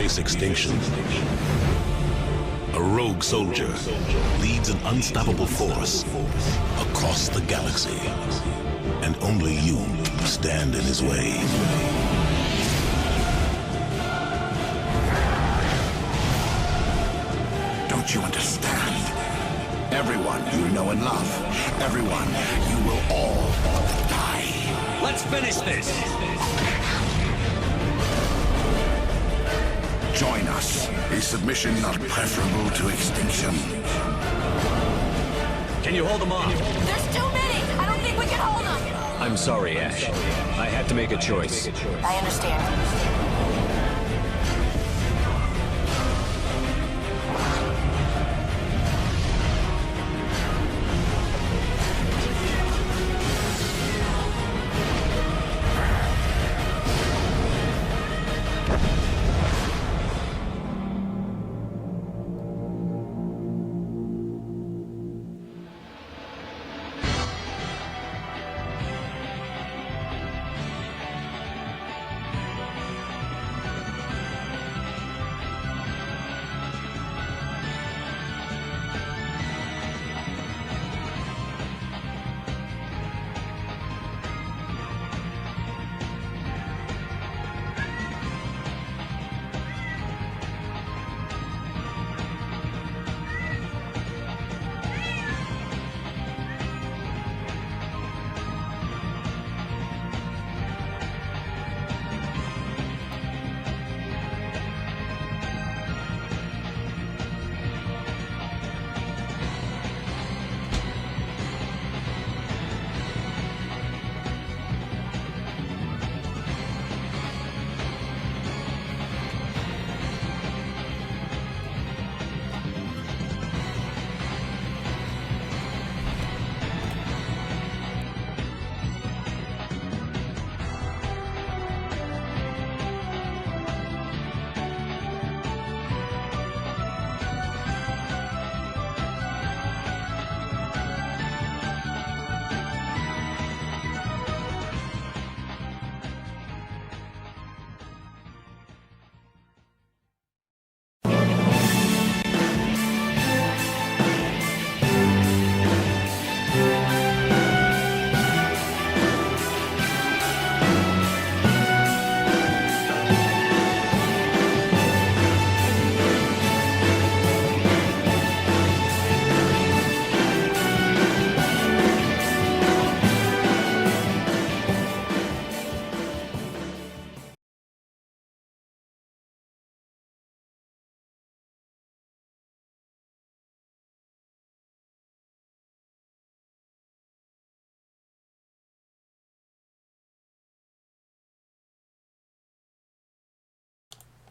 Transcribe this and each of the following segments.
face extinction. A rogue soldier leads an unstoppable force across the galaxy, and only you stand in his way. Don't you understand? Everyone you know and love, everyone, you will all die. Let's finish this! Join us. Is submission not preferable to extinction? Can you hold them off? There's too many! I don't think we can hold them! I'm sorry, Ash. I had to make a choice. I understand.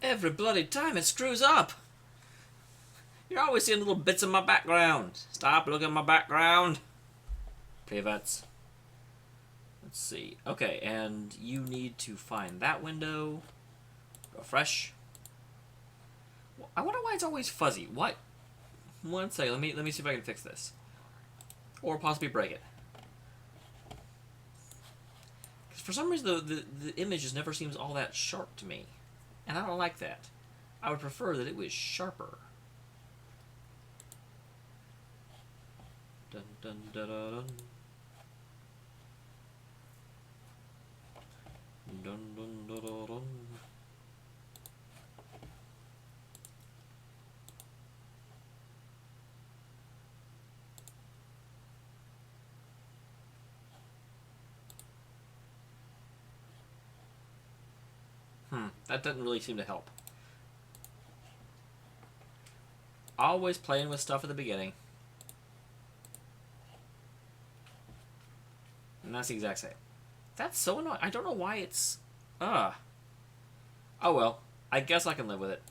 Every bloody time it screws up. You're always seeing little bits of my background. Stop looking at my background. Pivots. Let's see. Okay, and you need to find that window. Refresh. I wonder why it's always fuzzy. What? One second. Let me see if I can fix this, or possibly break it. Because for some reason the image just never seems all that sharp to me. And I don't like that. I would prefer that it was sharper. Dun dun dun dun dun. Dun dun dun dun dun. That doesn't really seem to help. Always playing with stuff at the beginning. And that's the exact same. That's so annoying. I don't know why it's... Oh well. I guess I can live with it.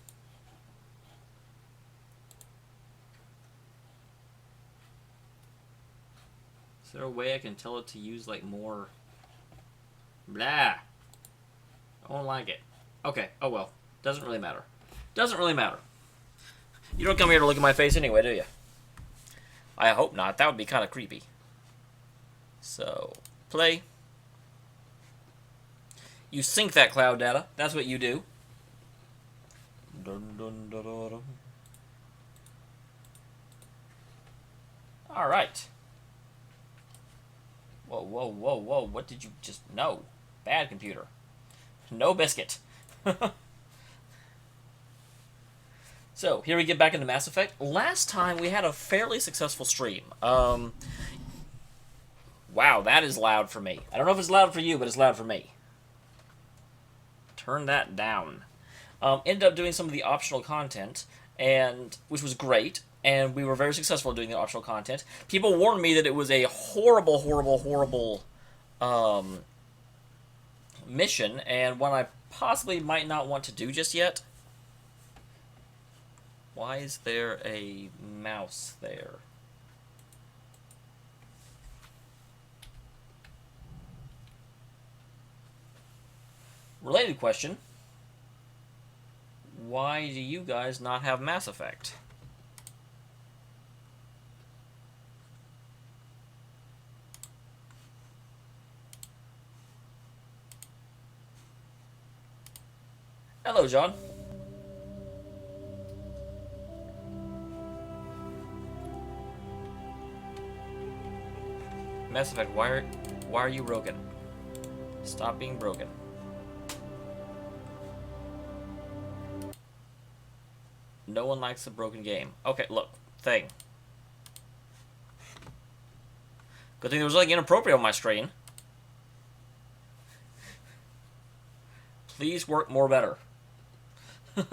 Is there a way I can tell it to use, like, more... Blah. I don't like it. Okay, oh well. Doesn't really matter. Doesn't really matter. You don't come here to look at my face anyway, do you? I hope not. That would be kind of creepy. So, play. You sync that cloud data. That's what you do. Dun, dun, dun, dun, dun. All right. Whoa, whoa, whoa, whoa! What did you just? No, bad computer. No biscuit. So, here we get back into Mass Effect. Last time, we had a fairly successful stream. Wow, that is loud for me. I don't know if it's loud for you, but it's loud for me. Turn that down. Ended up doing some of the optional content, and which was great, and we were very successful in doing the optional content. People warned me that it was a horrible, horrible, horrible mission, and one I possibly might not want to do just yet. Why is there a mouse there? Related question. Why do you guys not have Mass Effect? Hello, John. Mass Effect, why are you broken? Stop being broken. No one likes a broken game. Okay, look, thing. Good thing there was nothing inappropriate on my screen. Please work more better. Come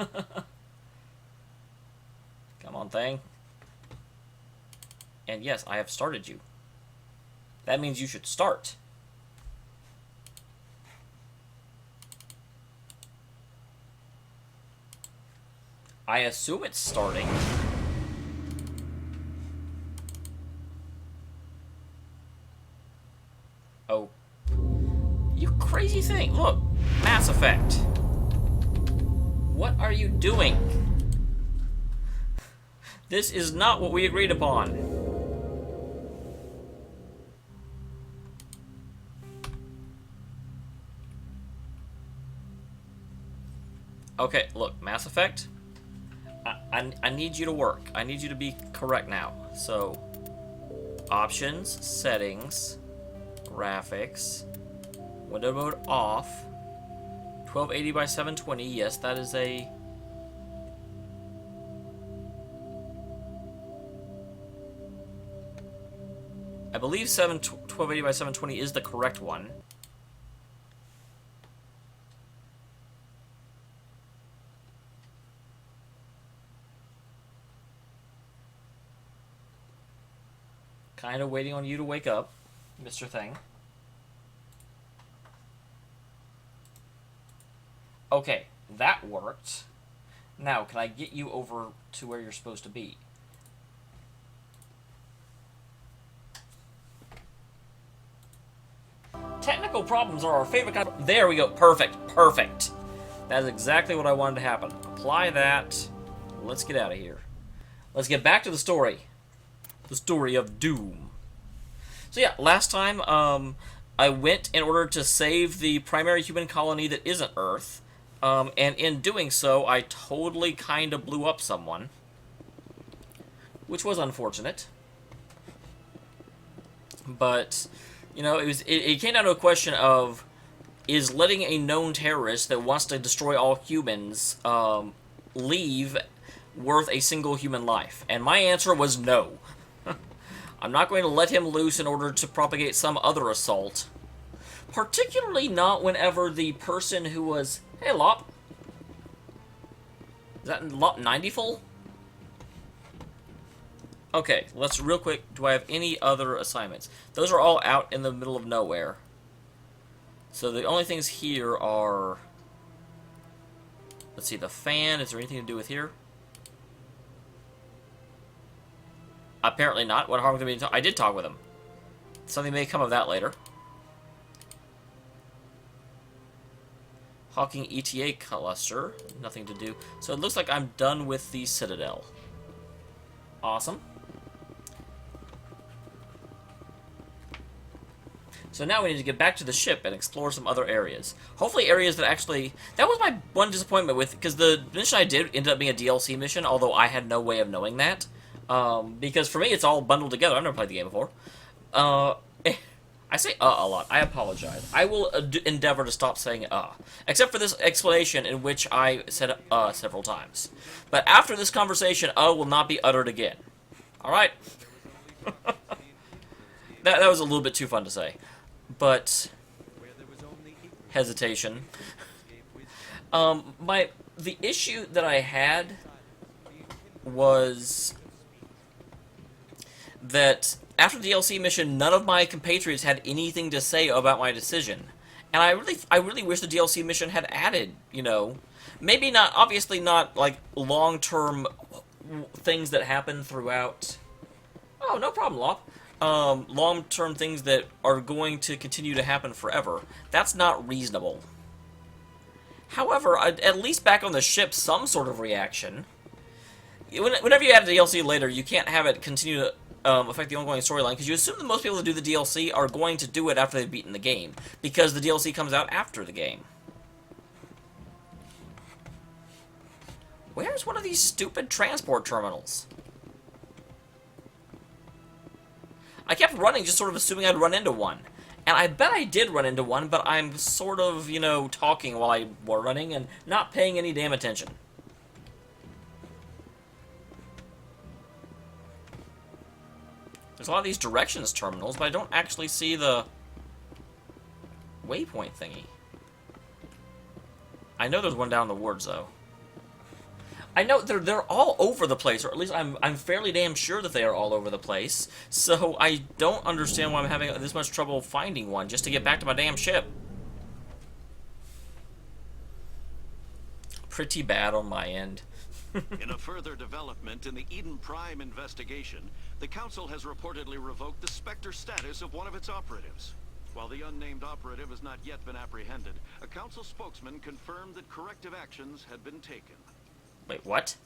on, thing. And yes, I have started you. That means you should start. I assume it's starting. Oh. You crazy thing. Look. Mass Effect. What are you doing? This is not what we agreed upon. Okay, look, Mass Effect. I need you to work. I need you to be correct now. So, options, settings, graphics, window mode off, 1280 by 720. Yes, that is a... I believe 1280 by 720 is the correct one. Kind of waiting on you to wake up, Mr. Thing. Okay, that worked. Now, can I get you over to where you're supposed to be? Technical problems are our favorite kind of... There we go. Perfect. Perfect. That is exactly what I wanted to happen. Apply that. Let's get out of here. Let's get back to the story. The story of Doom. So yeah, last time I went in order to save the primary human colony that isn't Earth, and in doing so, I totally kind of blew up someone, which was unfortunate. But you know, it came down to a question of, is letting a known terrorist that wants to destroy all humans leave worth a single human life? And my answer was no. I'm not going to let him loose in order to propagate some other assault. Particularly not whenever the person who was... Hey, Lop. Is that Lop 90 full? Okay, let's real quick. Do I have any other assignments? Those are all out in the middle of nowhere. So the only things here are... Let's see, the fan. Is there anything to do with here? Apparently not. What harm could be? I did talk with him. Something may come of that later. Hawking ETA cluster. Nothing to do. So it looks like I'm done with the Citadel. Awesome. So now we need to get back to the ship and explore some other areas. Hopefully areas that actually... That was my one disappointment with... Because the mission I did ended up being a DLC mission, although I had no way of knowing that. Because for me, it's all bundled together. I've never played the game before. I say a lot. I apologize. I will endeavor to stop saying except for this explanation in which I said several times. But after this conversation, will not be uttered again. Alright? that was a little bit too fun to say. But... hesitation. The issue that I had was that after the DLC mission, none of my compatriots had anything to say about my decision. And I really wish the DLC mission had added, you know, maybe not, obviously not, like, long-term things that happen throughout... Oh, no problem, Lop. Long-term things that are going to continue to happen forever. That's not reasonable. However, at least back on the ship, some sort of reaction. Whenever you add a DLC later, you can't have it continue to affect the ongoing storyline, because you assume that most people that do the DLC are going to do it after they've beaten the game, because the DLC comes out after the game. Where's one of these stupid transport terminals? I kept running, just sort of assuming I'd run into one. And I bet I did run into one, but I'm sort of, you know, talking while I were running and not paying any damn attention. There's a lot of these directions terminals, but I don't actually see the waypoint thingy. I know there's one down in the woods, though. I know they're all over the place, or at least I'm fairly damn sure that they are all over the place. So I don't understand why I'm having this much trouble finding one just to get back to my damn ship. Pretty bad on my end. In a further development in the Eden Prime investigation, the Council has reportedly revoked the Spectre status of one of its operatives. While the unnamed operative has not yet been apprehended, a Council spokesman confirmed that corrective actions had been taken. Wait, what?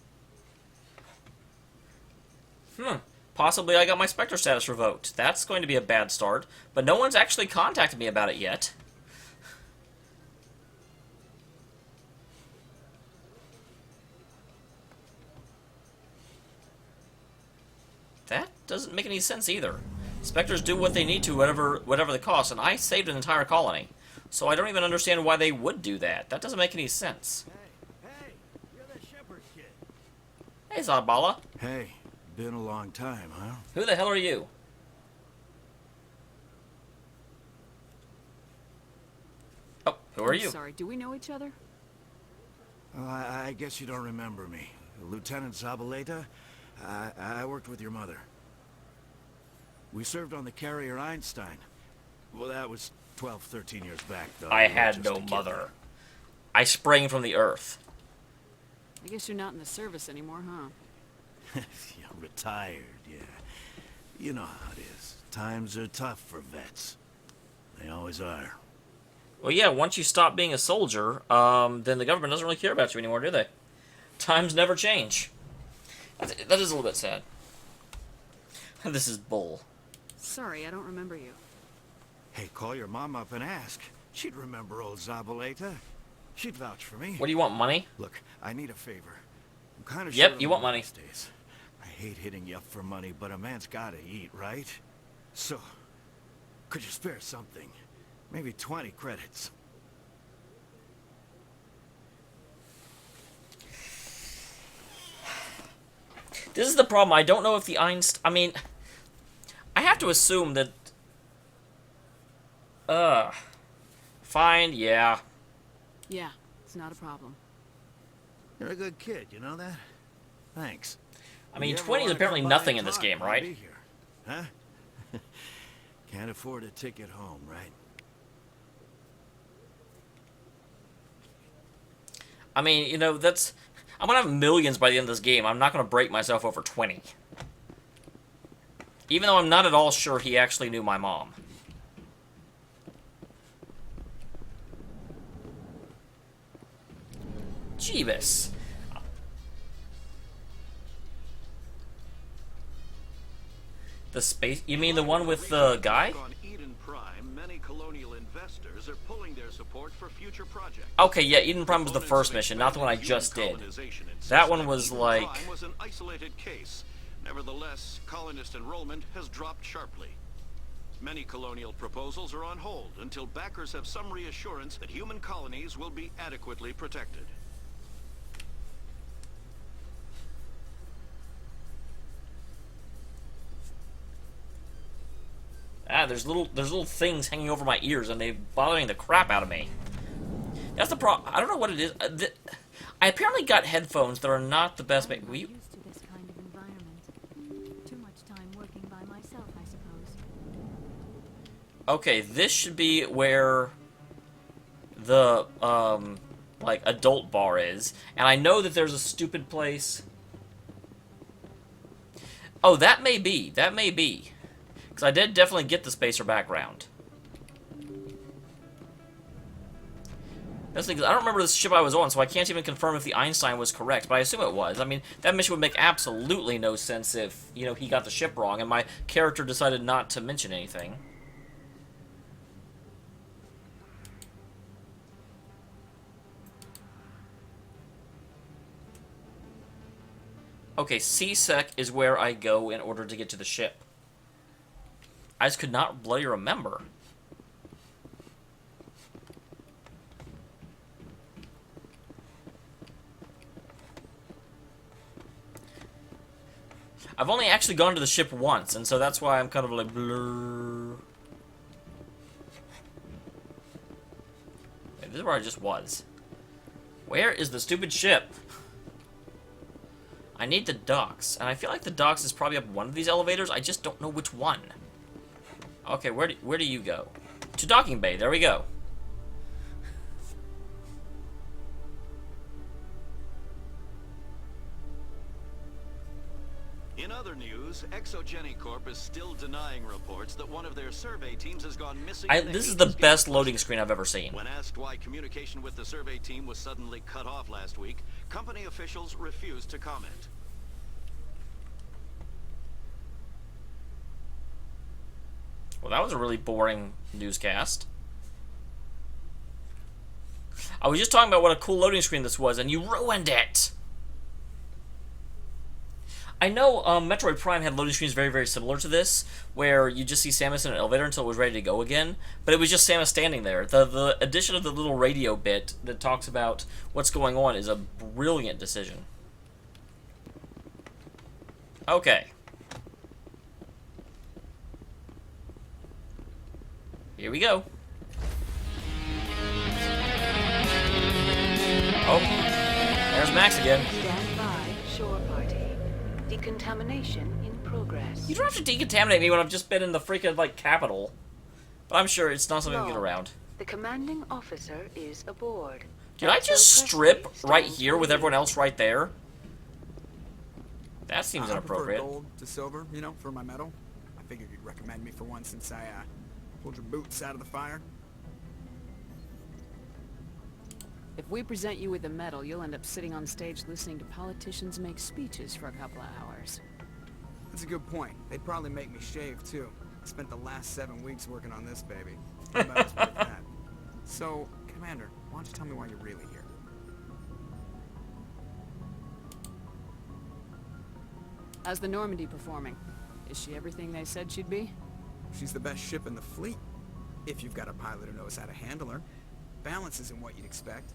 Possibly I got my Spectre status revoked. That's going to be a bad start, but no one's actually contacted me about it yet. That doesn't make any sense either. Spectres do what they need to, whatever the cost, and I saved an entire colony. So I don't even understand why they would do that. That doesn't make any sense. Hey, you're the shepherd kid. Hey, Zabala. Hey, been a long time, huh? Who the hell are you? Oh, who are you? Sorry, do we know each other? Well, I guess you don't remember me. Lieutenant Zabaleta? I worked with your mother. We served on the carrier Einstein. Well, that was 12, 13 years back, though. I You were had just no a kid. mother. I sprang from the earth. I guess you're not in the service anymore, huh? Yeah, retired, yeah. You know how it is. Times are tough for vets. They always are. Well, yeah, once you stop being a soldier, then the government doesn't really care about you anymore, do they? Times never change. That is a little bit sad. This is bull. Sorry, I don't remember you. Hey, call your mom up and ask. She'd remember old Zabaleta. She'd vouch for me. What do you want, money? Look, I need a favor. I'm kind of Yep, short you on want money. these days. I hate hitting you up for money, but a man's gotta eat, right? So, could you spare something? Maybe 20 credits. This is the problem. I don't know if the Einstein... I mean, I have to assume that... Fine, yeah. Yeah, it's not a problem. You're a good kid, you know that? Thanks. I mean, You ever 20 is wanna apparently come by nothing and in this talk, game, I'll right? be here. Huh? Can't afford a ticket home, right? I mean, you know, that's... I'm gonna have millions by the end of this game. I'm not gonna break myself over 20. Even though I'm not at all sure he actually knew my mom. Jeebus. The space... You mean the one with the guy? On Eden Prime, many many colonial investors are pulling their support for future projects. Okay, yeah, Eden Prime was the first mission, not the one I just did. That one was like... Prime was an isolated case. Nevertheless, colonist enrollment has dropped sharply. Many colonial proposals are on hold until backers have some reassurance that human colonies will be adequately protected. Ah, there's little things hanging over my ears, and they're bothering the crap out of me. That's the problem. I don't know what it is. I apparently got headphones that are not the best. I'm not used to this kind of environment. Too much time working by myself, I suppose. Okay, this should be where the like adult bar is, and I know that there's a stupid place. Oh, that may be. That may be. Because I did definitely get the spacer background. That's the thing, I don't remember the ship I was on, so I can't even confirm if the Einstein was correct, but I assume it was. I mean, that mission would make absolutely no sense if, you know, he got the ship wrong and my character decided not to mention anything. Okay, C-Sec is where I go in order to get to the ship. I just could not bloody remember. I've only actually gone to the ship once, and so that's why I'm kind of like blur. Okay, this is where I just was. Where is the stupid ship? I need the docks, and I feel like the docks is probably up one of these elevators. I just don't know which one. Okay, where do you go? To docking bay. There we go. In other news, ExogeniCorp is still denying reports that one of their survey teams has gone missing. This is the best loading screen I've ever seen. When asked why communication with the survey team was suddenly cut off last week, company officials refused to comment. Well, that was a really boring newscast. I was just talking about what a cool loading screen this was, and you ruined it! I know Metroid Prime had loading screens very, very similar to this, where you just see Samus in an elevator until it was ready to go again, but it was just Samus standing there. The addition of the little radio bit that talks about what's going on is a brilliant decision. Okay. Here we go. Oh, there's Max again. Stand by, shore party. Decontamination in progress. You don't have to decontaminate me when I've just been in the freaking, like, capital. But I'm sure it's not something to get around. The commanding officer is aboard. Did I just strip right here with everyone else right there? That seems inappropriate. I prefer gold to silver, you know, for my medal. I figured you'd recommend me for one since I, pulled your boots out of the fire. If we present you with a medal, you'll end up sitting on stage listening to politicians make speeches for a couple of hours. That's a good point. They'd probably make me shave, too. I spent the last 7 weeks working on this baby. The medal's worth that. So, Commander, why don't you tell me why you're really here? How's the Normandy performing? Is she everything they said she'd be? She's the best ship in the fleet, if you've got a pilot who knows how to handle her. Balance isn't what you'd expect.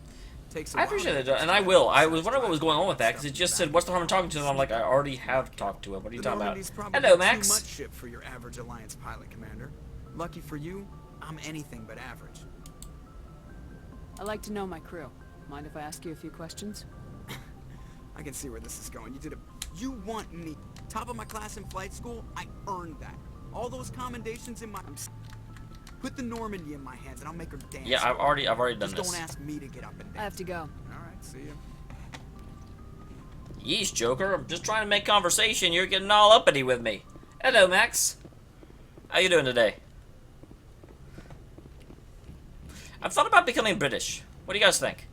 Takes a I while appreciate to it, get and I used to will. that I was size wondering what was drive going on with that, because stuff it just in said, the what's the harm in back. talking to them? I'm like, I already have talked to him. What are you talking about? Normandy's probably Hello, too Max. much ship for your average Alliance pilot, Commander. Lucky for you, I'm anything but average. I like to know my crew. Mind if I ask you a few questions? I can see where this is going. You want me top of my class in flight school? I earned that. All those commendations in my... Put the Normandy in my hands and I'll make her dance. Yeah, I've already done Just this. don't ask me to get up and dance. I have to go. Alright, see ya. Yeesh, Joker. I'm just trying to make conversation. You're getting all uppity with me. Hello, Max. How you doing today? I've thought about becoming British. What do you guys think?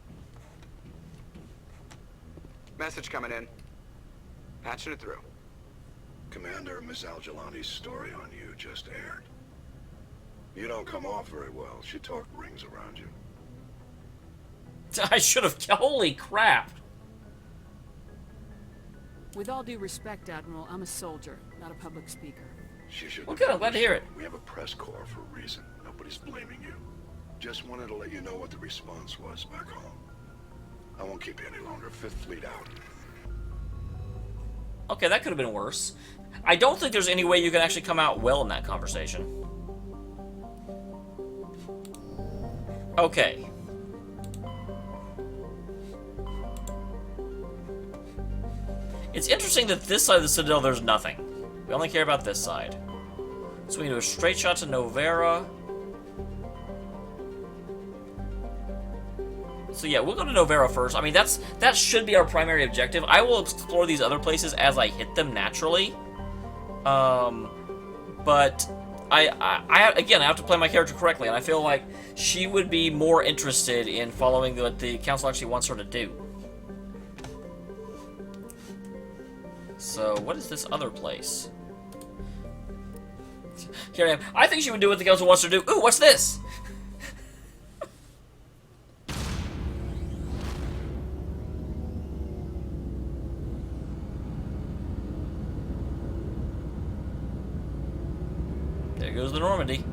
Message coming in. Patching it through. Commander, Miss Al-Jalani's story on you just aired. You don't come off very well. She talk rings around you. I should have... Holy crap! With all due respect, Admiral, I'm a soldier, not a public speaker. She should. Well, good. I'm glad to hear it. We have a press corps for a reason. Nobody's blaming you. Just wanted to let you know what the response was back home. I won't keep you any longer. Fifth Fleet out. Okay, that could have been worse. I don't think there's any way you can actually come out well in that conversation. Okay. It's interesting that this side of the Citadel, there's nothing. We only care about this side. So we can do a straight shot to Noverra. So yeah, we'll go to Noverra first. I mean, that should be our primary objective. I will explore these other places as I hit them naturally. But again, I have to play my character correctly, and I feel like she would be more interested in following what the council actually wants her to do. So, what is this other place? Here I am. I think she would do what the council wants her to do. Ooh, what's this? There goes the Normandy.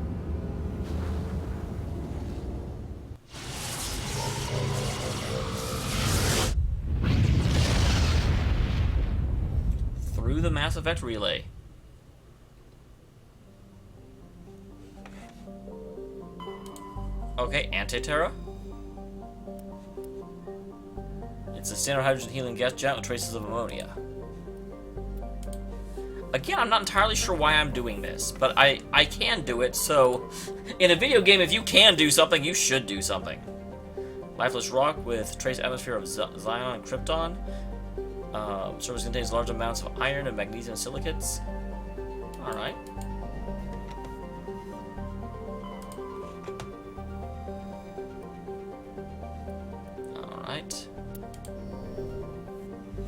Through the Mass Effect relay. Okay, Anti-Terra. It's a standard hydrogen helium gas giant with traces of ammonia. Again, I'm not entirely sure why I'm doing this, but I can do it, so... In a video game, if you can do something, you should do something. Lifeless rock with trace atmosphere of Zion and Krypton. Surface contains large amounts of iron and magnesium silicates. Alright. Alright.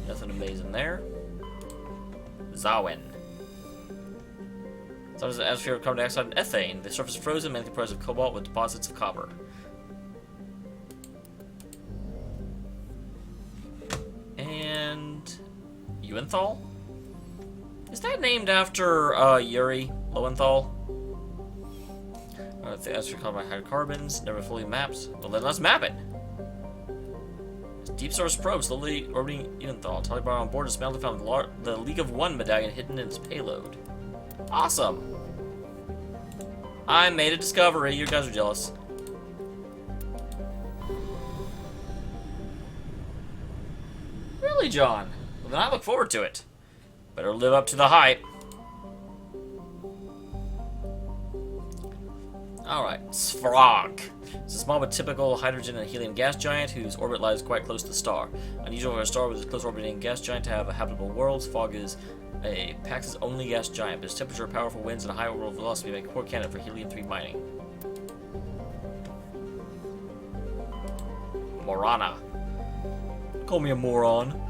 Nothing amazing there. Zawin. Surface an atmosphere of carbon dioxide and ethane. The surface is frozen, mainly comprised of cobalt with deposits of copper. And Lowenthal? Is that named after Yuri Lowenthal? The atmosphere covered by hydrocarbons, never fully mapped. Well, then let's map it. Deep source probe slowly orbiting Lowenthal. Talibar on board dismantled found the League of One medallion hidden in its payload. Awesome! I made a discovery. You guys are jealous. Really, John? Well, then I look forward to it. Better live up to the hype. Alright, Svrog. It's a small but typical hydrogen and helium gas giant whose orbit lies quite close to the star. Unusual for a star with a close orbiting gas giant to have a habitable world, Svrog is a Pax's only gas giant, but its temperature, powerful winds, and a high orbital velocity make a poor candidate for helium-3 mining. Morana. Call me a moron.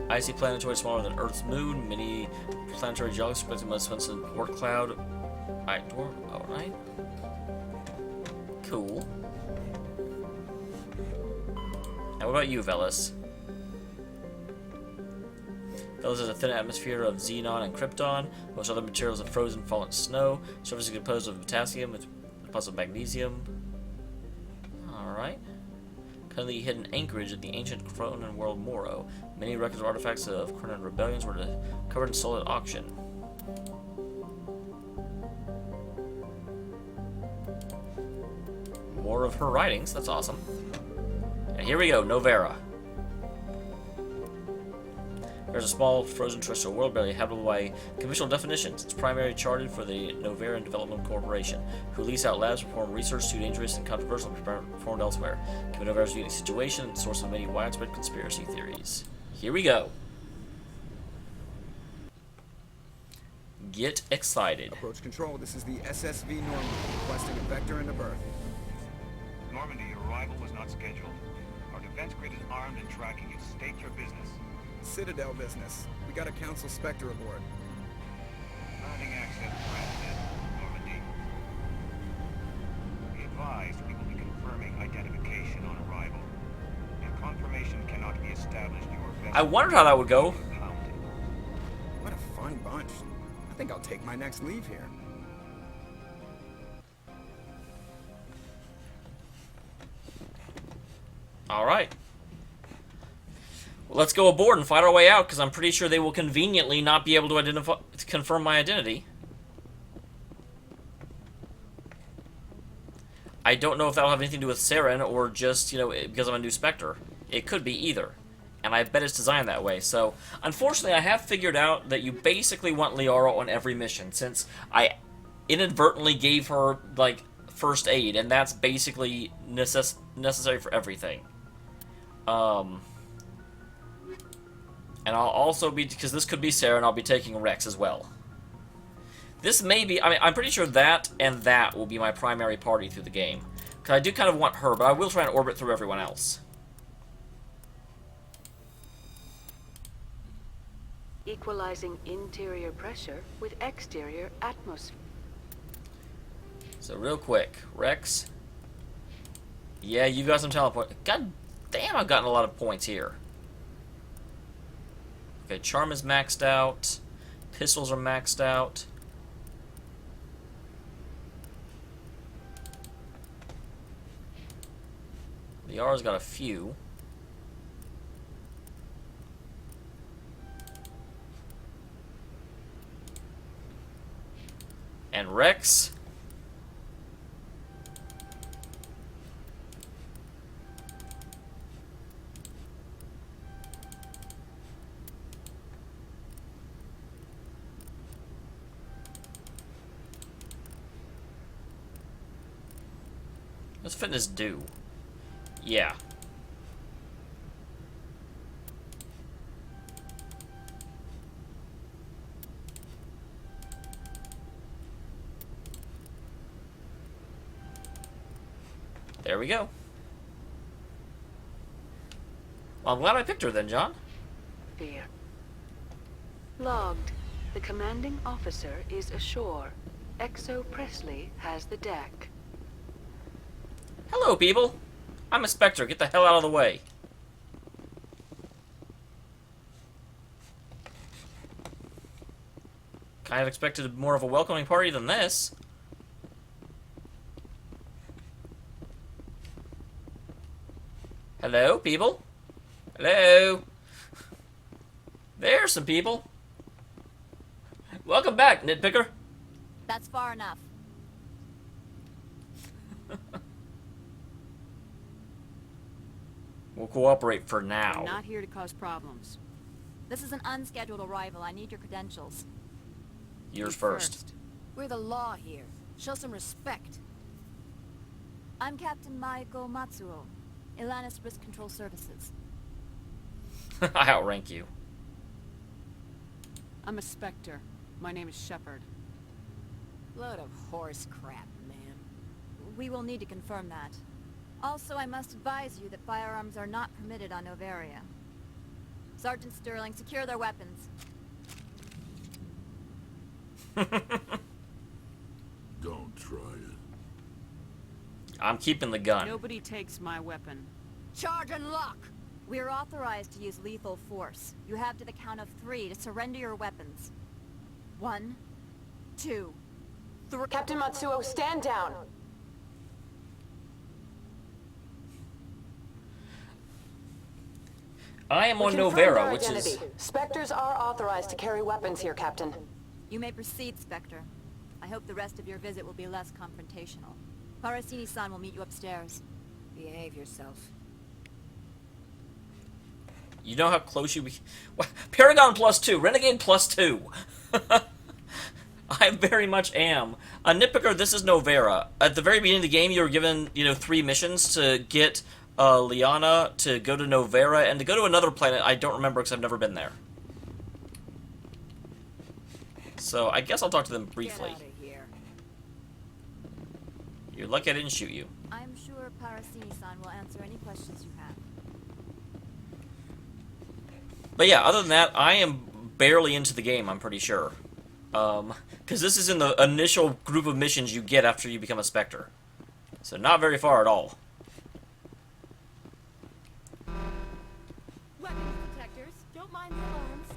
Icy planetoid smaller than Earth's moon. Mini planetary geology spreading most Swenson Port Cloud. Alright. Cool. Now what about you, Velis? Velis has a thin atmosphere of xenon and krypton. Most other materials are frozen, fallen snow. Surface is composed of potassium with deposits of magnesium. Alright. Currently hidden anchorage in the ancient Cronan world Moro. Many records of artifacts of Cronan rebellions were covered and sold at auction. More of her writings, that's awesome. And here we go, Noverra. There's a small frozen terrestrial world barely habitable by conventional definitions. It's primarily charted for the Noverra Development Corporation, who lease out labs to perform research too dangerous and controversial to be performed elsewhere. Given Noverra's unique situation, the source of many widespread conspiracy theories. Here we go. Get excited. Approach control, this is the SSV Normandy, requesting a vector into berth. Normandy, your arrival was not scheduled. Our defense grid is armed and tracking you. State your business. Citadel business. We got a Council Spectre aboard. Landing access granted. Normandy. I wondered how that would go. What a fun bunch. I think I'll take my next leave here. Alright. Well, let's go aboard and fight our way out, because I'm pretty sure they will conveniently not be able to confirm my identity. I don't know if that'll have anything to do with Saren, or just, you know, because I'm a new Spectre. It could be either. And I bet it's designed that way. So, unfortunately, I have figured out that you basically want Liara on every mission, since I inadvertently gave her, like, first aid, and that's basically necessary for everything. And I'll also be, because this could be Sarah, and I'll be taking Rex as well. This may be, I mean, I'm pretty sure that and that will be my primary party through the game. Because I do kind of want her, but I will try and orbit through everyone else. Equalizing interior pressure with exterior atmosphere. So real quick, Rex. Yeah, you got some talent points. God damn, I've gotten a lot of points here. Okay, Charm is maxed out. Pistols are maxed out. Liara's got a few. And Rex. What's fitness do? Yeah. There we go. Well, I'm glad I picked her then, John. Fear. Logged. The commanding officer is ashore. Exo Presley has the deck. Hello, people. I'm a Spectre. Get the hell out of the way. Kind of expected more of a welcoming party than this. Hello, people? Hello? There's some people. Welcome back, nitpicker. That's far enough. We'll cooperate for now. I'm not here to cause problems. This is an unscheduled arrival. I need your credentials. Yours first. We're the law here. Show some respect. I'm Captain Maiko Matsuo, Ilanis Risk Control Services. I outrank you. I'm a Spectre. My name is Shepard. Load of horse crap, man. We will need to confirm that. Also, I must advise you that firearms are not permitted on Noverra. Sergeant Sterling, secure their weapons. Don't try it. I'm keeping the gun. Nobody takes my weapon. Charge and lock! We are authorized to use lethal force. You have to the count of 3 to surrender your weapons. 1, 2, 3... Captain Matsuo, stand down! I am on Noverra, which identity. is... Spectres are authorized to carry weapons here, Captain. You may proceed, Spectre. I hope the rest of your visit will be less confrontational. Parasini-san will meet you upstairs. Behave yourself. You know how close you be... Paragon +2, Renegade +2. I very much am. Nitpicker, this is Noverra. At the very beginning of the game, you were given, 3 missions to get Liana, to go to Noverra, and to go to another planet I don't remember because I've never been there. So I guess I'll talk to them briefly. Get out of here. You're lucky I didn't shoot you. I'm sure Parasini-san will answer any questions you have. But yeah, other than that, I am barely into the game, I'm pretty sure. Because this is in the initial group of missions you get after you become a Spectre. So not very far at all. Weapons detectors, find the alarms?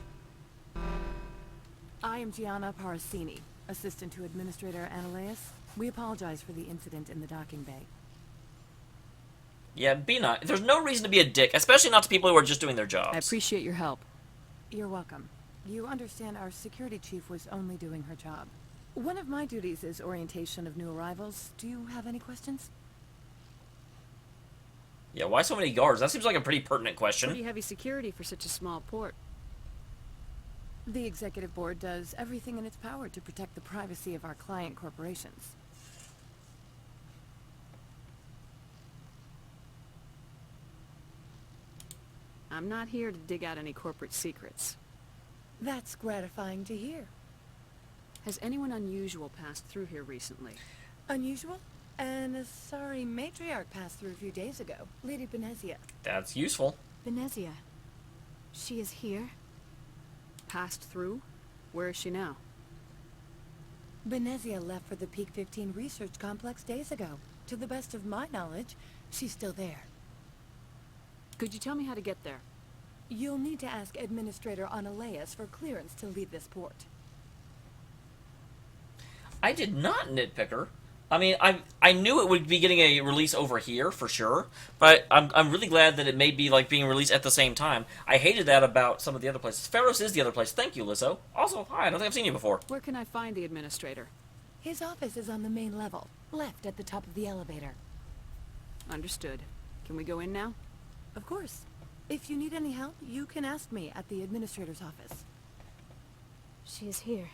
I am Gianna Parasini, assistant to Administrator Ananias. We apologize for the incident in the docking bay. Yeah, be nice. There's no reason to be a dick, especially not to people who are just doing their jobs. I appreciate your help. You're welcome. You understand our security chief was only doing her job. One of my duties is orientation of new arrivals. Do you have any questions? Yeah, why so many guards? That seems like a pretty pertinent question. Pretty heavy security for such a small port. The executive board does everything in its power to protect the privacy of our client corporations. I'm not here to dig out any corporate secrets. That's gratifying to hear. Has anyone unusual passed through here recently? Unusual? And a sorry matriarch passed through a few days ago. Lady Benezia. That's useful. Benezia. She is here? Passed through? Where is she now? Benezia left for the Peak 15 research complex days ago. To the best of my knowledge, she's still there. Could you tell me how to get there? You'll need to ask Administrator Ananias for clearance to leave this port. I did not nitpick her. I mean, I knew it would be getting a release over here, for sure, but I'm really glad that it may be, like, being released at the same time. I hated that about some of the other places. Pharos is the other place. Thank you, Lizzo. Also, hi, I don't think I've seen you before. Where can I find the administrator? His office is on the main level, left at the top of the elevator. Understood. Can we go in now? Of course. If you need any help, you can ask me at the administrator's office. She is here.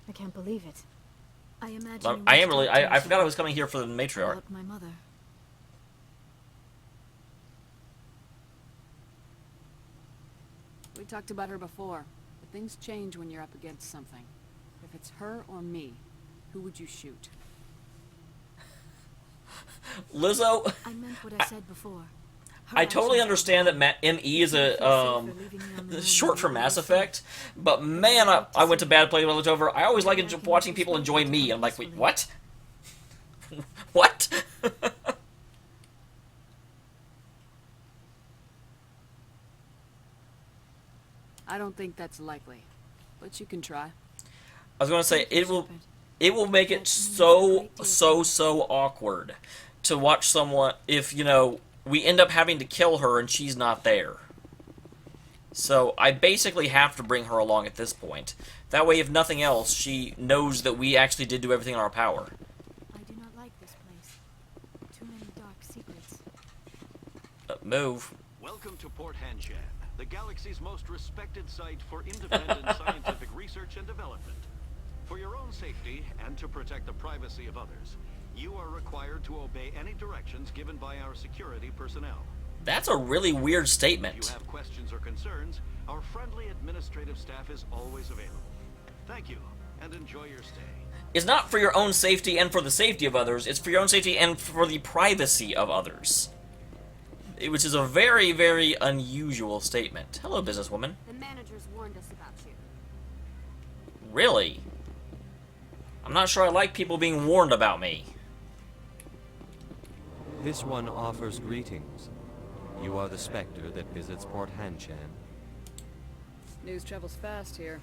I can't believe it. I imagine I forgot I was coming here for the matriarch. about my mother. We talked about her before, but things change when you're up against something. If it's her or me, who would you shoot? Lizzo, I meant what I said before. I totally understand that ME is a short for Mass Effect, but man, I went to bad play when I looked over. I always like watching people enjoy me. I'm like, wait, what? What? I don't think that's likely, but you can try. I was going to say, it will make it so awkward to watch someone, if, you know, we end up having to kill her and she's not there. So I basically have to bring her along at this point. That way, if nothing else, she knows that we actually did do everything in our power. I do not like this place. Too many dark secrets. Move. Welcome to Port Hanshan, the galaxy's most respected site for independent scientific research and development. For your own safety and to protect the privacy of others, you are required to obey any directions given by our security personnel. That's a really weird statement. If you have questions or concerns, our friendly administrative staff is always available. Thank you, and enjoy your stay. It's not for your own safety and for the safety of others, it's for your own safety and for the privacy of others. Which is a very, very unusual statement. Hello, businesswoman. The managers warned us about you. Really? I'm not sure I like people being warned about me. This one offers greetings. You are the Spectre that visits Port Hanshan. News travels fast here.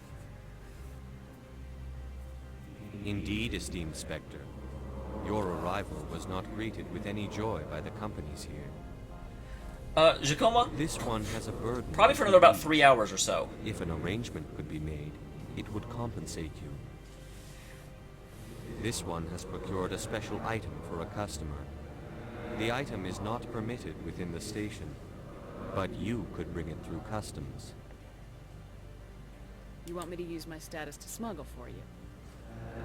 Indeed, esteemed Spectre. Your arrival was not greeted with any joy by the companies here. Jacoma? This one has a burden. Probably for another about 3 hours or so. If an arrangement could be made, it would compensate you. This one has procured a special item for a customer. The item is not permitted within the station, but you could bring it through customs. You want me to use my status to smuggle for you?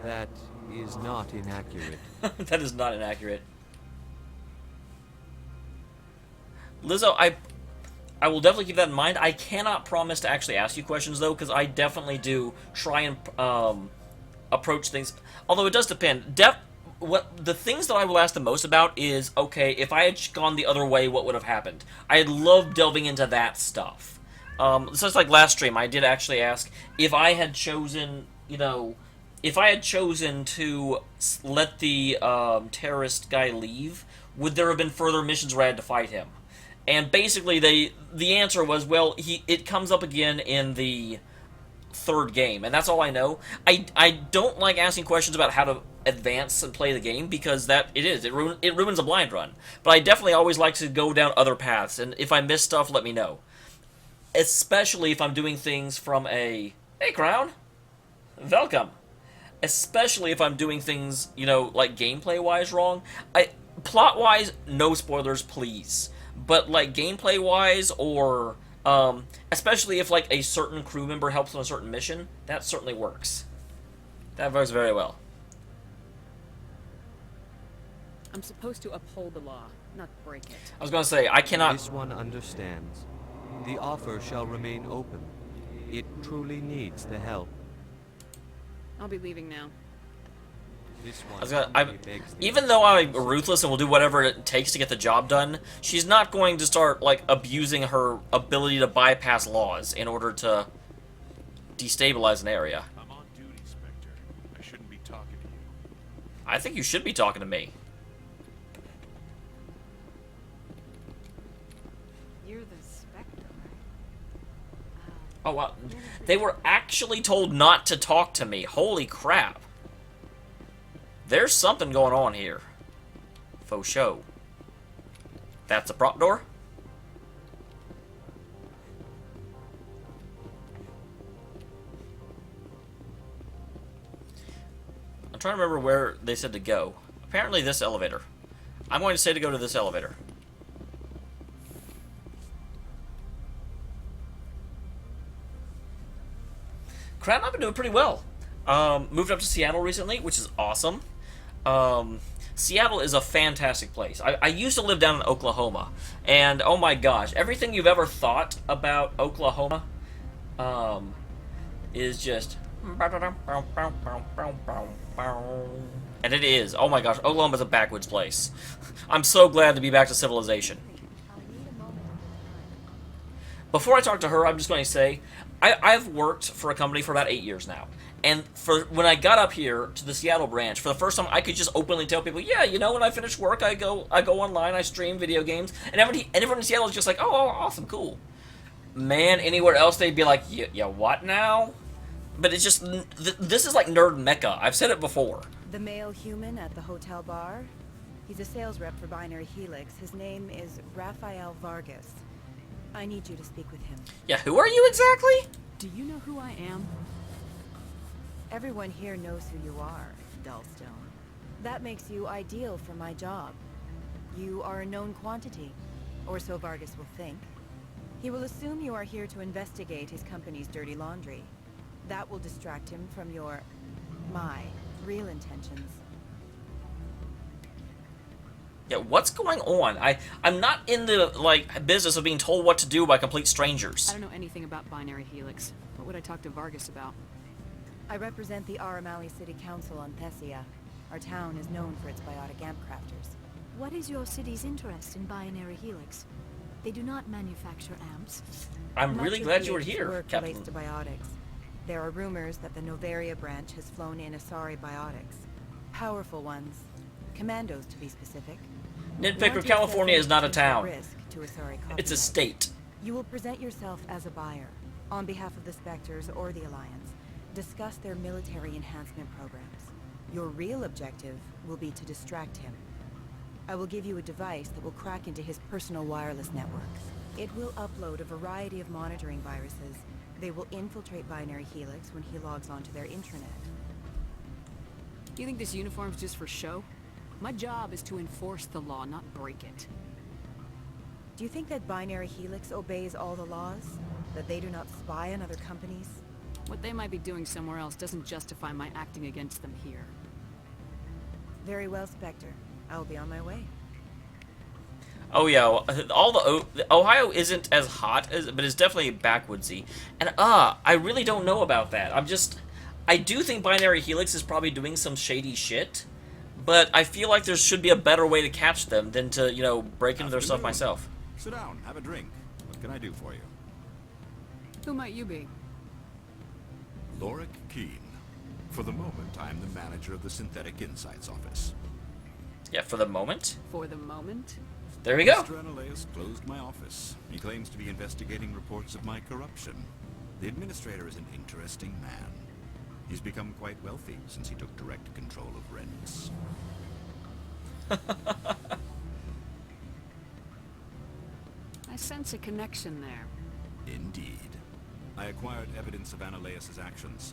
That is not inaccurate. That is not inaccurate. Lizzo, I will definitely keep that in mind. I cannot promise to actually ask you questions, though, because I definitely do try and approach things. Although it does depend. What the things that I will ask the most about is, okay, if I had gone the other way, what would have happened? I love delving into that stuff. So it's like last stream, I did actually ask if I had chosen, you know, if I had chosen to let the terrorist guy leave, would there have been further missions where I had to fight him? And basically, the answer was, well, it comes up again in the third game, and that's all I know. I don't like asking questions about how to advance and play the game, because it ruins a blind run. But I definitely always like to go down other paths, and if I miss stuff, let me know. Especially if I'm doing things from a... Hey, Crown! Welcome! Especially if I'm doing things, you know, like gameplay-wise wrong. Plot-wise, no spoilers, please. But, like, gameplay-wise, or... especially if, like, a certain crew member helps on a certain mission, that certainly works. That works very well. I'm supposed to uphold the law, not break it. I was going to say, I cannot... This one understands. The offer shall remain open. It truly needs the help. I'll be leaving now. This one even though I'm ruthless and will do whatever it takes to get the job done, she's not going to start, like, abusing her ability to bypass laws in order to destabilize an area. I'm on duty, Spectre. I shouldn't be talking to you. I think you should be talking to me. You're the Spectre, right? Oh, wow. They were actually told not to talk to me. Holy crap. There's something going on here. Faux show. That's a prop door? I'm trying to remember where they said to go. Apparently this elevator. I'm going to say to go to this elevator. Crown, I've been doing pretty well. Moved up to Seattle recently, which is awesome. Seattle is a fantastic place. I used to live down in Oklahoma, and oh my gosh, everything you've ever thought about Oklahoma is just... And it is. Oh my gosh, Oklahoma's a backwoods place. I'm so glad to be back to civilization. Before I talk to her, I'm just going to say, I've worked for a company for about 8 years now. And when I got up here to the Seattle branch, for the first time, I could just openly tell people, yeah, you know, when I finish work, I go online, I stream video games, and everyone in Seattle is just like, oh, awesome, cool. Man, anywhere else, they'd be like, yeah, what now? But it's just, this is like nerd mecca. I've said it before. The male human at the hotel bar? He's a sales rep for Binary Helix. His name is Rafael Vargas. I need you to speak with him. Yeah, who are you exactly? Do you know who I am? Everyone here knows who you are, Dullstone. That makes you ideal for my job. You are a known quantity, or so Vargas will think. He will assume you are here to investigate his company's dirty laundry. That will distract him from my real intentions. Yeah, what's going on? I'm not in the, like, business of being told what to do by complete strangers. I don't know anything about Binary Helix. What would I talk to Vargas about? I represent the Aramali City Council on Benezia. Our town is known for its biotic amp crafters. What is your city's interest in Binary Helix? They do not manufacture amps. I'm really glad you were here, work Captain. relates to biotics. There are rumors that the Noverra branch has flown in Asari biotics. Powerful ones. Commandos, to be specific. Nitpicker, California is not a town. It's a state. You will present yourself as a buyer, on behalf of the Spectres or the Alliance. Discuss their military enhancement programs. Your real objective will be to distract him. I will give you a device that will crack into his personal wireless networks. It will upload a variety of monitoring viruses. They will infiltrate Binary Helix when he logs onto their intranet. Do you think this uniform's just for show? My job is to enforce the law, not break it. Do you think that Binary Helix obeys all the laws? That they do not spy on other companies? What they might be doing somewhere else doesn't justify my acting against them here. Very well, Spectre. I will be on my way. Oh yeah, Ohio isn't as hot, but it's definitely backwoodsy. And I really don't know about that. I do think Binary Helix is probably doing some shady shit, but I feel like there should be a better way to catch them than to, you know, break into their stuff myself. Sit down, have a drink. What can I do for you? Who might you be? Lorik Keene. For the moment, I'm the manager of the Synthetic Insights Office. Yeah, for the moment? For the moment? There we go. Mr. Analeas closed my office. He claims to be investigating reports of my corruption. The administrator is an interesting man. He's become quite wealthy since he took direct control of rents. I sense a connection there. Indeed. I acquired evidence of Analeas' actions.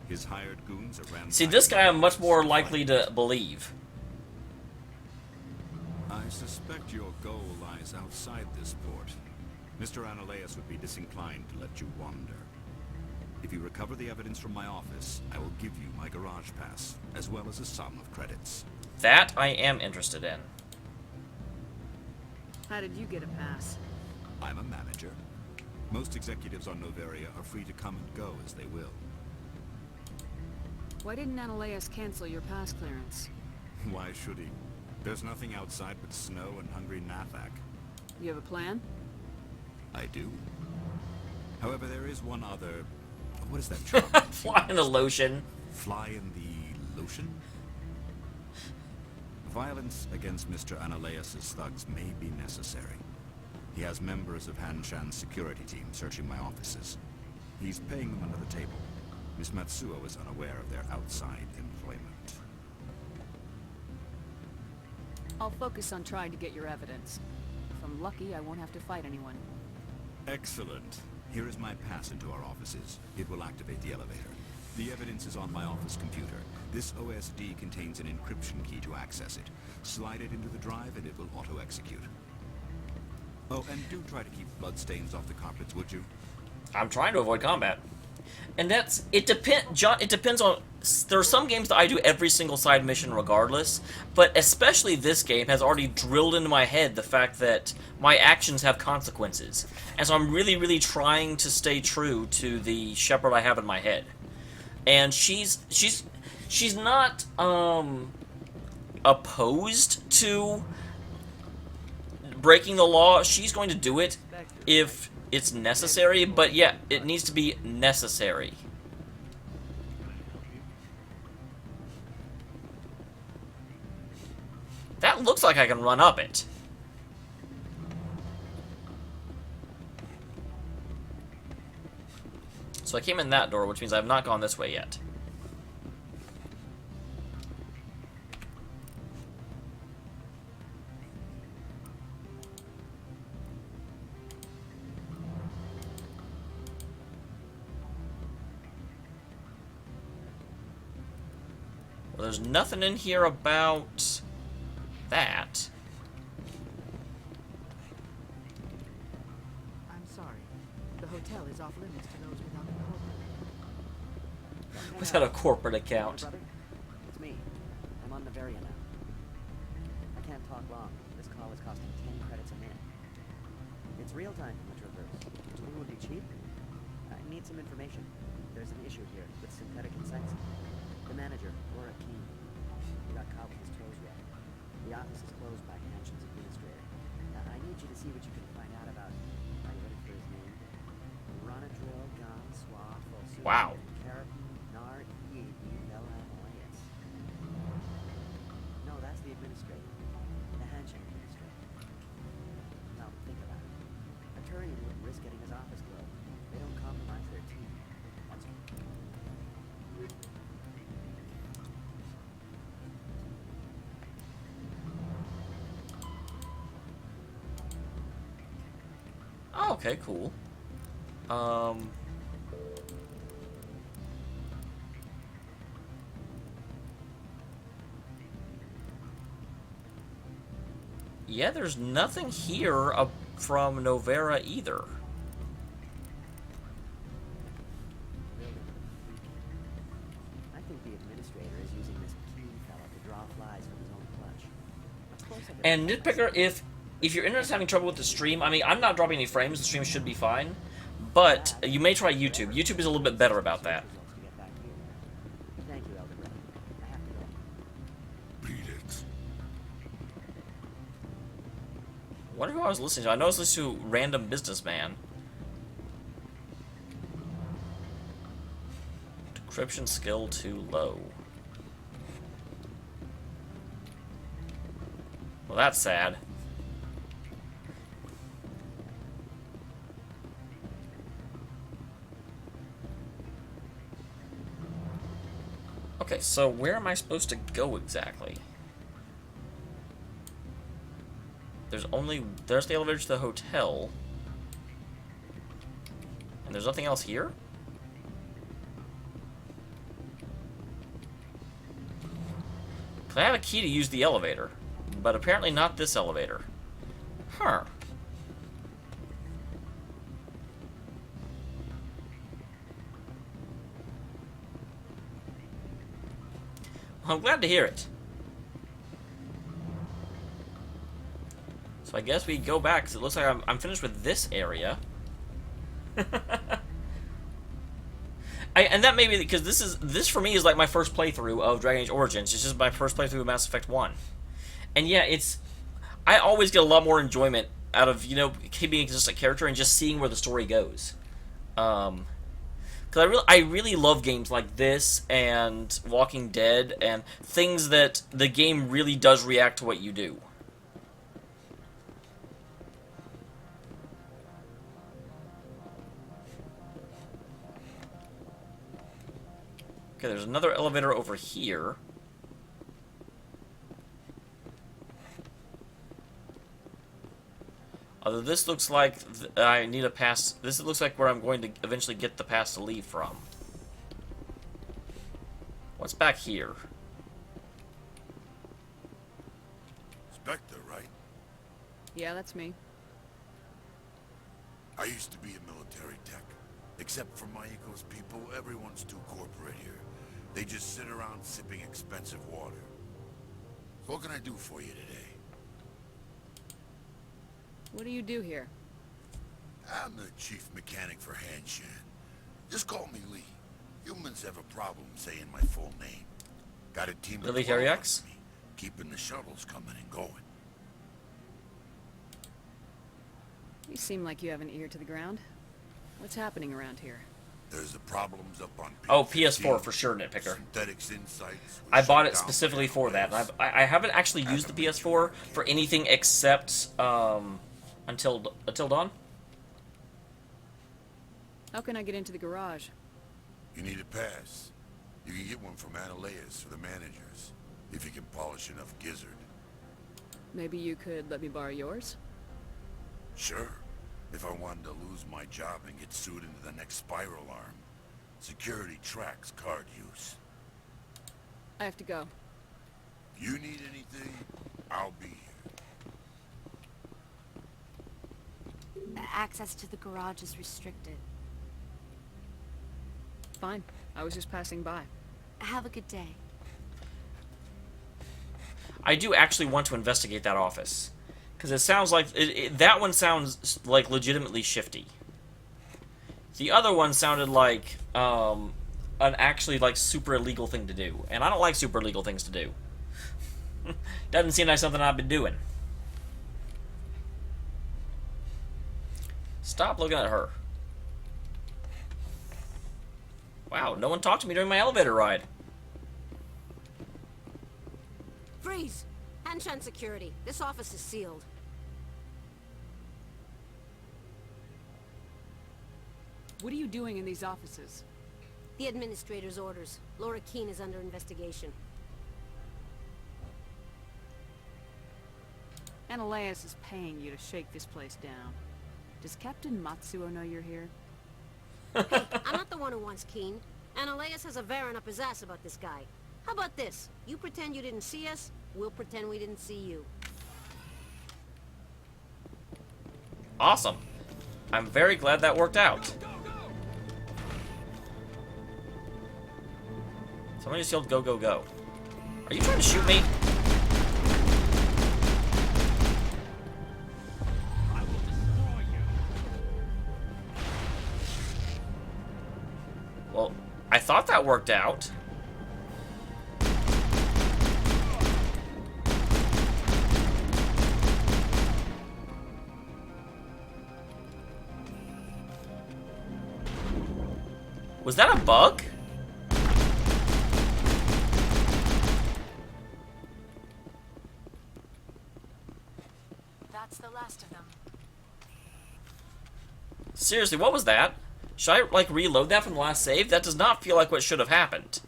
His hired goons are ran. See, this guy I'm much more likely to believe. I suspect your goal lies outside this port. Mr. Analeas would be disinclined to let you wander. If you recover the evidence from my office, I will give you my garage pass, as well as a sum of credits. That I am interested in. How did you get a pass? I'm a manager. Most executives on Noverra are free to come and go as they will. Why didn't Analeas cancel your pass clearance? Why should he? There's nothing outside but snow and hungry Nathak. You have a plan? I do. However, there is one other... What is that term? Fly in the lotion. Fly in the lotion? Violence against Mr. Analeas' thugs may be necessary. He has members of Han-Shan's security team searching my offices. He's paying them under the table. Miss Matsuo is unaware of their outside employment. I'll focus on trying to get your evidence. If I'm lucky, I won't have to fight anyone. Excellent. Here is my pass into our offices. It will activate the elevator. The evidence is on my office computer. This OSD contains an encryption key to access it. Slide it into the drive and it will auto-execute. Oh, and do try to keep bloodstains off the carpets, would you? I'm trying to avoid combat. And that's... It depends on... There are some games that I do every single side mission regardless, but especially this game has already drilled into my head the fact that my actions have consequences. And so I'm really, really trying to stay true to the shepherd I have in my head. And she's not, opposed to breaking the law. She's going to do it if it's necessary, but yeah, it needs to be necessary. That looks like I can run up it. So I came in that door, which means I've not gone this way yet. Well, there's nothing in here about that. I'm sorry. The hotel is off limits to those without a corporate. Without a corporate account. Brother, it's me. I'm on Noverra now. I can't talk long. This call is costing 10 credits a minute. It's real-time from the Traverse. Do you would be cheap? I need some information. There's an issue here with synthetic insects. The manager, Laura Keene, he got caught with his toes wet. The office is closed by Hanshin's administrator. Now, I need you to see what you can find out about. Are you ready for his name? Ronadril Gon Swa Fosu. Wow. No, that's the administrator. The Hanshin administrator. Now, think about it. A Turian wouldn't risk getting his office closed. They don't compromise their team. That's Oh, okay, cool. Yeah, there's nothing here from Noverra either. I think the administrator is using this Keene fella to draw flies from his own clutch. Of course I And Nitpicker, if you're interested in having trouble with the stream, I mean, I'm not dropping any frames, the stream should be fine. But you may try YouTube. YouTube is a little bit better about that. Thank you, Elder Brother. I have to go. Beat it. Wonder who I was listening to. I know I was listening to Random Businessman. Decryption skill too low. Well, that's sad. Okay, so where am I supposed to go exactly? There's the elevator to the hotel. And there's nothing else here? I have a key to use the elevator, but apparently not this elevator. Huh. Well, I'm glad to hear it. So I guess we go back, because it looks like I'm finished with this area. And that may be because this for me is like my first playthrough of Dragon Age Origins. It's just my first playthrough of Mass Effect 1. And yeah, I always get a lot more enjoyment out of, you know, keeping just a character and just seeing where the story goes. Because I really love games like this and Walking Dead and things that the game really does react to what you do. Okay, there's another elevator over here. Although this looks like I need a pass. This looks like where I'm going to eventually get the pass to leave from. What's back here? Spectre, right? Yeah, that's me. I used to be a military tech. Except for Mayuko's people, everyone's too corporate here. They just sit around sipping expensive water. So what can I do for you today? What do you do here? I'm the chief mechanic for Hanshin. Just call me Lee. Humans have a problem saying my full name. Got a team of Lily Harryax? me, keeping the shuttles coming and going. You seem like you have an ear to the ground. What's happening around here? There's the problems up on Oh, PS4 for sure, Nitpicker. I bought it specifically for that. And I haven't actually used the PS4 for anything except until Dawn. How can I get into the garage? You need a pass. You can get one from Ananias or the managers, if you can polish enough gizzard. Maybe you could let me borrow yours? Sure. If I wanted to lose my job and get sued into the next spiral arm. Security tracks card use. I have to go. If you need anything, I'll be here. Access to the garage is restricted. Fine. I was just passing by. Have a good day. I do actually want to investigate that office. Because it sounds like... that one sounds like legitimately shifty. The other one sounded like an actually like super illegal thing to do. And I don't like super illegal things to do. Doesn't seem like something I've been doing. Stop looking at her. Wow, no one talked to me during my elevator ride. Freeze! Hanshan security. This office is sealed. What are you doing in these offices? The administrator's orders. Laura Keene is under investigation. Ananias is paying you to shake this place down. Does Captain Matsuo know you're here? Hey, I'm not the one who wants Keene. Ananias has a Varan up his ass about this guy. How about this? You pretend you didn't see us, we'll pretend we didn't see you. Awesome. I'm very glad that worked out. Somebody just yelled, go, go, go. Are you trying to shoot me? Well, I thought that worked out. Was that a bug? That's the last of them. Seriously, what was that? Should I, like, reload that from the last save? That does not feel like what should have happened.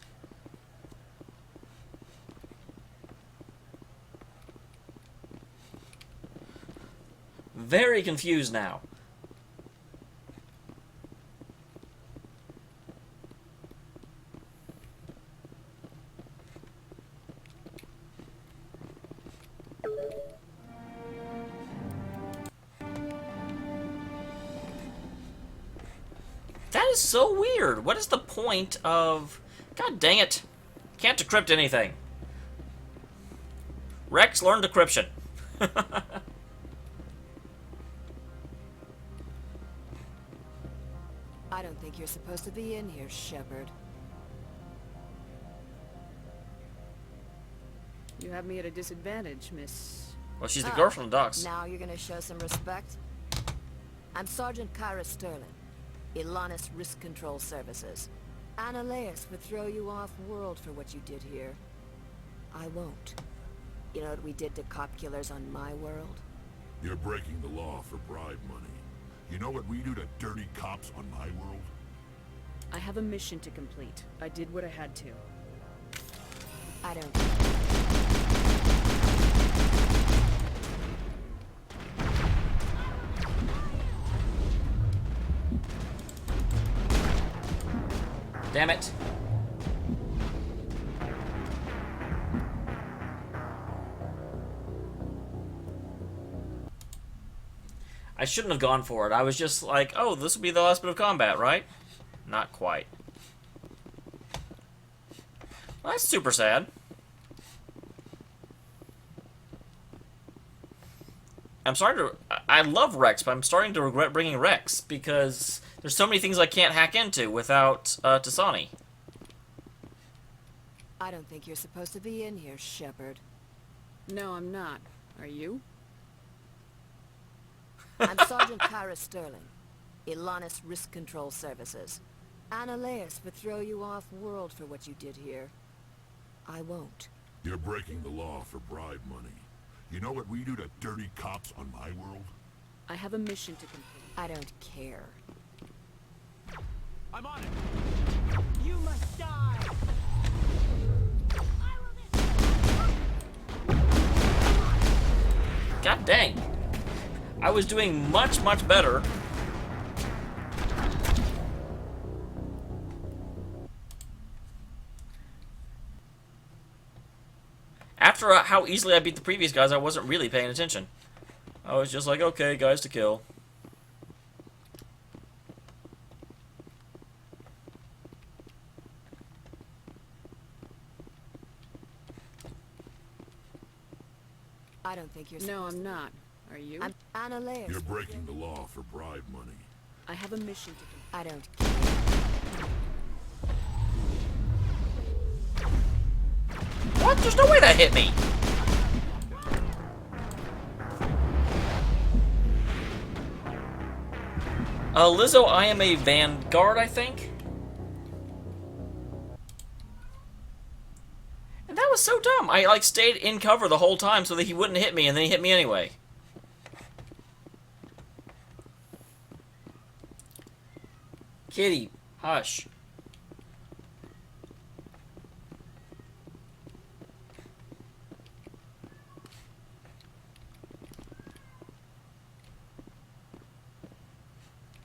very confused now. That is so weird. What is the point of... God dang it. Can't decrypt anything. Rex, learn decryption. I don't think you're supposed to be in here, Shepard. You have me at a disadvantage, Miss... Well, she's the girl from the docks. Now you're gonna show some respect? I'm Sergeant Kyra Sterling, Ilanis Risk Control Services. Annaleus would throw you off-world for what you did here. I won't. You know what we did to cop killers on my world? You're breaking the law for bribe money. You know what we do to dirty cops on my world? I have a mission to complete. I did what I had to. I don't... Damn it. I shouldn't have gone for it. I was just like, oh, this will be the last bit of combat, right? Not quite. Well, that's super sad. I'm starting to... I love Rex, but I'm starting to regret bringing Rex, because there's so many things I can't hack into without Tasani. I don't think you're supposed to be in here, Shepard. No, I'm not. Are you? I'm Sergeant Kyra Sterling, Ilanis Risk Control Services. Annaleus would throw you off-world for what you did here. I won't. You're breaking the law for bribe money. You know what we do to dirty cops on my world? I have a mission to complete. I don't care. I'm on it! You must die! God dang. I was doing much, much better. After how easily I beat the previous guys, I wasn't really paying attention. I was just like, okay, guys to kill. I don't think you're... No, I'm not. Are you? I'm Annaleus. You're breaking the law for bribe money. I have a mission to complete. I don't care. What? There's no way that hit me. Lizzo, I am a vanguard, I think. And that was so dumb. I, like, stayed in cover the whole time so that he wouldn't hit me, and then he hit me anyway. Kitty, hush.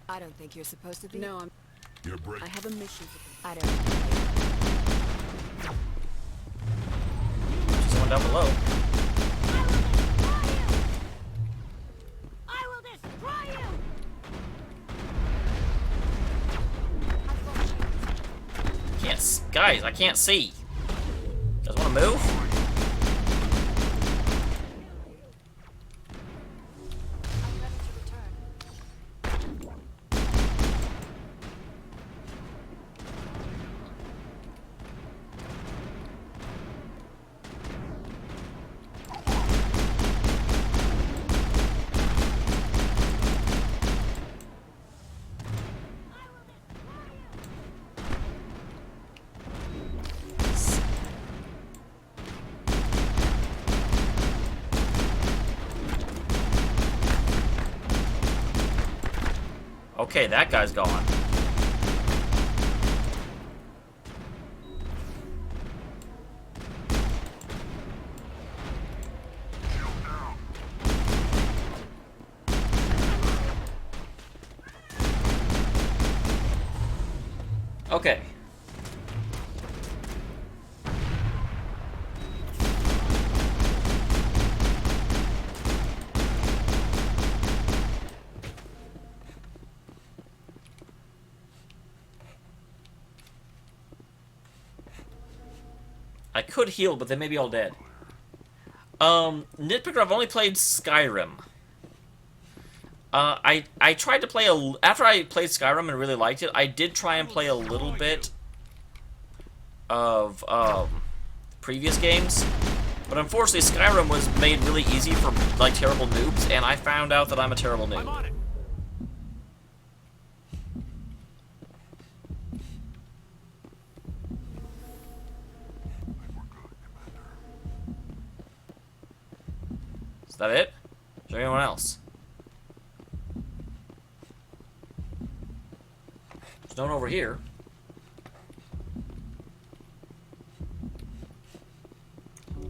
I don't think you're supposed to be... No, I'm... You're breaking... I have a mission to... I don't... Someone down below. I will destroy you! Yes, guys, I can't see. You guys want to move? Okay, that guy's gone. Okay. I could heal, but they may be all dead. Nitpicker, I've only played Skyrim. I tried to play after I played Skyrim and really liked it, I did try and play a little bit of, previous games. But unfortunately, Skyrim was made really easy for, like, terrible noobs, and I found out that I'm a terrible noob. I'm on it. Is that it? Is there anyone else? There's no one over here.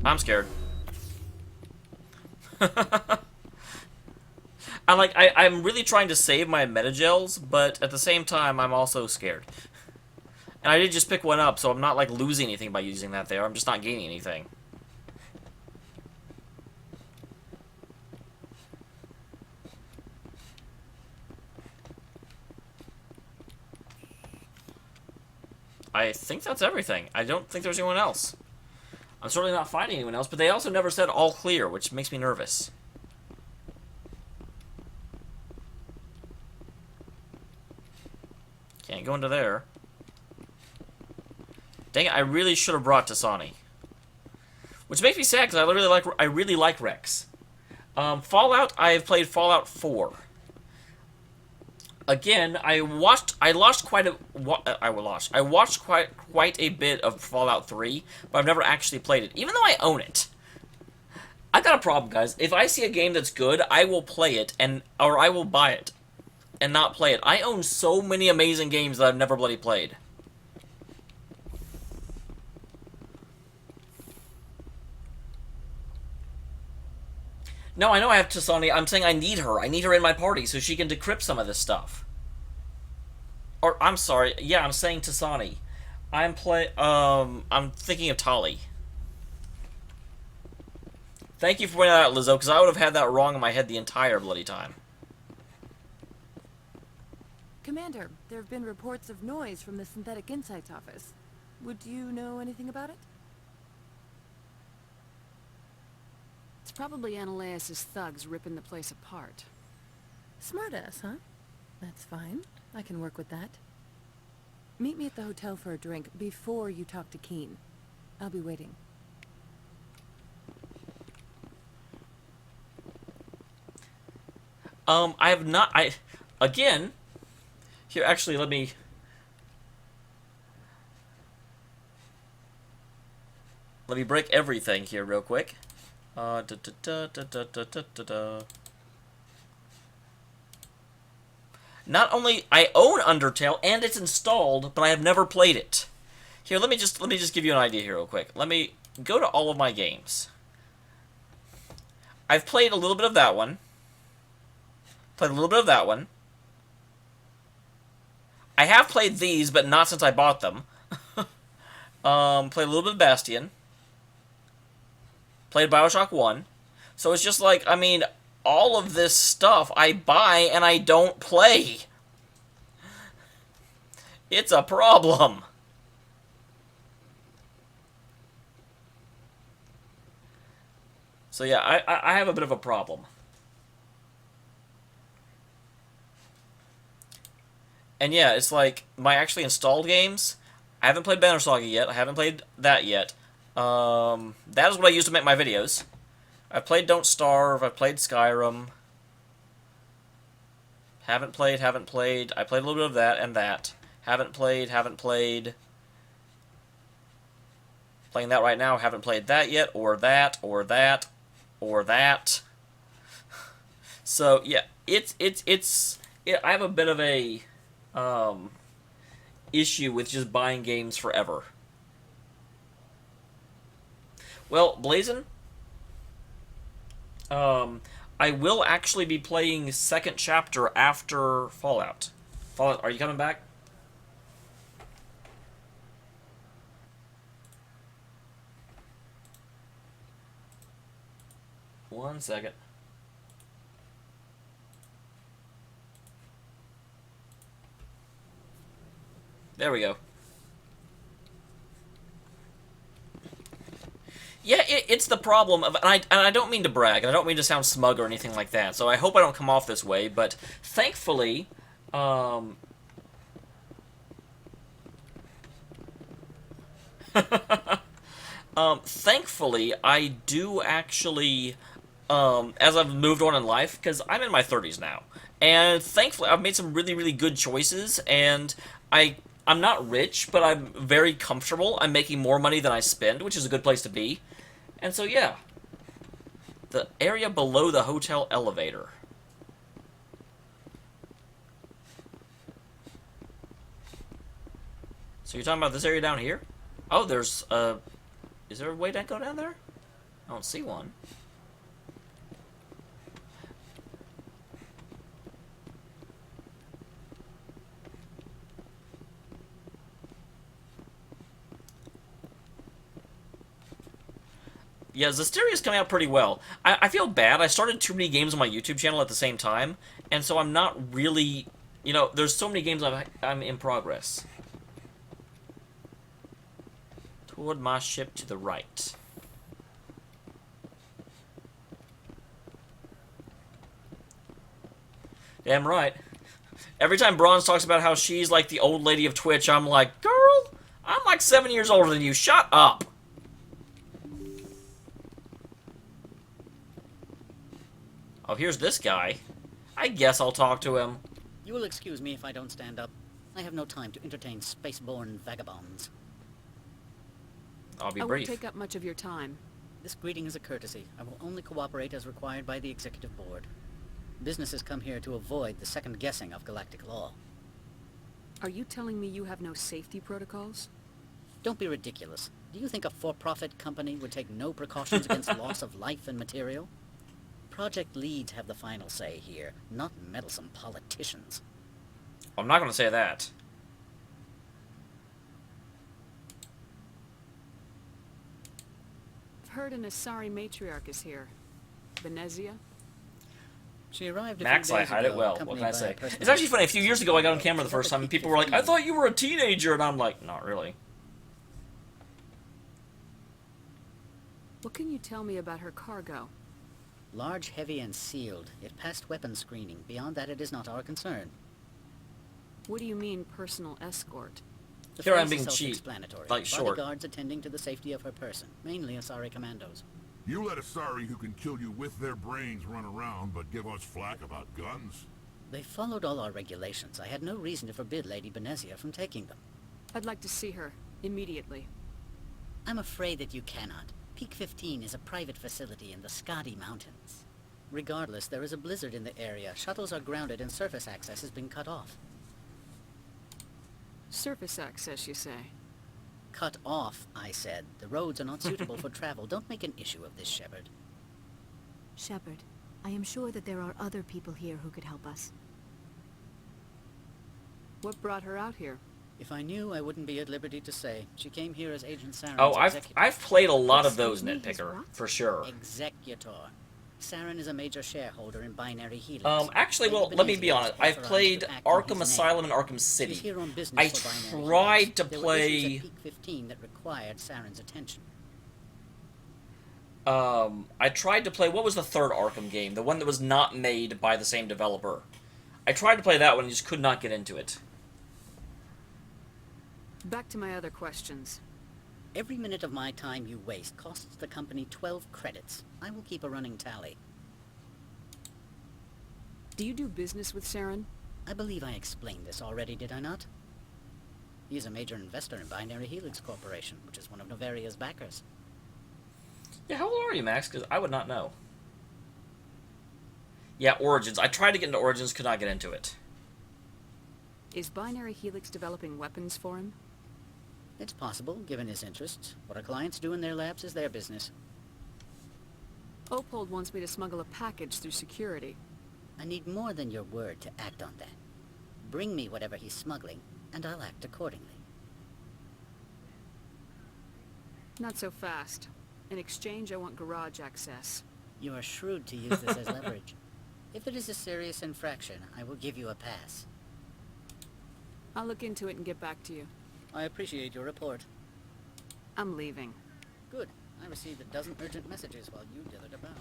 I'm scared. I'm really trying to save my metagels, but at the same time, I'm also scared. And I did just pick one up, so I'm not, like, losing anything by using that there. I'm just not gaining anything. I think that's everything. I don't think there's anyone else. I'm certainly not finding anyone else, but they also never said all clear, which makes me nervous. Can't go into there. Dang it, I really should have brought Tasani. Which makes me sad, because I really like Rex. Fallout, I've played Fallout 4. Again, I watched quite a bit of Fallout 3, but I've never actually played it, even though I own it. I've got a problem, guys. If I see a game that's good, I will play it, or I will buy it, and not play it. I own so many amazing games that I've never bloody played. No, I know I have Tasani. I'm saying I need her. I need her in my party so she can decrypt some of this stuff. Or, I'm sorry. Yeah, I'm saying Tasani. I'm thinking of Tali. Thank you for pointing that out, Lizzo, because I would have had that wrong in my head the entire bloody time. Commander, there have been reports of noise from the Synthetic Insights office. Would you know anything about it? It's probably Ananias' thugs ripping the place apart. Smartass, huh? That's fine. I can work with that. Meet me at the hotel for a drink before you talk to Keen. I'll be waiting. I have not, again, here, actually, let me break everything here real quick. Not only I own Undertale and it's installed, but I have never played it. Here, let me just give you an idea here real quick. Let me go to all of my games. I've played a little bit of that one. Played a little bit of that one. I have played these, but not since I bought them. Played a little bit of Bastion. Played Bioshock 1. So it's just like, I mean, all of this stuff I buy and I don't play. It's a problem. So yeah, I have a bit of a problem. And yeah, it's like, my actually installed games, I haven't played Banner Saga yet, I haven't played that yet. That is what I use to make my videos. I've played Don't Starve, I've played Skyrim. Haven't played. I played a little bit of that and that. Haven't played. Playing that right now, haven't played that yet, or that. So, yeah, I have a bit of a, issue with just buying games forever. Well, Blazin', I will actually be playing second chapter after Fallout. Fallout, are you coming back? 1 second. There we go. Yeah, it's the problem of, and I don't mean to brag, and I don't mean to sound smug or anything like that, so I hope I don't come off this way, but thankfully, thankfully, I do actually, as I've moved on in life, because I'm in my 30s now, and thankfully I've made some really, really good choices, and I'm not rich, but I'm very comfortable. I'm making more money than I spend, which is a good place to be. And so, yeah. The area below the hotel elevator. So you're talking about this area down here? Oh, there's is there a way to go down there? I don't see one. Yeah, Zesteria's coming out pretty well. I feel bad. I started too many games on my YouTube channel at the same time, and so I'm not really... You know, there's so many games I'm in progress. Toward my ship to the right. Damn right. Every time Bronze talks about how she's like the old lady of Twitch, I'm like, girl, I'm like 7 years older than you. Shut up. Oh, here's this guy. I guess I'll talk to him. You will excuse me if I don't stand up. I have no time to entertain spaceborne vagabonds. I'll be I brief. won't take up much of your time. This greeting is a courtesy. I will only cooperate as required by the Executive Board. Businesses come here to avoid the second guessing of galactic law. Are you telling me you have no safety protocols? Don't be ridiculous. Do you think a for-profit company would take no precautions against loss of life and material? Project leads have the final say here, not meddlesome politicians. I'm not going to say that. I've heard an Asari matriarch is here. Benezia? She arrived a Max, few I days hide it ago, well. What accompanied can I by a say? person It's actually funny. A few years ago, I got on camera the first time, and people were like, I thought you were a teenager. And I'm like, not really. What can you tell me about her cargo? Large, heavy, and sealed. It passed weapons screening. Beyond that, it is not our concern. What do you mean, personal escort? The Here I'm phrase being is cheap, self-explanatory. like short. Bodyguards attending to the safety of her person, mainly Asari commandos. You let Asari who can kill you with their brains run around, but give us flack about guns? They followed all our regulations. I had no reason to forbid Lady Benezia from taking them. I'd like to see her, immediately. I'm afraid that you cannot. Peak 15 is a private facility in the Skadi Mountains. Regardless, there is a blizzard in the area. Shuttles are grounded and surface access has been cut off. Surface access, you say? Cut off, I said. The roads are not suitable for travel. Don't make an issue of this, Shepard. Shepard, I am sure that there are other people here who could help us. What brought her out here? If I knew, I wouldn't be at liberty to say. She came here as Agent Saren's Oh, executor. I've played a lot of those, Nitpicker, for sure. Executor. Saren is a major shareholder in Binary Helix. Actually, well, let me be honest. I've played Arkham Asylum and Arkham City. She's here on business I for Binary tried Helix. to There were play... issues at Peak 15 that required Saren's attention. I tried to play... What was the third Arkham game? The one that was not made by the same developer. I tried to play that one and just could not get into it. Back to my other questions. Every minute of my time you waste costs the company 12 credits. I will keep a running tally. Do you do business with Saren? I believe I explained this already, did I not? He is a major investor in Binary Helix Corporation, which is one of Noverra's backers. Yeah, how old are you, Max? Because I would not know. Yeah, Origins. I tried to get into Origins, could not get into it. Is Binary Helix developing weapons for him? It's possible, given his interests. What our clients do in their labs is their business. Opold wants me to smuggle a package through security. I need more than your word to act on that. Bring me whatever he's smuggling, and I'll act accordingly. Not so fast. In exchange, I want garage access. You are shrewd to use this as leverage. If it is a serious infraction, I will give you a pass. I'll look into it and get back to you. I appreciate your report. I'm leaving. Good. I received a dozen urgent messages while you dithered about.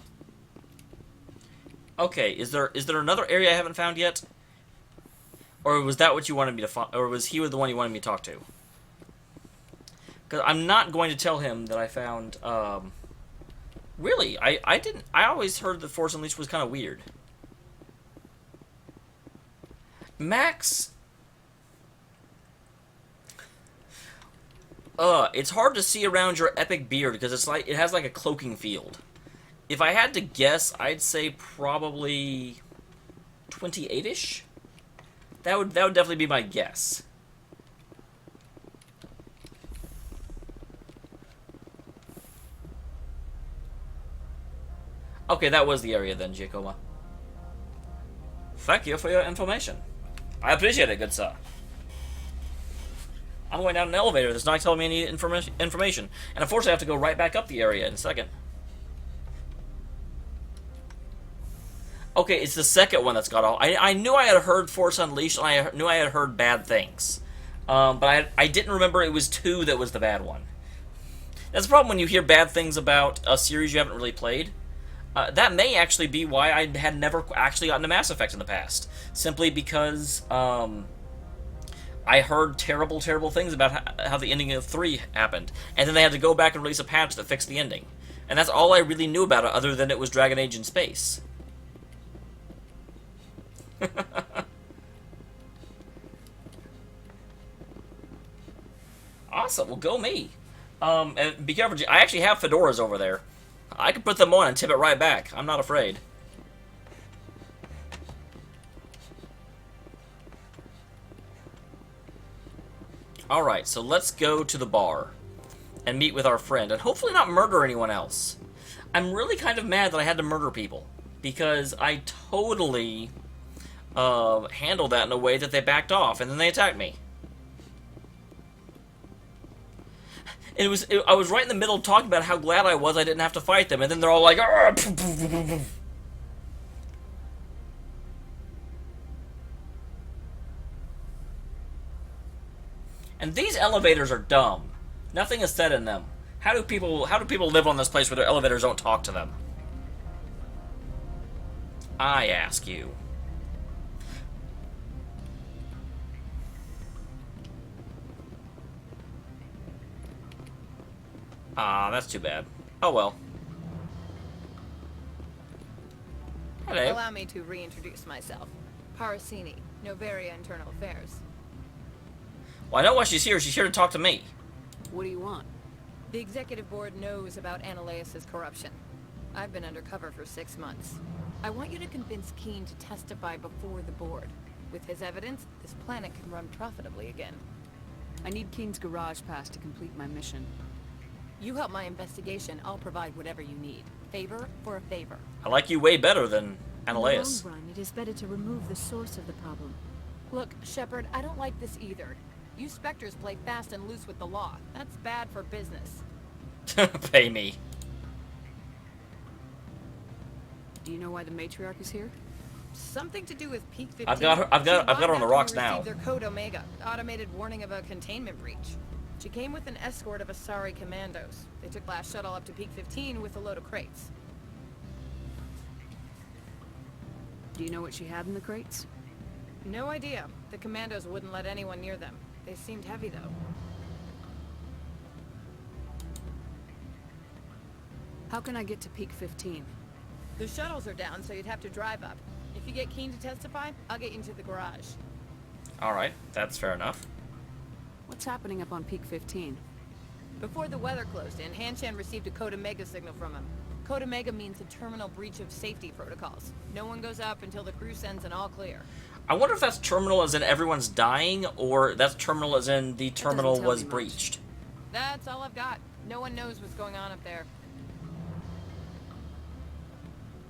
Okay, is there another area I haven't found yet? Or was that what you wanted me to find? Or was he the one you wanted me to talk to? Because I'm not going to tell him that I found, really, I didn't, I always heard that Force Unleashed was kind of weird. Max... it's hard to see around your epic beard because it's like, it has like a cloaking field. If I had to guess, I'd say probably 28-ish? That would definitely be my guess. Okay, that was the area then, Giacomo. Thank you for your information. I appreciate it, good sir. I'm going down an elevator that's not telling me any information. And unfortunately I have to go right back up the area in a second. Okay, it's the second one that's got all... I knew I had heard Force Unleashed, and I knew I had heard bad things. But I didn't remember it was 2 that was the bad one. That's the problem when you hear bad things about a series you haven't really played. That may actually be why I had never actually gotten to Mass Effect in the past. Simply because I heard terrible, terrible things about how the ending of 3 happened. And then they had to go back and release a patch that fixed the ending. And that's all I really knew about it, other than it was Dragon Age in space. Awesome, well go me. And be careful, I actually have fedoras over there. I can put them on and tip it right back. I'm not afraid. Alright, so let's go to the bar and meet with our friend, and hopefully not murder anyone else. I'm really kind of mad that I had to murder people, because I totally handled that in a way that they backed off, and then they attacked me. I was right in the middle of talking about how glad I was I didn't have to fight them, and then they're all like, "Argh!" And these elevators are dumb. Nothing is said in them. How do people live on this place where their elevators don't talk to them? I ask you. Ah, that's too bad. Oh well. Hello. Allow me to reintroduce myself. Parasini, Noverra Internal Affairs. Well, I know why she's here. She's here to talk to me. What do you want? The executive board knows about Ananias' corruption. I've been undercover for 6 months. I want you to convince Keen to testify before the board. With his evidence, this planet can run profitably again. I need Keen's garage pass to complete my mission. You help my investigation, I'll provide whatever you need. Favor for a favor. I like you way better than In Ananias. the long run, it is better to remove the source of the problem. Look, Shepard, I don't like this either. You Spectres play fast and loose with the law. That's bad for business. Pay me. Do you know why the matriarch is here? Something to do with Peak 15. I've got her on the rocks now. Their code Omega, automated warning of a containment breach. She came with an escort of Asari commandos. They took last shuttle up to Peak 15 with a load of crates. Do you know what she had in the crates? No idea. The commandos wouldn't let anyone near them. They seemed heavy, though. How can I get to Peak 15? The shuttles are down, so you'd have to drive up. If you get Keen to testify, I'll get you into the garage. Alright, that's fair enough. What's happening up on Peak 15? Before the weather closed in, Hanshan received a Code Omega signal from him. Code Omega means a terminal breach of safety protocols. No one goes up until the crew sends an all clear. I wonder if that's terminal as in everyone's dying, or that's terminal as in the terminal was breached. That's all I've got. No one knows what's going on up there.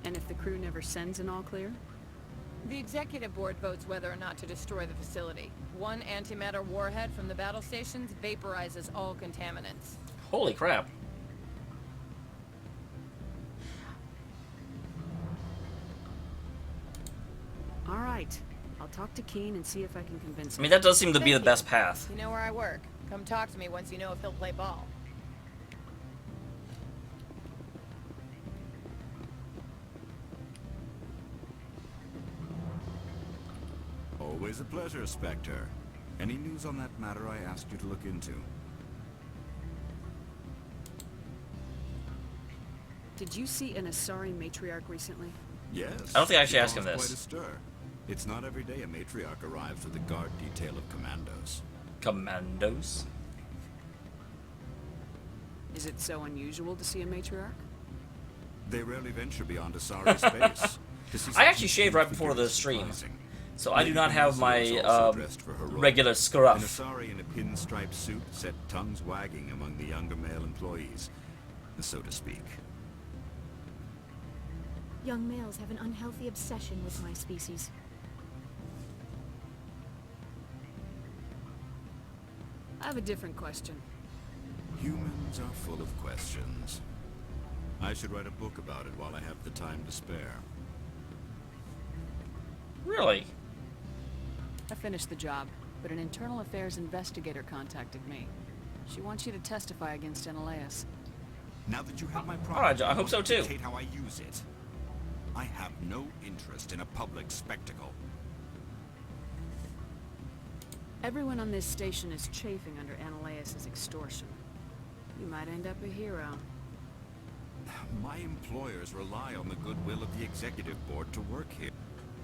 And if the crew never sends an all clear? The executive board votes whether or not to destroy the facility. One antimatter warhead from the battle stations vaporizes all contaminants. Holy crap. right. I'll talk to Keen and see if I can convince him. I mean, that does seem to be the best path. You know where I work. Come talk to me once you know if he'll play ball. Always a pleasure, Spectre. Any news on that matter I asked you to look into? Did you see an Asari matriarch recently? Yes. I don't think I should ask him Quite a this. stir. It's not every day a matriarch arrives with a guard detail of commandos. Commandos? Is it so unusual to see a matriarch? They rarely venture beyond Asari space. To see I actually such shaved right figures before the is stream, surprising. so I do not have Benezia my is also dressed for her role. regular An scruff. Asari in a pinstripe suit set tongues wagging among the younger male employees, so to speak. Young males have an unhealthy obsession with my species. I have a different question. Humans are full of questions. I should write a book about it while I have the time to spare. Really? I finished the job, but an internal affairs investigator contacted me. She wants you to testify against Analeas. Now that you have my Alright, I hope so too. dictate how I use it. I have no interest in a public spectacle. Everyone on this station is chafing under Analeas' extortion. You might end up a hero. My employers rely on the goodwill of the executive board to work here.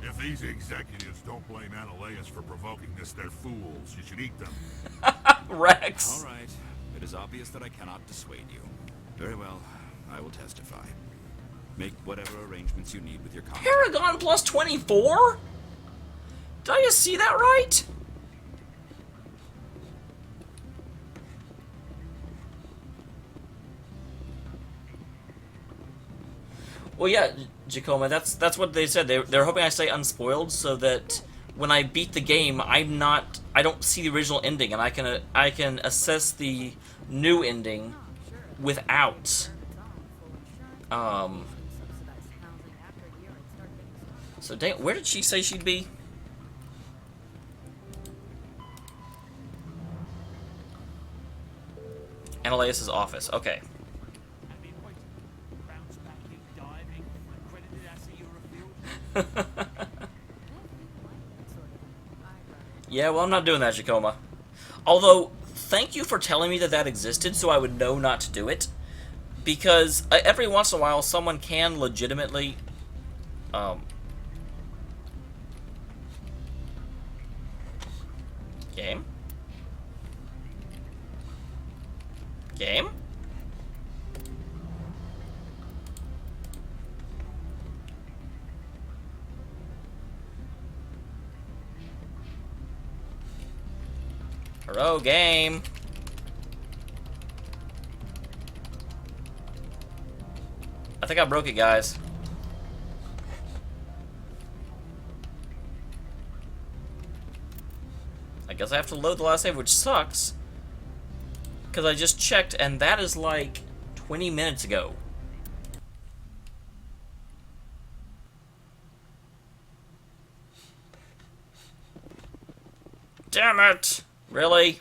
If these executives don't blame Analeas for provoking this, they're fools. You should eat them. Rex. All right. It is obvious that I cannot dissuade you. Very well. I will testify. Make whatever arrangements you need with your contract. Paragon plus 24? Did I just see that right? Well, yeah, Jacoma, that's what they said. They're hoping I stay unspoiled so that when I beat the game, I don't see the original ending, and I can assess the new ending without So dang, where did she say she'd be? Analeas' office. Okay. Yeah, well, I'm not doing that, Jacoma. Although, thank you for telling me that that existed so I would know not to do it. Because every once in a while, someone can legitimately... Game? Game? Hello, game. I think I broke it, guys. I guess I have to load the last save, which sucks. Because I just checked, and that is like 20 minutes ago. Damn it! Really?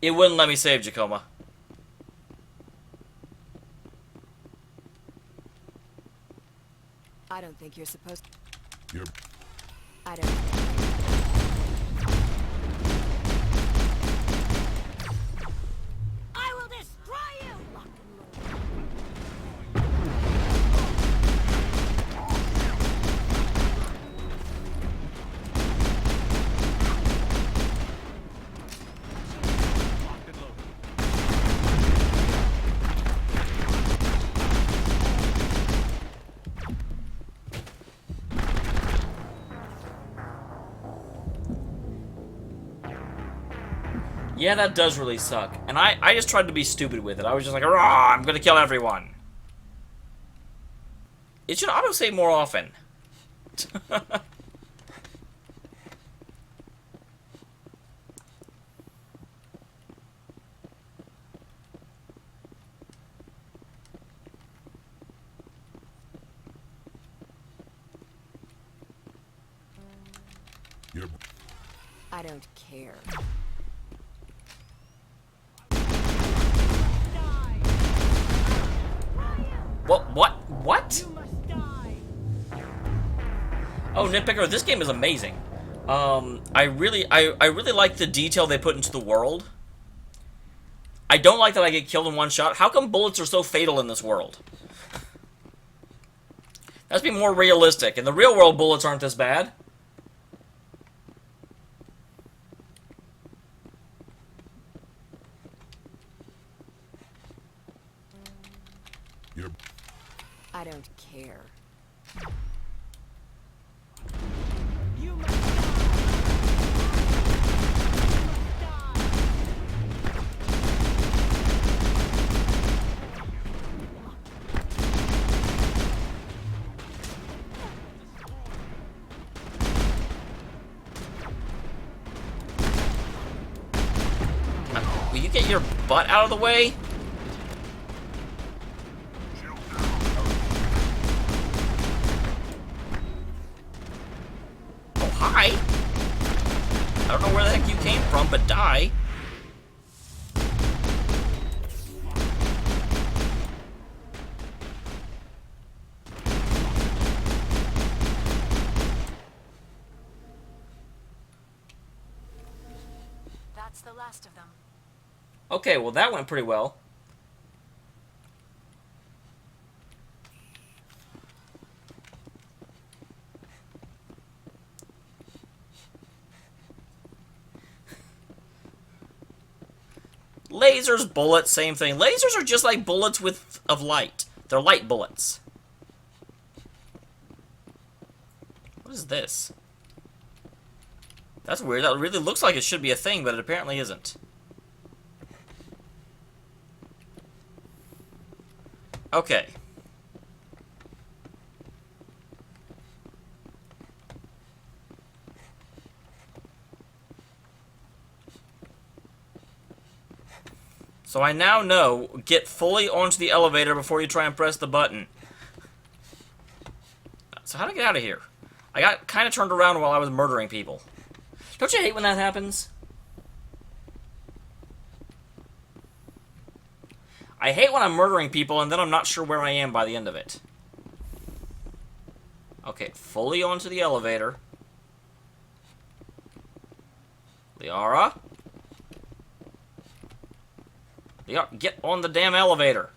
It wouldn't let me save, Jacoma. I don't think you're supposed to. You're... I don't. I will destroy you! Yeah, that does really suck. And I just tried to be stupid with it. I was just like, "Rah, I'm gonna kill everyone." It should autosave more often. I don't care. What? Oh, Nitpicker, this game is amazing. I really like the detail they put into the world. I don't like that I get killed in one shot. How come bullets are so fatal in this world? Let's be more realistic. In the real world, bullets aren't this bad. I don't care. Will you get your butt out of the way? Oh, hi. I don't know where the heck you came from, but die. That's the last of them. Okay, well that went pretty well. Lasers, bullets, same thing. Lasers are just like bullets of light. They're light bullets. What is this? That's weird. That really looks like it should be a thing, but it apparently isn't. Okay. So I now know, get fully onto the elevator before you try and press the button. So how do I get out of here? I got kind of turned around while I was murdering people. Don't you hate when that happens? I hate when I'm murdering people and then I'm not sure where I am by the end of it. Okay, fully onto the elevator. Liara? Liara, get on the damn elevator.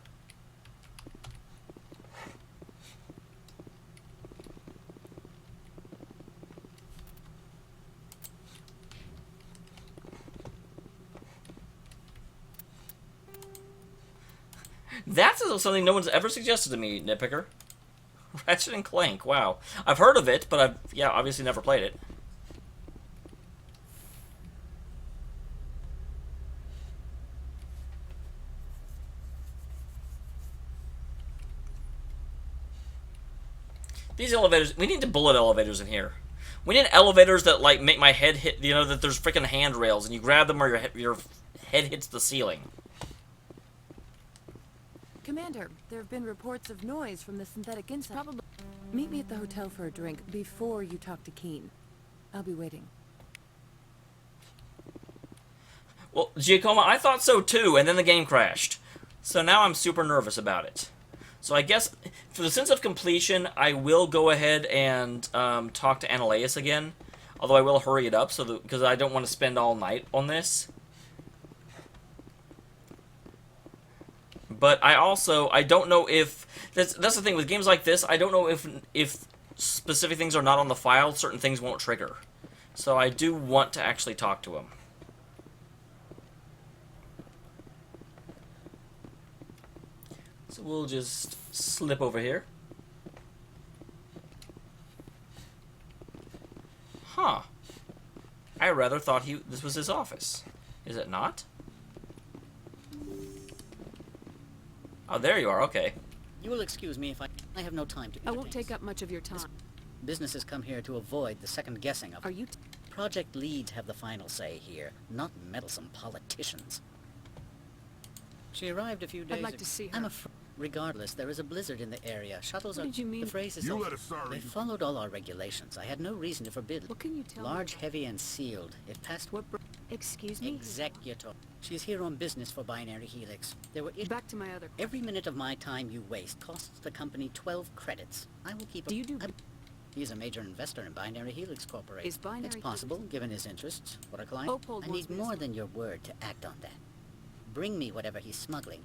That's something no one's ever suggested to me, Nitpicker. Ratchet and Clank, wow. I've heard of it, but I've, yeah, obviously never played it. These elevators, we need the bullet elevators in here. We need elevators that, like, make my head hit, you know, that there's freaking handrails, and you grab them or your head hits the ceiling. Commander, there have been reports of noise from the synthetic insect. Probably. Meet me at the hotel for a drink before you talk to Keen. I'll be waiting. Well, Giacomo, I thought so too, and then the game crashed. So now I'm super nervous about it. So I guess, for the sense of completion, I will go ahead and talk to Analeus again. Although I will hurry it up, because I don't want to spend all night on this. But I don't know if... That's the thing, with games like this, I don't know if specific things are not on the file, certain things won't trigger. So I do want to actually talk to him. So we'll just slip over here. Huh. I rather thought this was his office. Is it not? Oh, there you are, okay. You will excuse me if I have no time to I won't take up much of your time. Businesses come here to avoid the second guessing of... Are you... Project leads have the final say here, not meddlesome politicians. She arrived a few days ago. I'd like to see her. I'm Regardless, there is a blizzard in the area. Shuttles What are... did you mean? The phrase is... You also- let us start They reading. followed all our regulations. I had no reason to forbid... What can you tell me? Large, heavy, and sealed. It passed... What Excuse me? Executor. She's here on business for Binary Helix. There were... Back to my other... Every minute of my time you waste costs the company 12 credits. I will keep... Do you do... He's a major investor in Binary Helix Corporation. Is Binary... It's possible, given his interests. What a client. Opold I wants need me to more stop. than your word to act on that. Bring me whatever he's smuggling.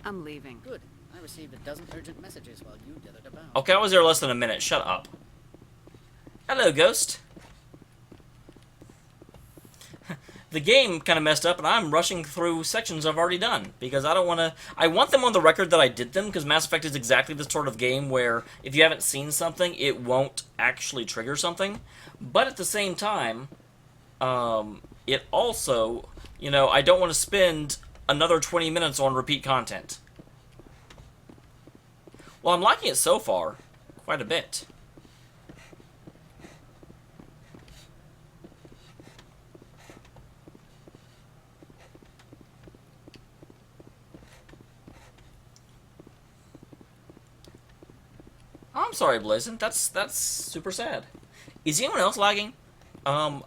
I'm leaving. Good. I received a dozen urgent messages while you dithered about. Okay, I was there less than a minute. Shut up. Hello, Ghost. The game kind of messed up, and I'm rushing through sections I've already done, because I don't want to... I want them on the record that I did them, because Mass Effect is exactly the sort of game where if you haven't seen something, it won't actually trigger something. But at the same time, it also, you know, I don't want to spend another 20 minutes on repeat content. Well, I'm liking it so far, quite a bit. I'm sorry, Blazin. That's super sad. Is anyone else lagging? Again,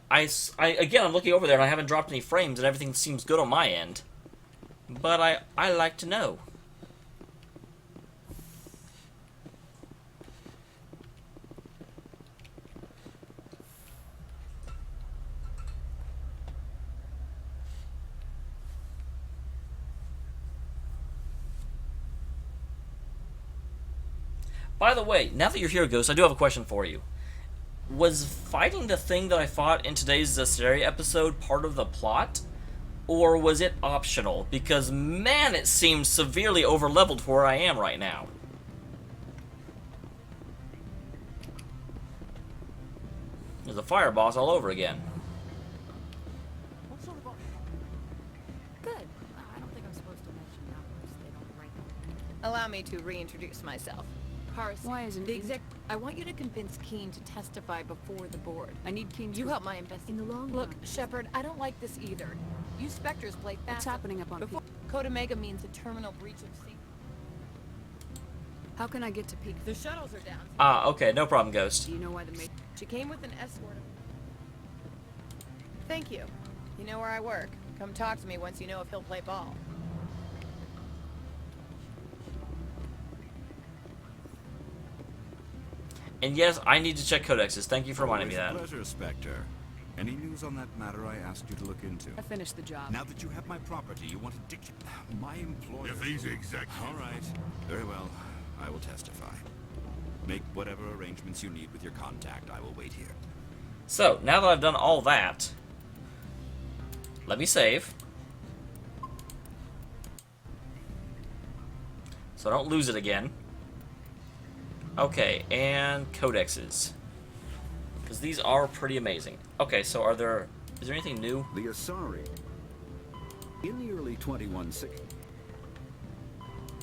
I'm looking over there and I haven't dropped any frames and everything seems good on my end. But I like to know. By the way, now that you're here, Ghost, I do have a question for you. Was fighting the thing that I fought in today's Zesteri episode part of the plot? Or was it optional? Because, man, it seems severely over-leveled for where I am right now. There's a fire boss all over again. Good. I don't think I'm supposed to mention numbers. They don't rank them. Allow me to reintroduce myself. Paris, Why isn't the he- exec... I want you to convince Keene to testify before the board. I need Keene to... You help my investigation. In the long Look, run. Shepard, I don't like this either. You Spectres play fast. What's happening up on... Before Code Omega means a terminal breach of secret. How can I get to Peak? The shuttles are down. Okay, no problem, Ghost. Do you know why the She came with an escort. Thank you. You know where I work. Come talk to me once you know if he'll play ball. And yes, I need to check codexes. Thank you for reminding me Always of a that. pleasure, Spectre. Any news on that matter I asked you to look into? I finished the job. Now that you have my property, you want to dictate... My employer... If he's executive... All right. Very well. I will testify. Make whatever arrangements you need with your contact. I will wait here. So, now that I've done all that, let me save. So I don't lose it again. Okay, and codexes. Because these are pretty amazing. Okay, so is there anything new? The Asari. In the early 2160s,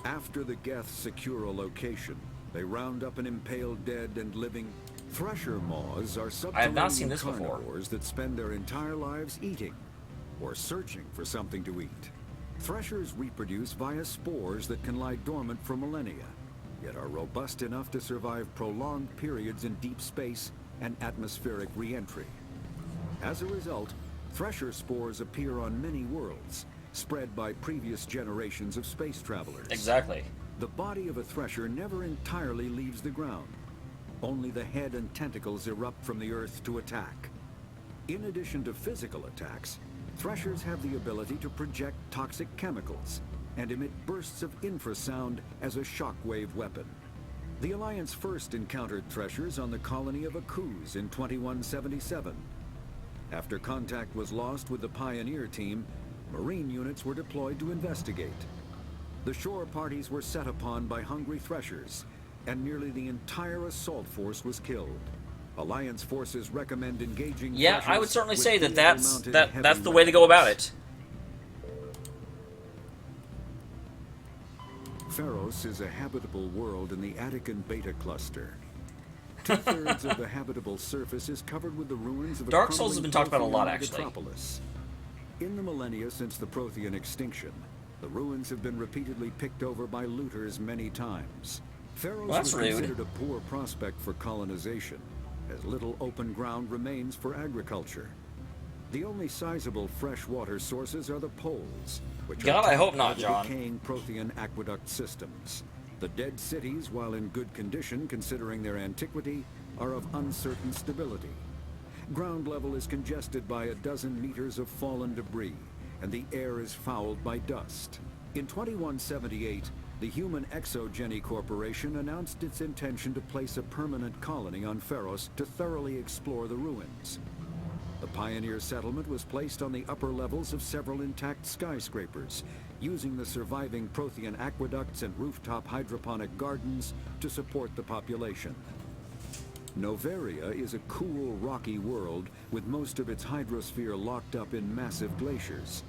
after the Geth secure a location, they round up an impaled dead and living. Thresher maws are I have not seen subterranean this before. carnivores that spend their entire lives eating or searching for something to eat. Threshers reproduce via spores that can lie dormant for millennia, yet are robust enough to survive prolonged periods in deep space and atmospheric re-entry. As a result, thresher spores appear on many worlds, spread by previous generations of space travelers. Exactly. The body of a thresher never entirely leaves the ground. Only the head and tentacles erupt from the earth to attack. In addition to physical attacks, threshers have the ability to project toxic chemicals and emit bursts of infrasound as a shockwave weapon. The Alliance first encountered threshers on the colony of Akuz in 2177. After contact was lost with the Pioneer team, Marine units were deployed to investigate. The shore parties were set upon by hungry threshers, and nearly the entire assault force was killed. Alliance forces recommend engaging Yeah, I would threshers certainly with say that vehicle-mounted that's heavy the way to go about weapons. it. Pharos is a habitable world in the Attican Beta cluster. 2/3 of the habitable surface is covered with the ruins of a Dark Souls has been talked about a lot, Prothean actually. metropolis. In the millennia since the Prothean extinction, The ruins have been repeatedly picked over by looters many times. Pharos Well, that's was rude. considered a poor prospect for colonization, as little open ground remains for agriculture. The only sizable freshwater sources are the poles, which God, are I hope tapped not, by the John. decaying Prothean aqueduct systems. The dead cities, while in good condition considering their antiquity, are of uncertain stability. Ground level is congested by a dozen meters of fallen debris, and the air is fouled by dust. In 2178, the Human Exogeny Corporation announced its intention to place a permanent colony on Pharos to thoroughly explore the ruins. The pioneer settlement was placed on the upper levels of several intact skyscrapers, using the surviving Prothean aqueducts and rooftop hydroponic gardens to support the population. Noverra is a cool, rocky world with most of its hydrosphere locked up in massive glaciers.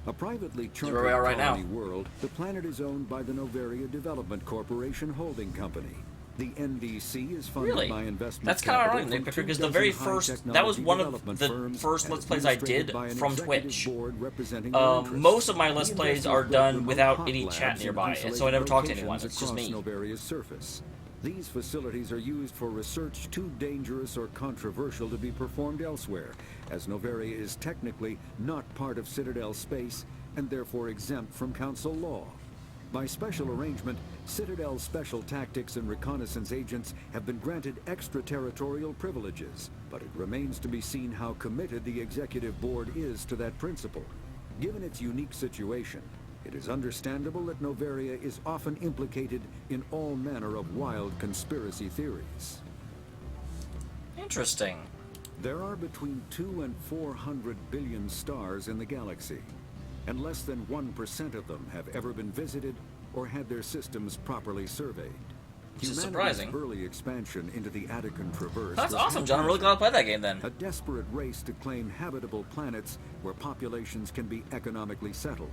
A privately chartered where we are right now. colony world, the planet is owned by the Noverra Development Corporation Holding Company. The NDC is funded Really? by investment That's kind of capital ironic, from Nick, because 2 the very dozen first, high-technology that was one of development the firms first and Let's Plays I administrated did by an from executive Twitch. board representing their interests. Most of my Let's The Plays are investors built done remote without hot any labs chat in nearby, and so I isolated never talk to anyone, locations it's just across me. Noverra's surface. These facilities are used for research too dangerous or controversial to be performed elsewhere, as Noverra is technically not part of Citadel space and therefore exempt from Council law. By special arrangement, Citadel Special Tactics and Reconnaissance agents have been granted extraterritorial privileges, but it remains to be seen how committed the Executive Board is to that principle. Given its unique situation, it is understandable that Noverra is often implicated in all manner of wild conspiracy theories. Interesting. There are between 2 and 400 billion stars in the galaxy, and less than 1% of them have ever been visited or had their systems properly surveyed. Which is Humanity's surprising. early expansion into the Attican Traverse That's was awesome, John. I'm really glad I played that game then. a desperate race to claim habitable planets where populations can be economically settled.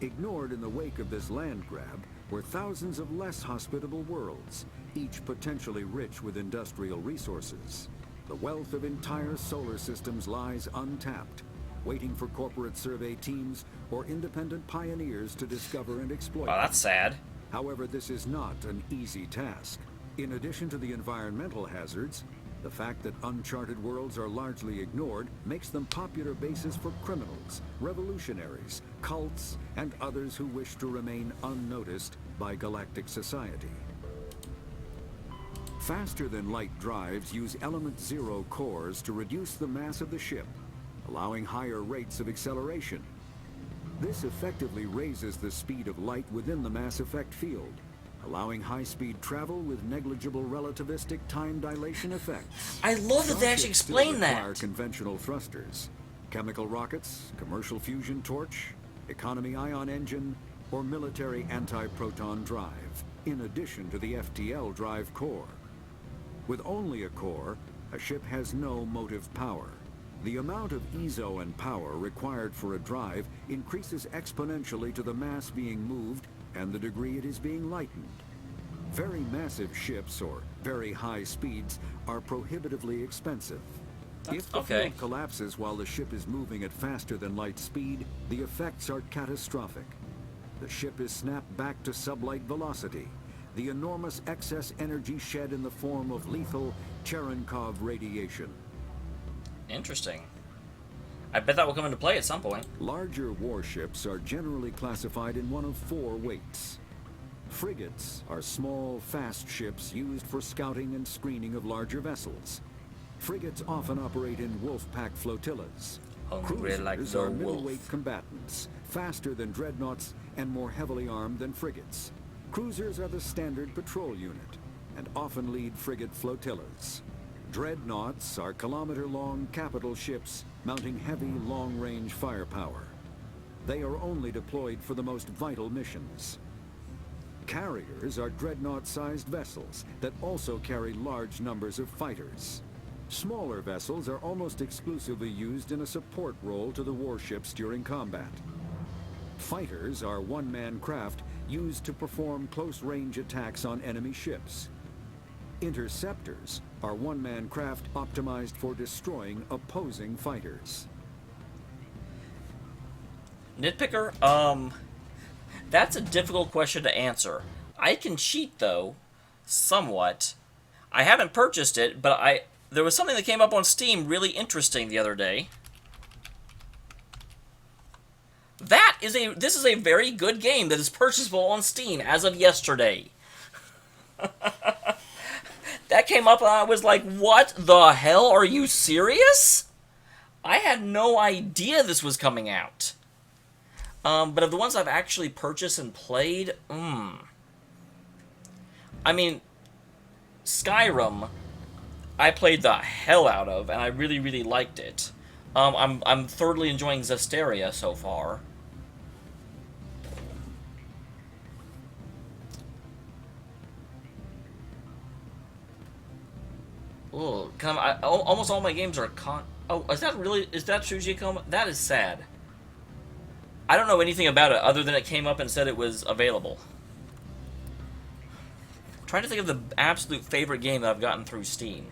Ignored in the wake of this land grab were thousands of less hospitable worlds, each potentially rich with industrial resources. The wealth of entire solar systems lies untapped, waiting for corporate survey teams or independent pioneers to discover and exploit. Oh, that's sad. However, this is not an easy task. In addition to the environmental hazards, the fact that uncharted worlds are largely ignored makes them popular bases for criminals, revolutionaries, cults, and others who wish to remain unnoticed by galactic society. Faster-than-light drives use element zero cores to reduce the mass of the ship, allowing higher rates of acceleration. This effectively raises the speed of light within the mass effect field, allowing high-speed travel with negligible relativistic time dilation effects. I love that they actually Starships explain still that. require conventional thrusters, chemical rockets, commercial fusion torch, economy ion engine, or military anti-proton drive, in addition to the FTL drive core. With only a core, a ship has no motive power. The amount of EZO and power required for a drive increases exponentially to the mass being moved and the degree it is being lightened. Very massive ships or very high speeds are prohibitively expensive. If the okay. field collapses while the ship is moving at faster than light speed, the effects are catastrophic. The ship is snapped back to sublight velocity. The enormous excess energy shed in the form of lethal Cherenkov radiation. Interesting. I bet that will come into play at some point. Larger warships are generally classified in one of 4 weights. Frigates are small, fast ships used for scouting and screening of larger vessels. Frigates often operate in wolf-pack flotillas. Hungry Cruisers like are the middleweight wolf. combatants, faster than dreadnoughts and more heavily armed than frigates. Cruisers are the standard patrol unit and often lead frigate flotillas. Dreadnoughts are kilometer-long capital ships mounting heavy, long-range firepower. They are only deployed for the most vital missions. Carriers are dreadnought-sized vessels that also carry large numbers of fighters. Smaller vessels are almost exclusively used in a support role to the warships during combat. Fighters are one-man craft used to perform close-range attacks on enemy ships. Interceptors are one-man craft optimized for destroying opposing fighters. Nitpicker, That's a difficult question to answer. I can cheat, though, somewhat. I haven't purchased it, but there was something that came up on Steam really interesting the other day. This is a very good game that is purchasable on Steam as of yesterday. That came up and I was like, what the hell? Are you serious? I had no idea this was coming out. But of the ones I've actually purchased and played, I mean, Skyrim, I played the hell out of, and I really, really liked it. I'm thoroughly enjoying Zestiria so far. Oh, almost all my games are Oh, is that Shuji Koma? That is sad. I don't know anything about it other than it came up and said it was available. I'm trying to think of the absolute favorite game that I've gotten through Steam.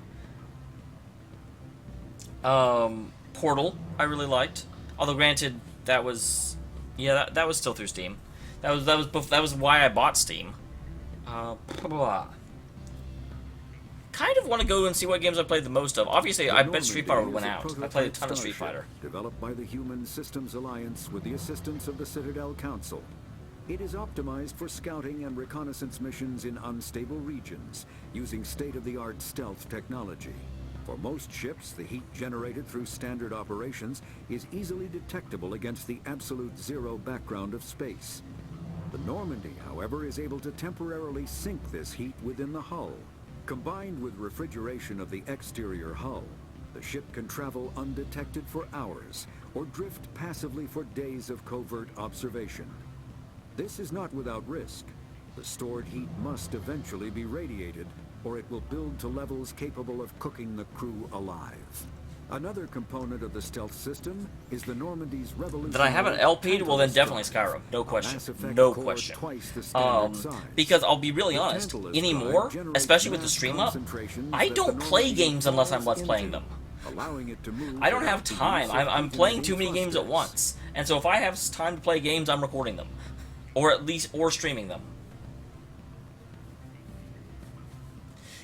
Portal, I really liked. Although granted, that was that was still through Steam. That was why I bought Steam. Kind of want to go and see what games I played the most of. Obviously, I bet Street Fighter went out. I played a ton of Street Fighter. Developed by the Human Systems Alliance with the assistance of the Citadel Council. It is optimized for scouting and reconnaissance missions in unstable regions, using state-of-the-art stealth technology. For most ships, the heat generated through standard operations is easily detectable against the absolute zero background of space. The Normandy, however, is able to temporarily sink this heat within the hull. Combined with refrigeration of the exterior hull, the ship can travel undetected for hours or drift passively for days of covert observation. This is not without risk. The stored heat must eventually be radiated, or it will build to levels capable of cooking the crew alive. Another component of the stealth system is the Normandy's revolution. Did I have an LP? Well, then definitely Skyrim. No question. No question. Because I'll be really honest, anymore, especially with the stream up, I don't play games unless I'm let's playing them. I don't have time. I'm playing too many games at once. And so if I have time to play games, I'm recording them. Or streaming them.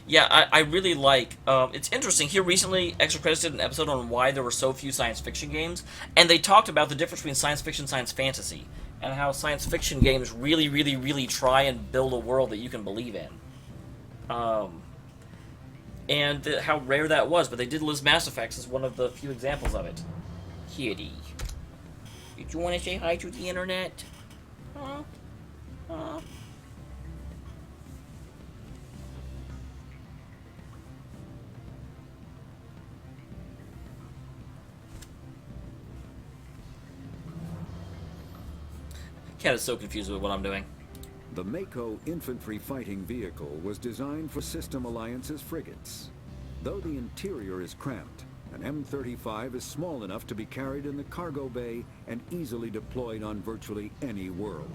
Yeah, I really like, it's interesting, here recently, Extra Credits did an episode on why there were so few science fiction games, and they talked about the difference between science fiction and science fantasy, and how science fiction games really, really, really try and build a world that you can believe in. And how rare that was, but they did list Mass Effect as one of the few examples of it. Kitty. Did you want to say hi to the internet? Huh? Huh? Cat is so confused with what I'm doing. The Mako infantry fighting vehicle was designed for System Alliance's frigates. Though the interior is cramped, an M35 is small enough to be carried in the cargo bay and easily deployed on virtually any world.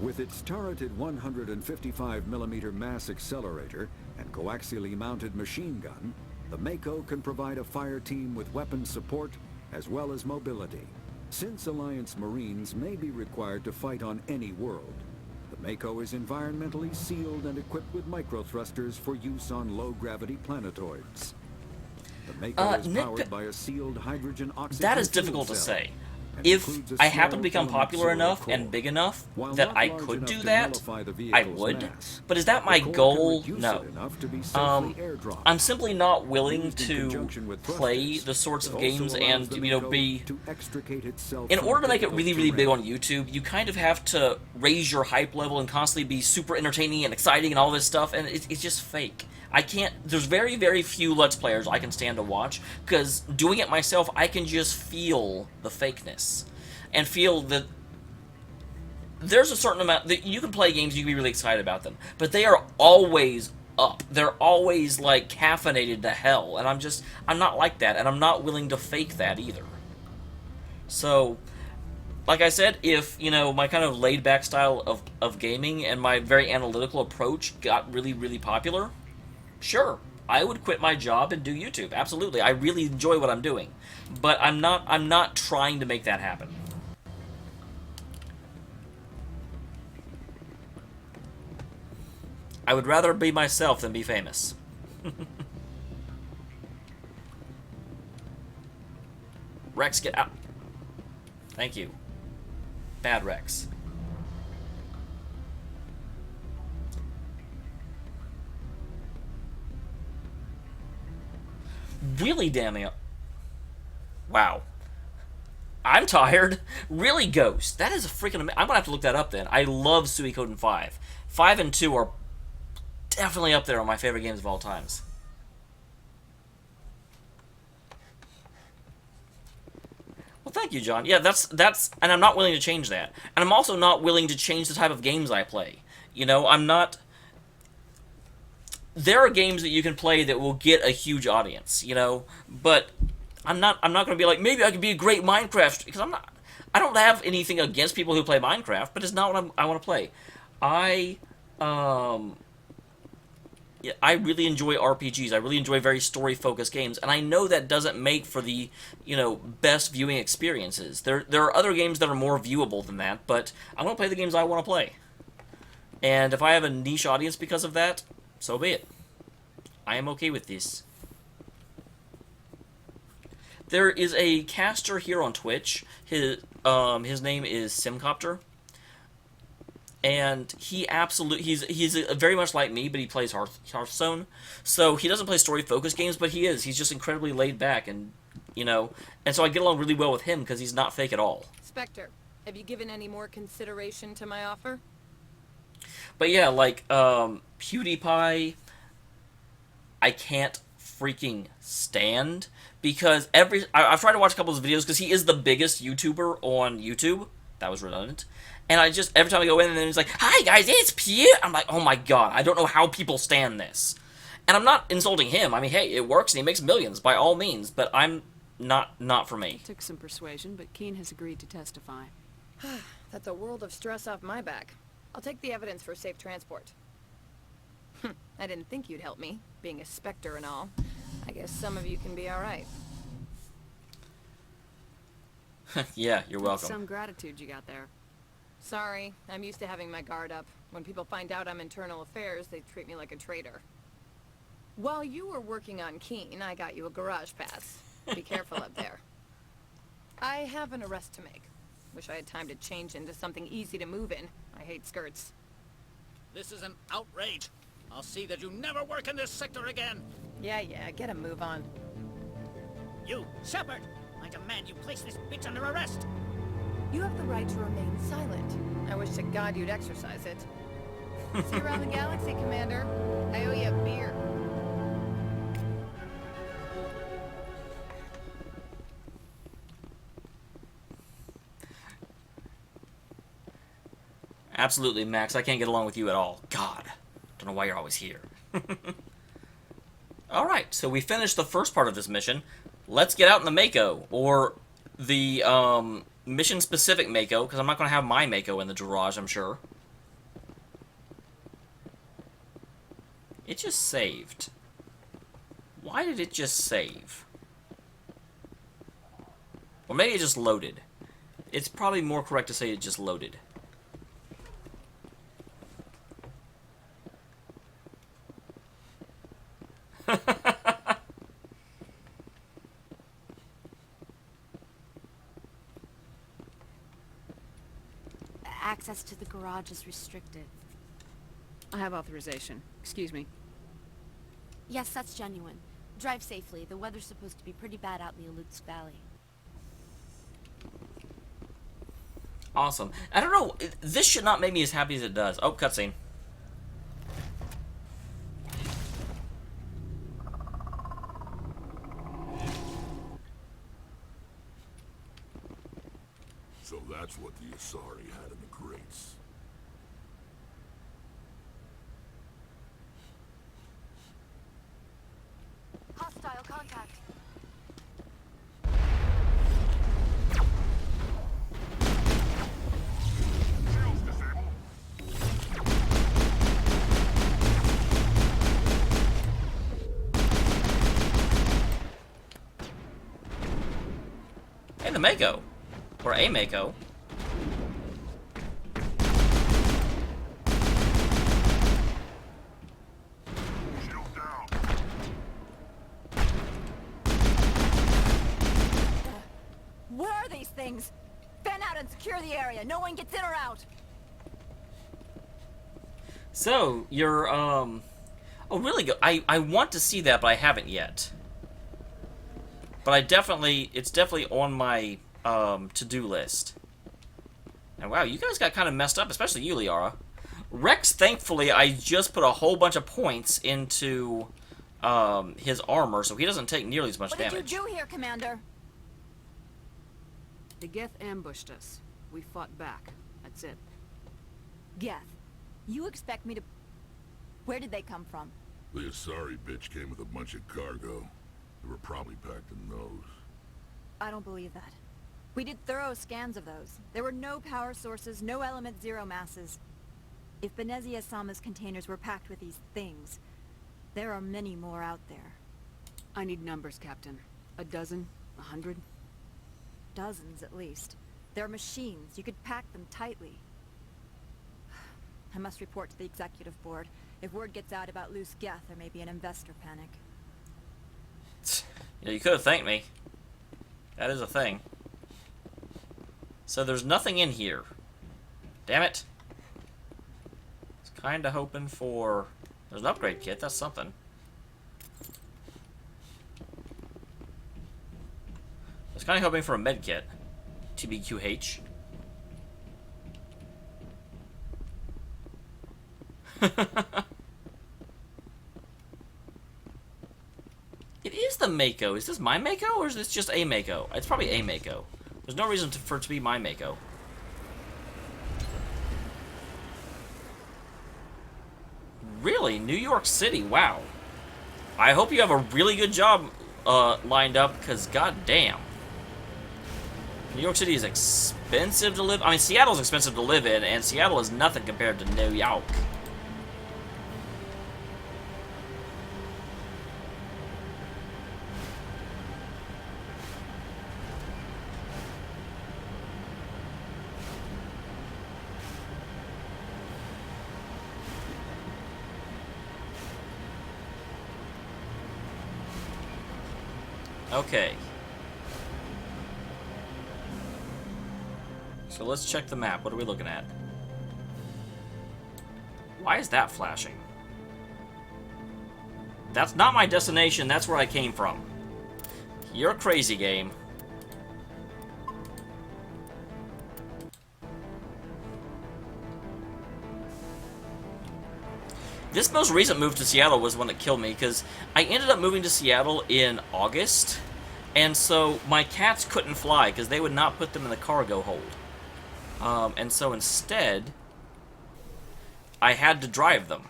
With its turreted 155mm mass accelerator and coaxially mounted machine gun, the Mako can provide a fire team with weapon support as well as mobility. Since Alliance Marines may be required to fight on any world, the Mako is environmentally sealed and equipped with microthrusters for use on low-gravity planetoids. The Mako is powered by a sealed hydrogen oxygen That is difficult to say. If I happen to become popular enough and big enough that I could do that, I would. But is that my goal? No. I'm simply not willing to play the sorts of games and, be... In order to make it really, really big on YouTube, you kind of have to raise your hype level and constantly be super entertaining and exciting and all this stuff, and it's just fake. I can't... There's very, very few Let's Players I can stand to watch, because doing it myself, I can just feel the fakeness. And feel that there's a certain amount... that you can play games, you can be really excited about them, but they are always up. They're always, like, caffeinated to hell, and I'm not like that, and I'm not willing to fake that either. So... Like I said, if, my kind of laid-back style of gaming and my very analytical approach got really, really popular... Sure, I would quit my job and do YouTube. Absolutely, I really enjoy what I'm doing, but I'm not trying to make that happen. I would rather be myself than be famous. Rex, get out. Thank you. Bad Rex. Really damning. Wow. I'm tired. Really, Ghost. That is a freaking I'm gonna have to look that up then. I love Suikoden 5. 5 and 2 are definitely up there on my favorite games of all times. Well, thank you, John. Yeah, that's, and I'm not willing to change that. And I'm also not willing to change the type of games I play. You know, I'm not... There are games that you can play that will get a huge audience, you know, but I'm not going to be like, maybe I could be a great Minecraft, because I don't have anything against people who play Minecraft, but it's not what I want to play. Yeah, I really enjoy RPGs. I really enjoy very story-focused games, and I know that doesn't make for the, you know, best viewing experiences. There are other games that are more viewable than that, but I'm going to play the games I want to play. And if I have a niche audience because of that, so be it. I am okay with this. There is a caster here on Twitch. His name is Simcopter. And he's very much like me, but he plays Hearthstone. So he doesn't play story-focused games, but he's just incredibly laid back, and, you know, and so I get along really well with him because he's not fake at all. Spectre, have you given any more consideration to my offer? But yeah, like, PewDiePie, I can't freaking stand, because I've tried to watch a couple of his videos, because he is the biggest YouTuber on YouTube. That was redundant. And every time I go in, and then he's like, hi guys, it's Pew. I'm like, oh my god, I don't know how people stand this. And I'm not insulting him. I mean, hey, it works, and he makes millions, by all means, but I'm not for me. Took some persuasion, but Keen has agreed to testify. That's a world of stress off my back. I'll take the evidence for safe transport. I didn't think you'd help me, being a Spectre and all. I guess some of you can be alright. Yeah, you're welcome. Some gratitude you got there. Sorry, I'm used to having my guard up. When people find out I'm internal affairs, they treat me like a traitor. While you were working on Keen, I got you a garage pass. Be careful up there. I have an arrest to make. Wish I had time to change into something easy to move in. I hate skirts. This is an outrage. I'll see that you never work in this sector again. Yeah, get a move on. You, Shepard! I demand you place this bitch under arrest. You have the right to remain silent. I wish to God you'd exercise it. See you around the galaxy, Commander. I owe you a beer. Absolutely, Max. I can't get along with you at all. God. Don't know why you're always here. Alright, so we finished the first part of this mission. Let's get out in the Mako, or the mission-specific Mako, because I'm not going to have my Mako in the garage, I'm sure. It just saved. Why did it just save? Or maybe it just loaded. It's probably more correct to say it just loaded. Access to the garage is restricted. I have authorization. Excuse me. Yes, that's genuine. Drive safely. The weather's supposed to be pretty bad out in the Alutsk Valley. Awesome. I don't know. This should not make me as happy as it does. Oh, cutscene. So that's what the Asari had in the crates. Hostile contact. Hey, the Mako. Or a Mako. things! Fan out and secure the area. No one gets in or out. So, you're, oh, really good. I want to see that, but I haven't yet. But it's definitely on my, to-do list. And wow, you guys got kind of messed up, especially you, Liara. Rex, thankfully, I just put a whole bunch of points into, his armor, so he doesn't take nearly as much damage. What did you do here, Commander? The Geth ambushed us. We fought back. That's it. Geth, you expect me to... Where did they come from? The Asari bitch came with a bunch of cargo. They were probably packed in those. I don't believe that. We did thorough scans of those. There were no power sources, no element zero masses. If Benezia Sama's containers were packed with these things, there are many more out there. I need numbers, Captain. A dozen? 100? Dozens, at least. They're machines. You could pack them tightly. I must report to the executive board. If word gets out about loose Geth, there may be an investor panic. Yeah, you could have thanked me. That is a thing. So there's nothing in here. Damn it. I was kinda hoping for... There's an upgrade kit, that's something. I was kinda hoping for a med kit. TBQH. It is the Mako. Is this my Mako, or is this just a Mako? It's probably a Mako. There's no reason for it to be my Mako. Really? New York City? Wow. I hope you have a really good job lined up, because goddamn. New York City is expensive to live... I mean, Seattle's expensive to live in, and Seattle is nothing compared to New York. Okay. So let's check the map. What are we looking at? Why is that flashing? That's not my destination. That's where I came from. You're a crazy game. This most recent move to Seattle was the one that killed me, because I ended up moving to Seattle in August, and so my cats couldn't fly, because they would not put them in the cargo hold. And so instead, I had to drive them.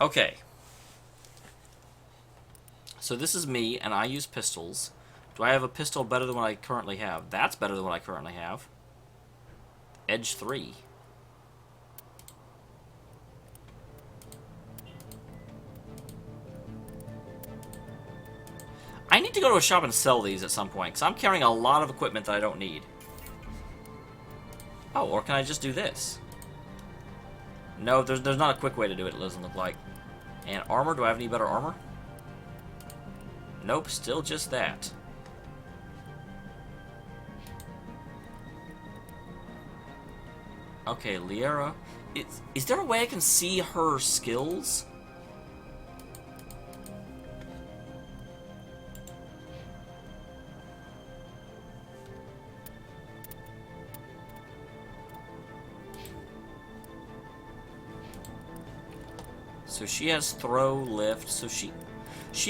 Okay. So this is me, and I use pistols. Do I have a pistol better than what I currently have? That's better than what I currently have. Edge 3. I need to go to a shop and sell these at some point, because I'm carrying a lot of equipment that I don't need. Oh, or can I just do this? No, there's not a quick way to do it, it doesn't look like. And armor, do I have any better armor? Nope, still just that. Okay, Liara. Is there a way I can see her skills? So she has throw, lift, so she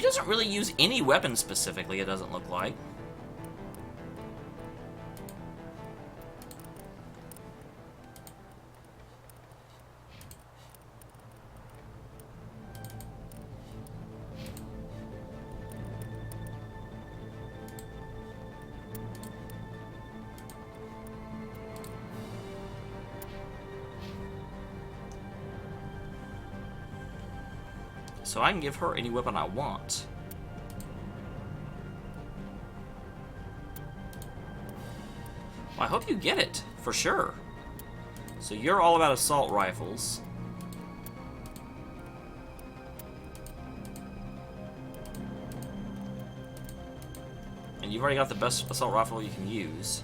doesn't really use any weapon specifically, it doesn't look like. So I can give her any weapon I want. help you get it, for sure. So you're all about assault rifles. And you've already got the best assault rifle you can use.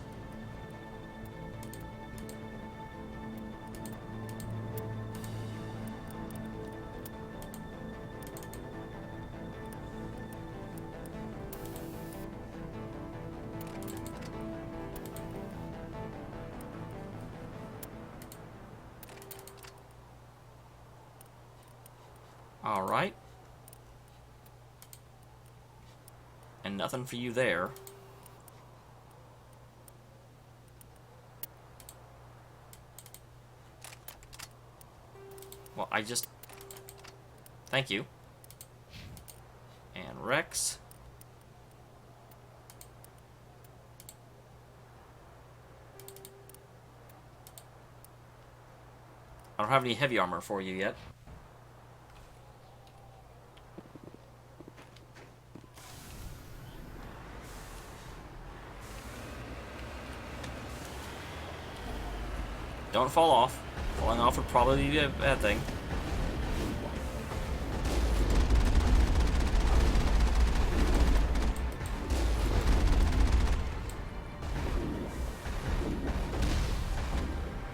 All right. And nothing for you there. Well, I just... Thank you. And Rex. I don't have any heavy armor for you yet. Don't fall off. Falling off would probably be a bad thing.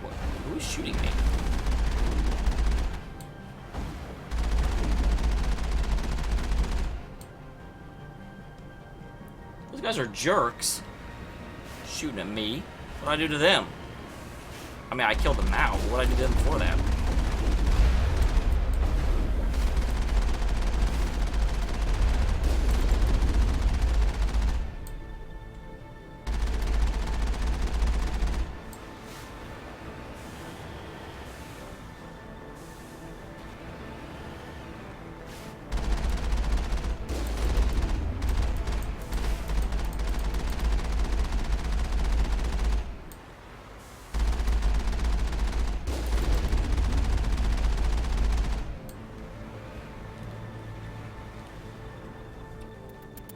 What? Who is shooting me? Those guys are jerks. Shooting at me. What do I do to them? I mean, I killed them now, but what did I do to them before that?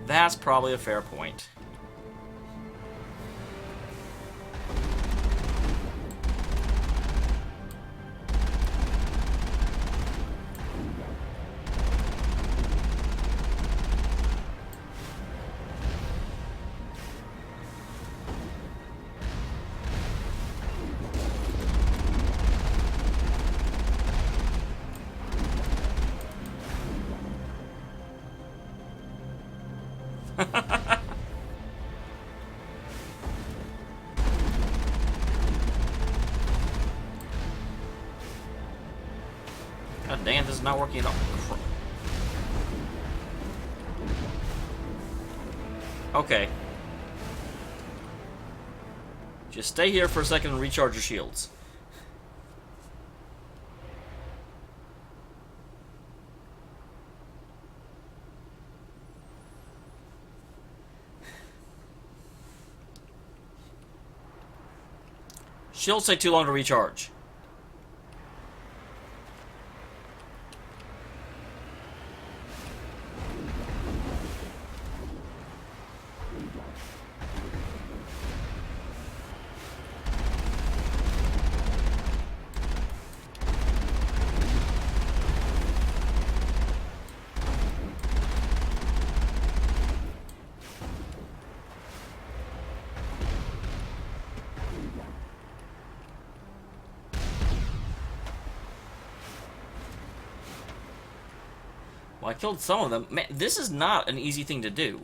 That's probably a fair point. God damn, this is not working at all. Okay. Just stay here for a second and recharge your shields. Shields take too long to recharge. Well, I killed some of them. Man, this is not an easy thing to do.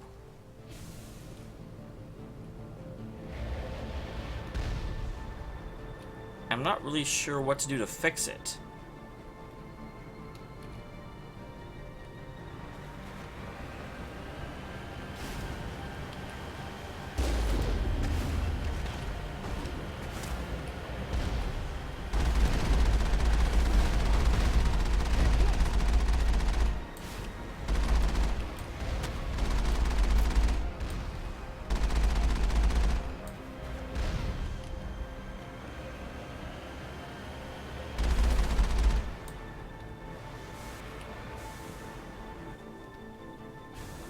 I'm not really sure what to do to fix it.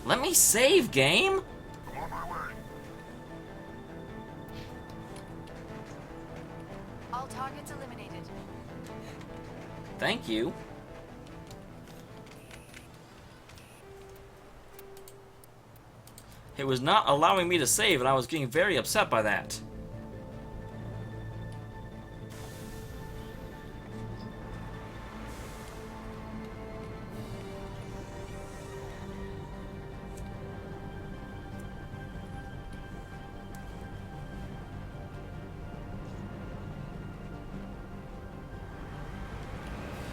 Let me save, game! Thank you. It was not allowing me to save, and I was getting very upset by that.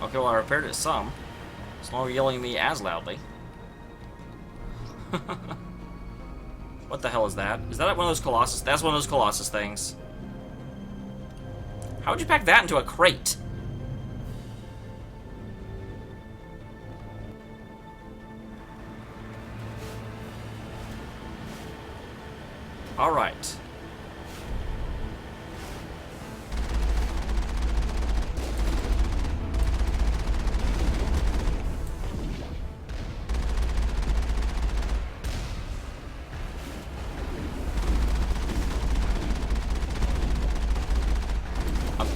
Okay, well, I repaired it some. It's no longer yelling at me as loudly. What the hell is that? Is that one of those Colossus? That's one of those Colossus things. How would you pack that into a crate? Alright.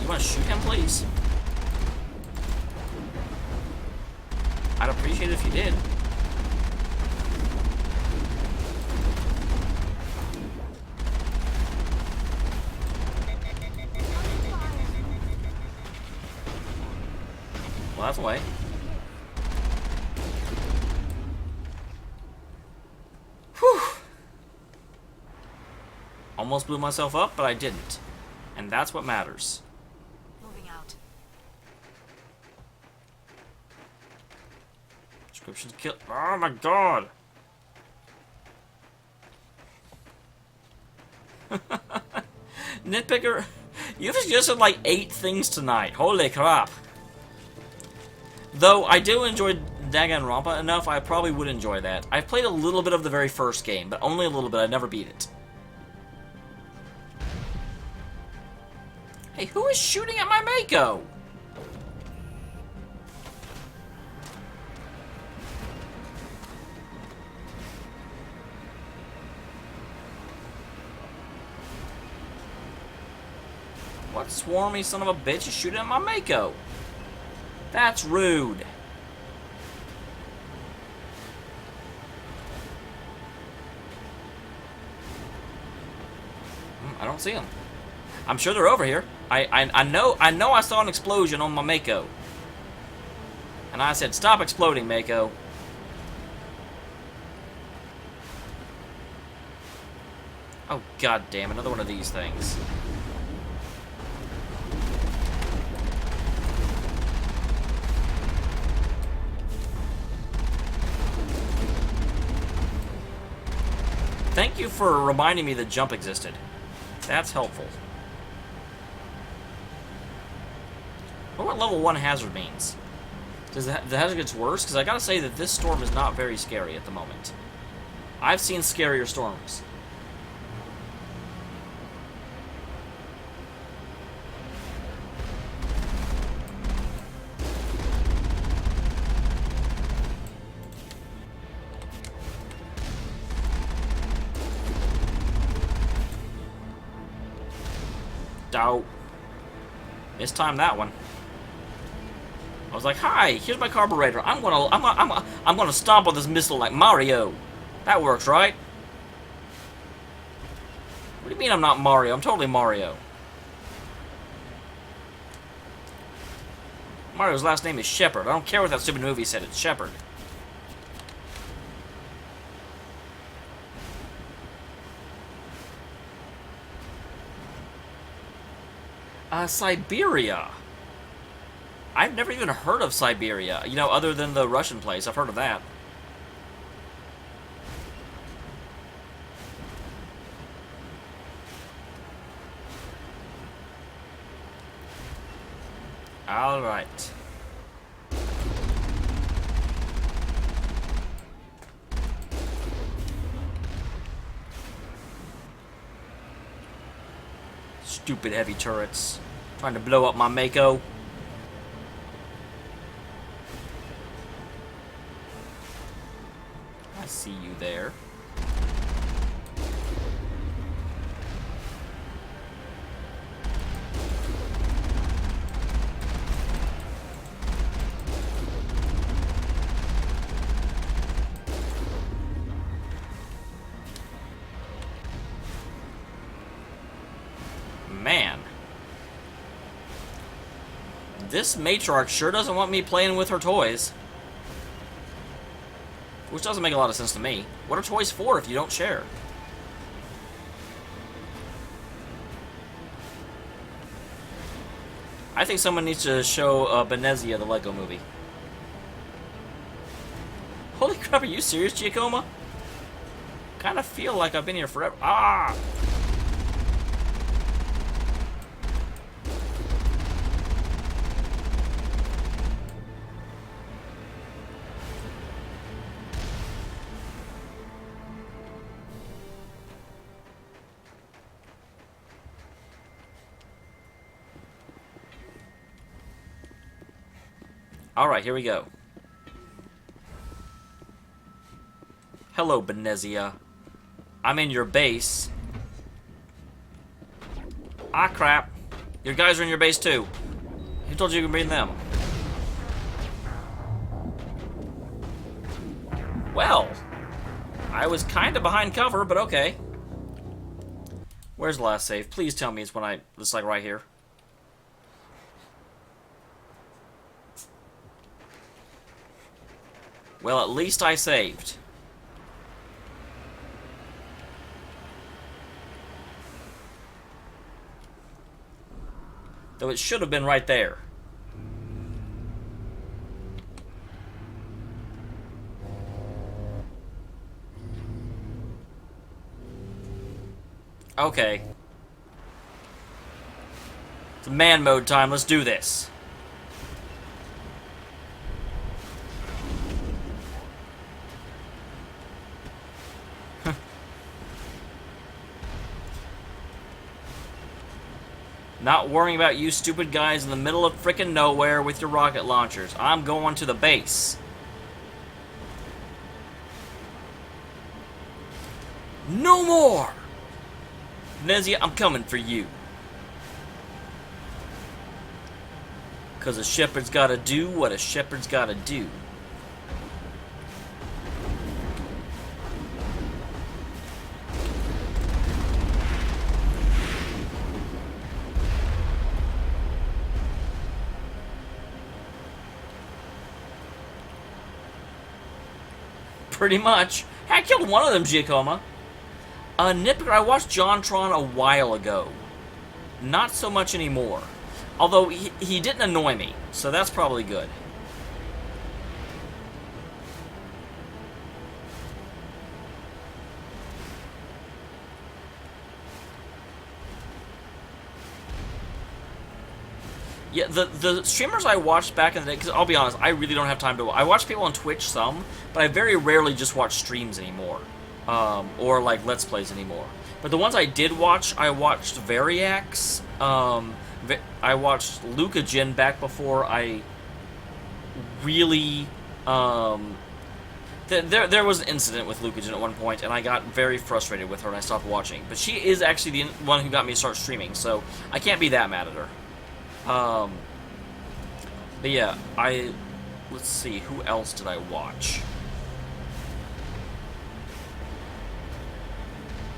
You want to shoot him, please? I'd appreciate it if you did. Well, that's away. Whew. Almost blew myself up, but I didn't. And that's what matters. Descriptions kill. Oh my god! Nitpicker, you've suggested like 8 things tonight. Holy crap! Though I do enjoy Danganronpa enough, I probably would enjoy that. I've played a little bit of the very first game, but only a little bit. I never beat it. Hey, who is shooting at my Mako? What swarmy son of a bitch is shooting at my Mako? That's rude. I don't see them. I'm sure they're over here. I know I saw an explosion on my Mako. And I said, stop exploding, Mako. Oh, god damn, another one of these things. Thank you for reminding me that jump existed. That's helpful. I wonder what level 1 hazard means. Does the hazard gets worse? Because I gotta say that this storm is not very scary at the moment. I've seen scarier storms. Doubt. Mistimed that one. I was like, "Hi, here's my carburetor. I'm gonna stomp on this missile like Mario." That works, right? What do you mean I'm not Mario? I'm totally Mario. Mario's last name is Shepard. I don't care what that stupid movie said. It's Shepard. Siberia. I've never even heard of Siberia. You know, other than the Russian place. I've heard of that. All right. Stupid heavy turrets. Trying to blow up my Mako. I see you there. man. This matriarch sure doesn't want me playing with her toys. Which doesn't make a lot of sense to me. What are toys for if you don't share? I think someone needs to show Benezia the Lego movie. Holy crap, are you serious, Giacomo? Kind of feel like I've been here forever. Ah! Alright, here we go. Hello, Benezia. I'm in your base. Ah, crap. Your guys are in your base, too. Who told you you can bring them? Well, I was kind of behind cover, but okay. Where's the last save? Please tell me it's like right here. Well, at least I saved. Though it should have been right there. Okay. It's man mode time. Let's do this. Not worrying about you stupid guys in the middle of frickin' nowhere with your rocket launchers. I'm going to the base. No more! Benezia, I'm coming for you. 'Cause a shepherd's gotta do what a shepherd's gotta do. Pretty much. I killed one of them, Giacomo. Nitpicker, I watched JonTron a while ago. Not so much anymore. Although, he didn't annoy me, so that's probably good. Yeah, the streamers I watched back in the day, because I'll be honest, I really don't have time to... I watch people on Twitch some, but I very rarely just watch streams anymore. Or, like, Let's Plays anymore. But the ones I did watch, I watched Variax. I watched Lucagen back before I really... There was an incident with Lucagen at one point, and I got very frustrated with her, and I stopped watching. But she is actually the one who got me to start streaming, so I can't be that mad at her. But yeah, let's see, who else did I watch?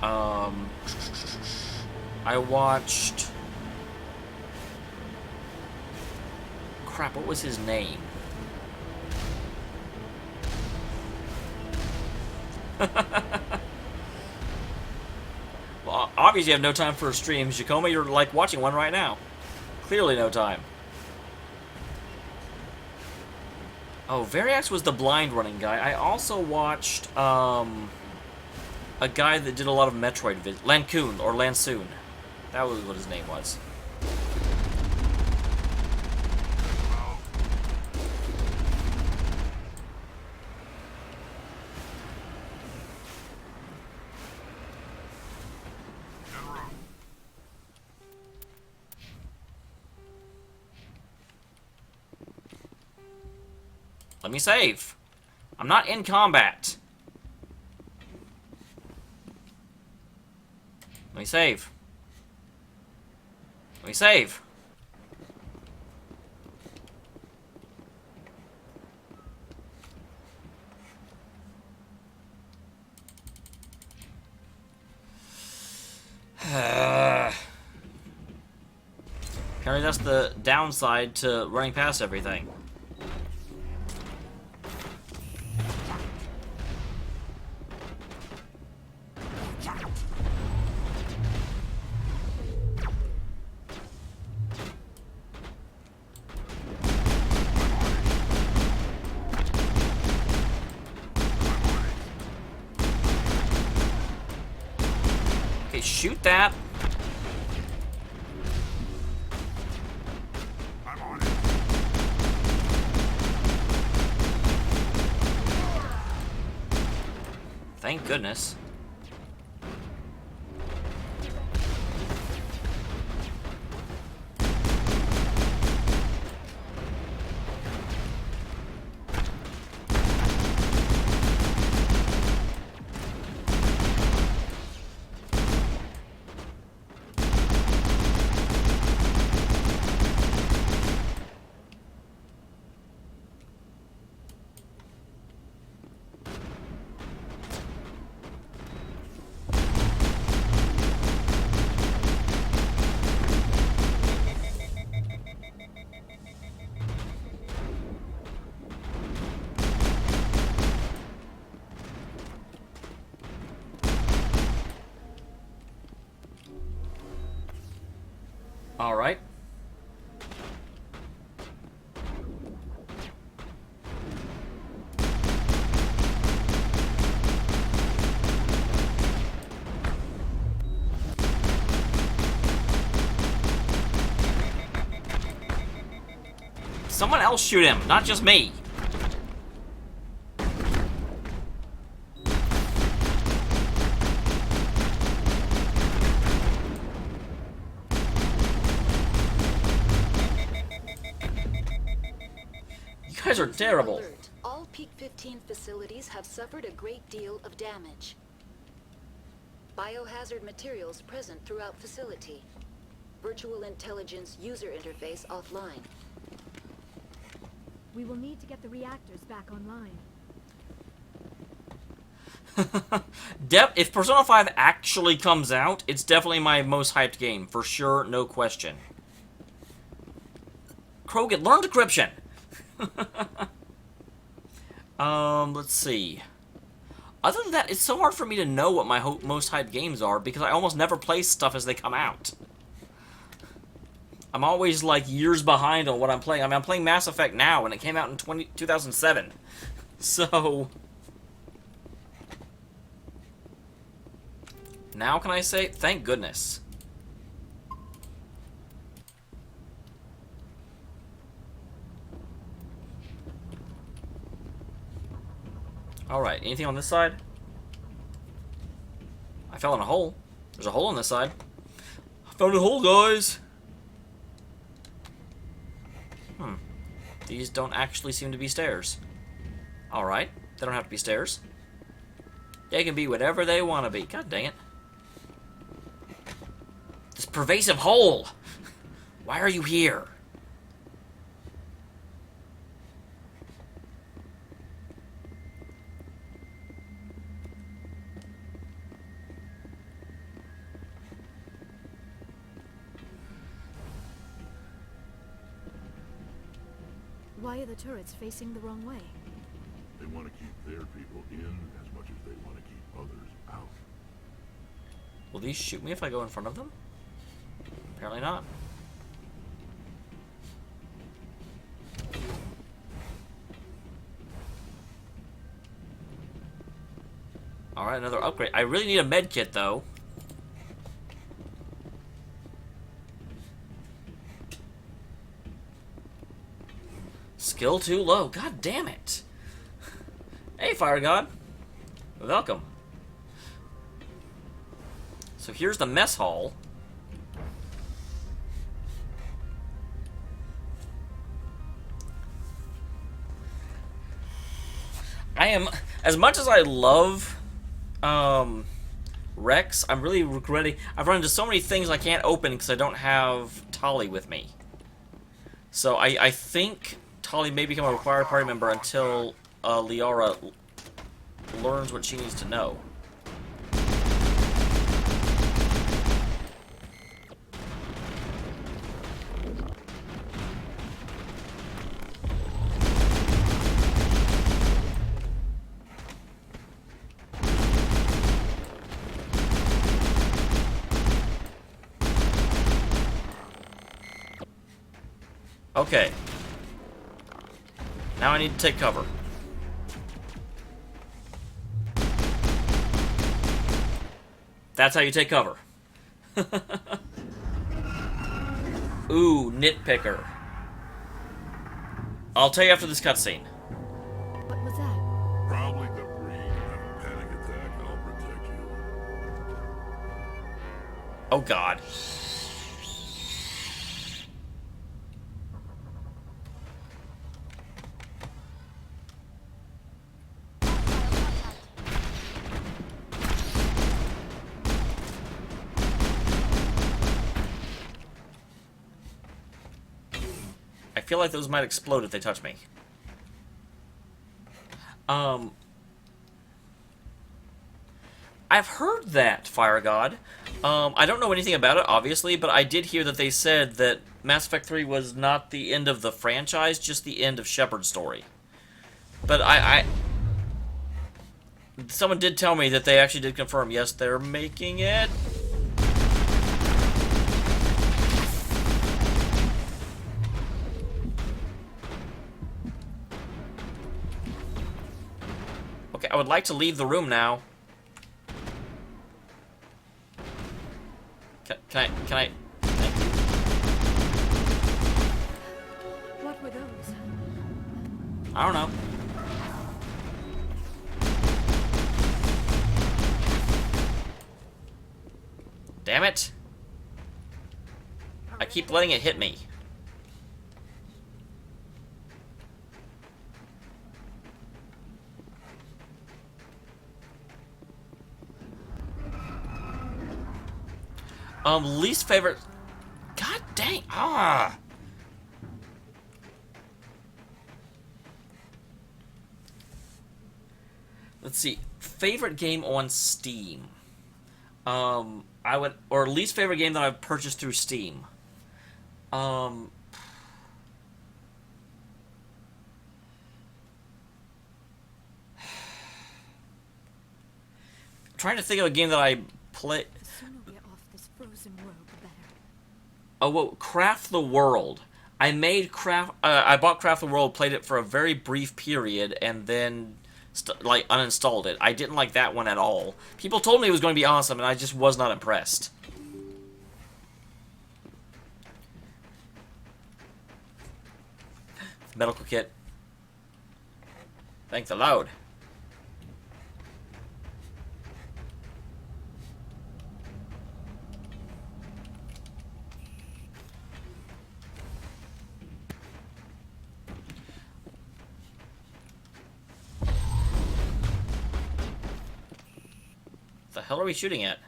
I watched... Crap, what was his name? Well, obviously you have no time for streams. Giacomo, you're like watching one right now. Clearly no time. Oh, Variax was the blind running guy. I also watched, a guy that did a lot of Metroid videos. Lancoon, or Lansoon. That was what his name was. Let me save. I'm not in combat. Let me save. Let me save. that's the downside to running past everything. Okay, shoot that. Thank goodness. All right. Someone else shoot him, not just me. You guys are terrible. Alert. All Peak 15 facilities have suffered a great deal of damage. Biohazard materials present throughout facility. Virtual intelligence user interface offline. We will need to get the reactors back online. If Persona 5 actually comes out, it's definitely my most hyped game, for sure, no question. Krogan, learn decryption! Let's see. Other than that, it's so hard for me to know what my most hyped games are, because I almost never play stuff as they come out. I'm always, like, years behind on what I'm playing. I mean, I'm playing Mass Effect now, and it came out in 2007. So... now can I say, thank goodness. Alright, anything on this side? I fell in a hole. There's a hole on this side. I found a hole, guys! These don't actually seem to be stairs. Alright, they don't have to be stairs. They can be whatever they want to be. God dang it. This pervasive hole! Why are you here? Why are the turrets facing the wrong way? They want to keep their people in as much as they want to keep others out. Will these shoot me if I go in front of them? Apparently not. Alright, another upgrade. I really need a med kit, though. Skill too low. God damn it. Hey, Fire God. Welcome. So here's the mess hall. I am, as much as I love Rex, I'm really regretting. I've run into so many things I can't open because I don't have Tali with me. So I think Tali may become a required party member until Liara learns what she needs to know. Okay. Now I need to take cover. That's how you take cover. Ooh, nitpicker. I'll tell you after this cutscene. What was that? Probably the breed. Have a panic attack. I'll protect you. Oh God. I feel like those might explode if they touch me. I've heard that, Fire God. I don't know anything about it, obviously, but I did hear that they said that Mass Effect 3 was not the end of the franchise, just the end of Shepard's story. But someone did tell me that they actually did confirm, yes, they're making it. Okay, I would like to leave the room now. Can I? What were those? I don't know. Damn it. I keep letting it hit me. Least favorite. God dang. Ah. Let's see. Favorite game on Steam. Or least favorite game that I've purchased through Steam. Trying to think of a game that I play. Oh, well, Craft the World. I bought Craft the World, played it for a very brief period, and then uninstalled it. I didn't like that one at all. People told me it was going to be awesome, and I just was not impressed. Medical kit. Thank the Lord. The hell are we shooting at?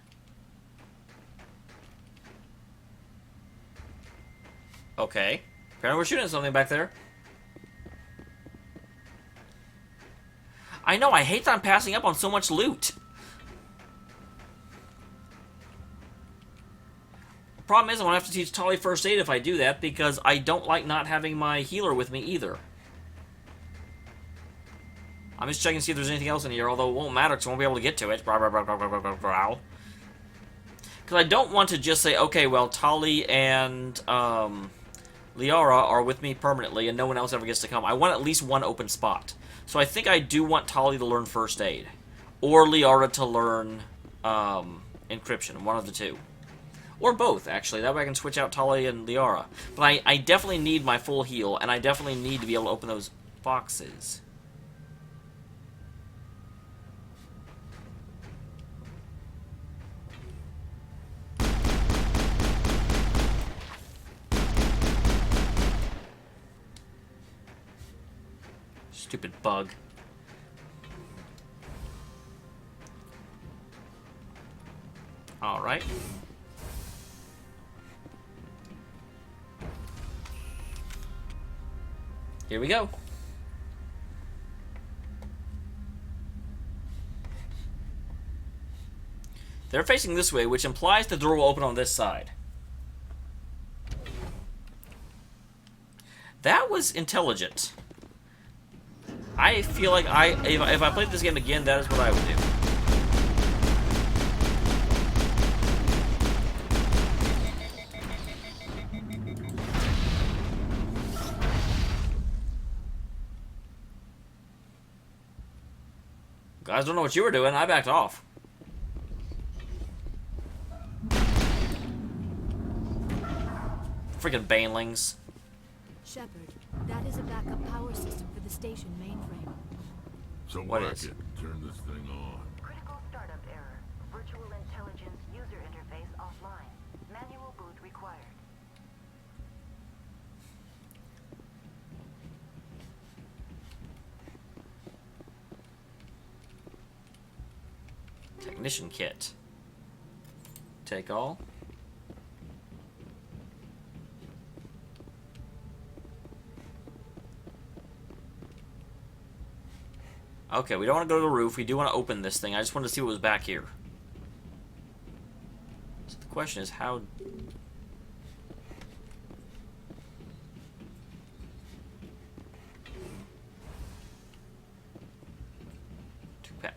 Okay. Apparently we're shooting at something back there. I know, I hate that I'm passing up on so much loot. Problem is, I'm going to have to teach Tali first aid if I do that, because I don't like not having my healer with me either. I'm just checking to see if there's anything else in here, although it won't matter because I won't be able to get to it. Because I don't want to just say, okay, well, Tali and Liara are with me permanently and no one else ever gets to come. I want at least one open spot. So I think I do want Tali to learn first aid. Or Liara to learn encryption, one of the two. Or both, actually. That way I can switch out Tali and Liara. But I definitely need my full heal, and I definitely need to be able to open those boxes. Stupid bug. All right. Here we go. They're facing this way, which implies the door will open on this side. That was intelligent. I feel like if I played this game again, that is what I would do. Guys don't know what you were doing. I backed off. Freaking banelings. Shepard, that is a backup power system for the station mainframe. So What work is? it. Turn this thing on. Critical startup error. Virtual intelligence user interface offline. Manual boot required. Technician kit. Take all. Okay, we don't want to go to the roof. We do want to open this thing. I just wanted to see what was back here. So the question is how...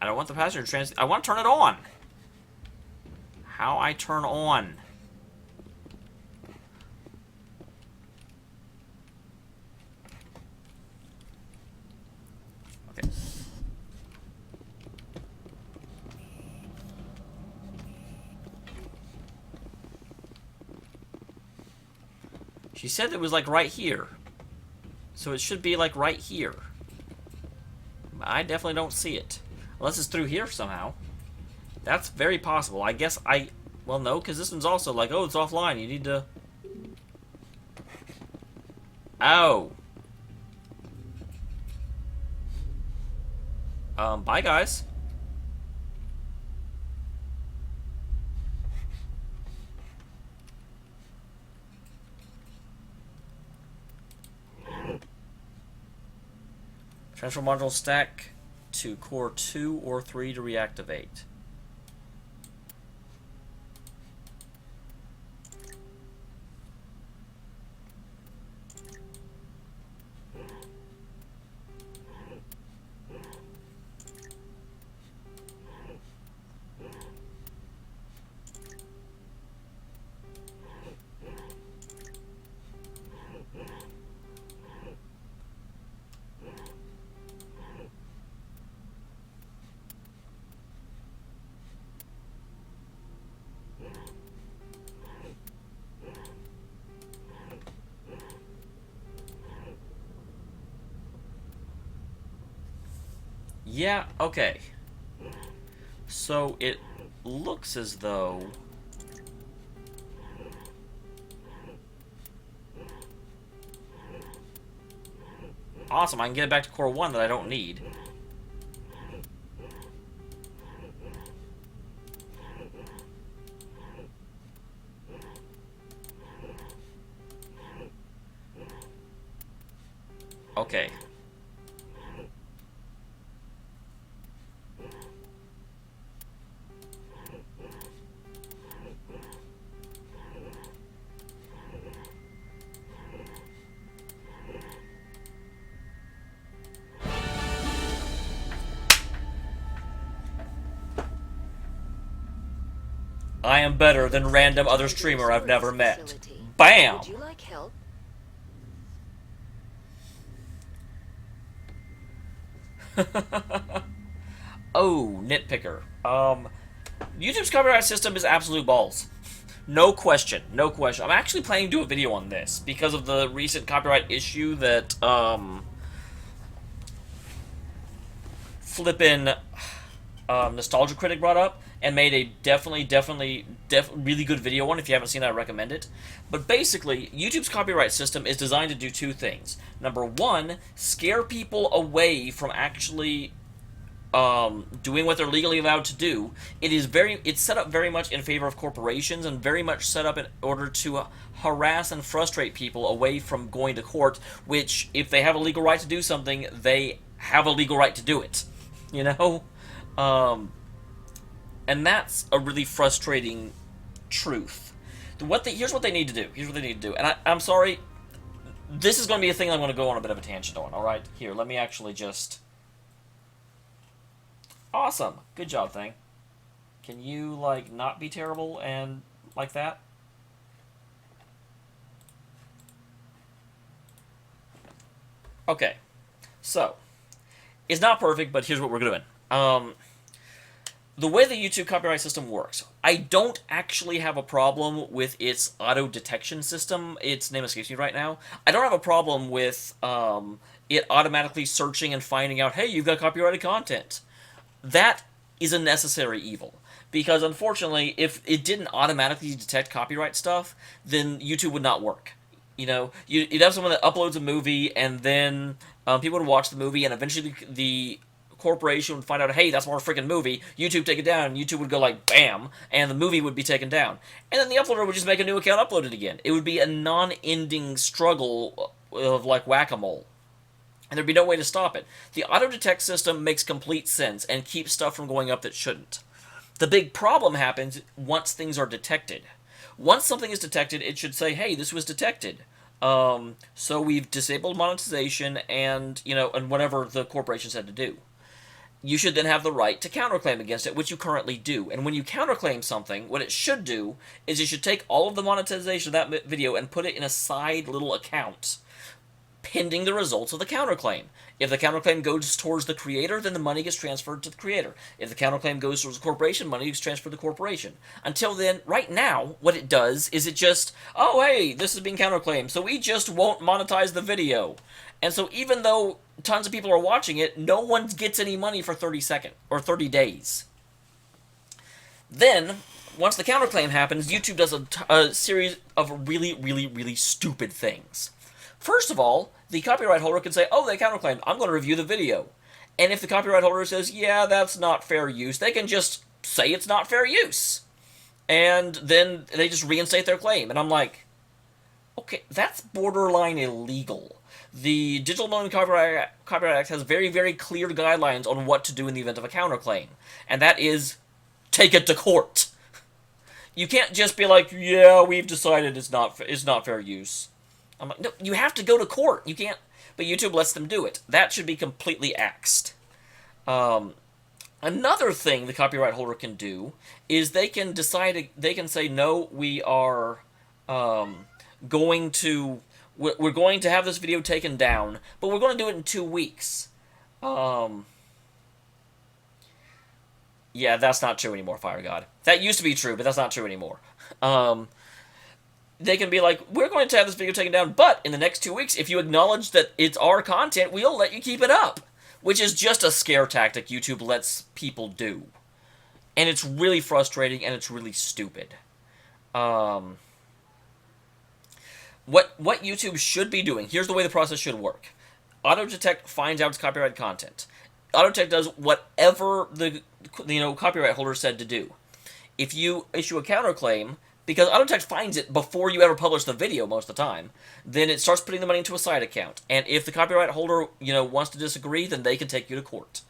I don't want the passenger trans... I want to turn it on. How I turn on. Okay. She said it was like right here. So it should be like right here. I definitely don't see it. Unless it's through here somehow. That's very possible. I guess I... Well, no, because this one's also like, oh, it's offline. You need to... Oh. Bye, guys. Transfer module stack to core 2 or 3 to reactivate. Yeah, okay. So it looks as though... Awesome, I can get it back to core 1 that I don't need. Okay. I am better than random other streamer I've never met. Bam! Would you like help? Oh, nitpicker. YouTube's copyright system is absolute balls. No question. No question. I'm actually planning to do a video on this because of the recent copyright issue that, flippin' Nostalgia Critic brought up and made a definitely really good video on. If you haven't seen it, I recommend it. But basically, YouTube's copyright system is designed to do two things. Number one, scare people away from actually doing what they're legally allowed to do. It's set up very much in favor of corporations and very much set up in order to harass and frustrate people away from going to court, which, if they have a legal right to do something, they have a legal right to do it. You know? And that's a really frustrating truth. Here's what they need to do. Here's what they need to do. And I'm sorry, this is going to be a thing I'm going to go on a bit of a tangent on, alright? Here, let me actually just... Awesome. Good job, thing. Can you, like, not be terrible and like that? Okay. So, it's not perfect, but here's what we're doing. The way the YouTube copyright system works, I don't actually have a problem with its auto detection system. Its name escapes me right now. I don't have a problem with it automatically searching and finding out, hey, you've got copyrighted content. That is a necessary evil. Because unfortunately, if it didn't automatically detect copyright stuff, then YouTube would not work. You know, you'd have someone that uploads a movie, and then people would watch the movie, and eventually the corporation would find out, hey, that's more freaking movie, YouTube take it down, and YouTube would go like, bam, and the movie would be taken down. And then the uploader would just make a new account, upload it again. It would be a non-ending struggle of like whack-a-mole. And there'd be no way to stop it. The auto-detect system makes complete sense and keeps stuff from going up that shouldn't. The big problem happens once things are detected. Once something is detected, it should say, hey, this was detected. So we've disabled monetization and, and whatever the corporation said to do. You should then have the right to counterclaim against it, which you currently do. And when you counterclaim something, what it should do is it should take all of the monetization of that video and put it in a side little account, pending the results of the counterclaim. If the counterclaim goes towards the creator, then the money gets transferred to the creator. If the counterclaim goes towards the corporation, money gets transferred to the corporation. Until then, right now, what it does is it just, oh, hey, this is being counterclaimed, so we just won't monetize the video. And so even though tons of people are watching it, no one gets any money for 30 seconds or 30 days. Then, once the counterclaim happens, YouTube does a series of really, really, really stupid things. First of all, the copyright holder can say, oh, they counterclaimed, I'm going to review the video. And if the copyright holder says, yeah, that's not fair use, they can just say it's not fair use. And then they just reinstate their claim. And I'm like, okay, that's borderline illegal. The Digital Millennium Copyright Act has very, very clear guidelines on what to do in the event of a counterclaim. And that is, take it to court. You can't just be like, yeah, we've decided it's not fair use. I'm like, no, you have to go to court. You can't, but YouTube lets them do it. That should be completely axed. Another thing the copyright holder can do is they can decide, they can say, no, we are going to have this video taken down, but we're going to do it in 2 weeks. Yeah, that's not true anymore, Fire God. That used to be true, but that's not true anymore. They can be like, we're going to have this video taken down, but in the next 2 weeks, if you acknowledge that it's our content, we'll let you keep it up. Which is just a scare tactic YouTube lets people do. And it's really frustrating, and it's really stupid. What YouTube should be doing, here's the way the process should work. Auto-detect finds out it's copyrighted content. Auto-detect does whatever the copyright holder said to do. If you issue a counterclaim, because Auto-detect finds it before you ever publish the video most of the time, then it starts putting the money into a side account. And if the copyright holder, wants to disagree, then they can take you to court.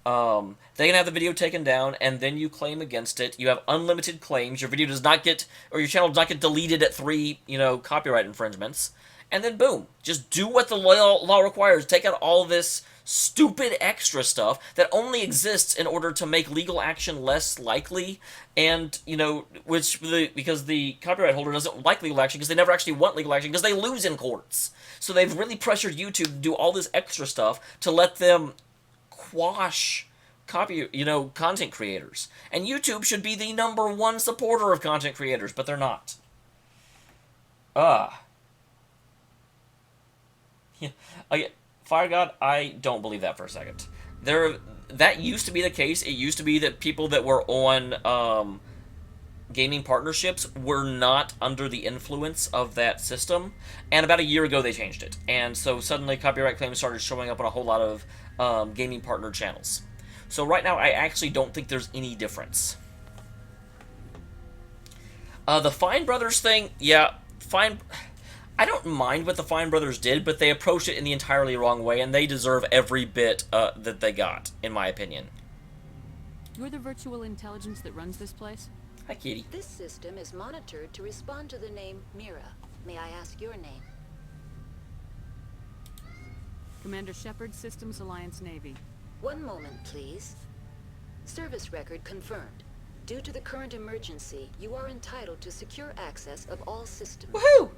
They can have the video taken down, and then you claim against it. You have unlimited claims. Your video does not get, or your channel does not get deleted at 3, copyright infringements. And then boom, just do what the law requires. Take out all this stupid extra stuff that only exists in order to make legal action less likely, and, because the copyright holder doesn't like legal action because they never actually want legal action because they lose in courts. So they've really pressured YouTube to do all this extra stuff to let them quash content creators. And YouTube should be the #1 supporter of content creators, but they're not. Fire God, I don't believe that for a second. That used to be the case. It used to be that people that were on gaming partnerships were not under the influence of that system. And about a year ago, they changed it. And so suddenly copyright claims started showing up on a whole lot of gaming partner channels. So right now, I actually don't think there's any difference. The Fine Brothers thing, yeah, Fine... I don't mind what the Fine Brothers did, but they approached it in the entirely wrong way, and they deserve every bit that they got, in my opinion. You're the virtual intelligence that runs this place? Hi, Kitty. This system is monitored to respond to the name Mira. May I ask your name? Commander Shepard, Systems Alliance Navy. One moment, please. Service record confirmed. Due to the current emergency, you are entitled to secure access of all systems. Woohoo!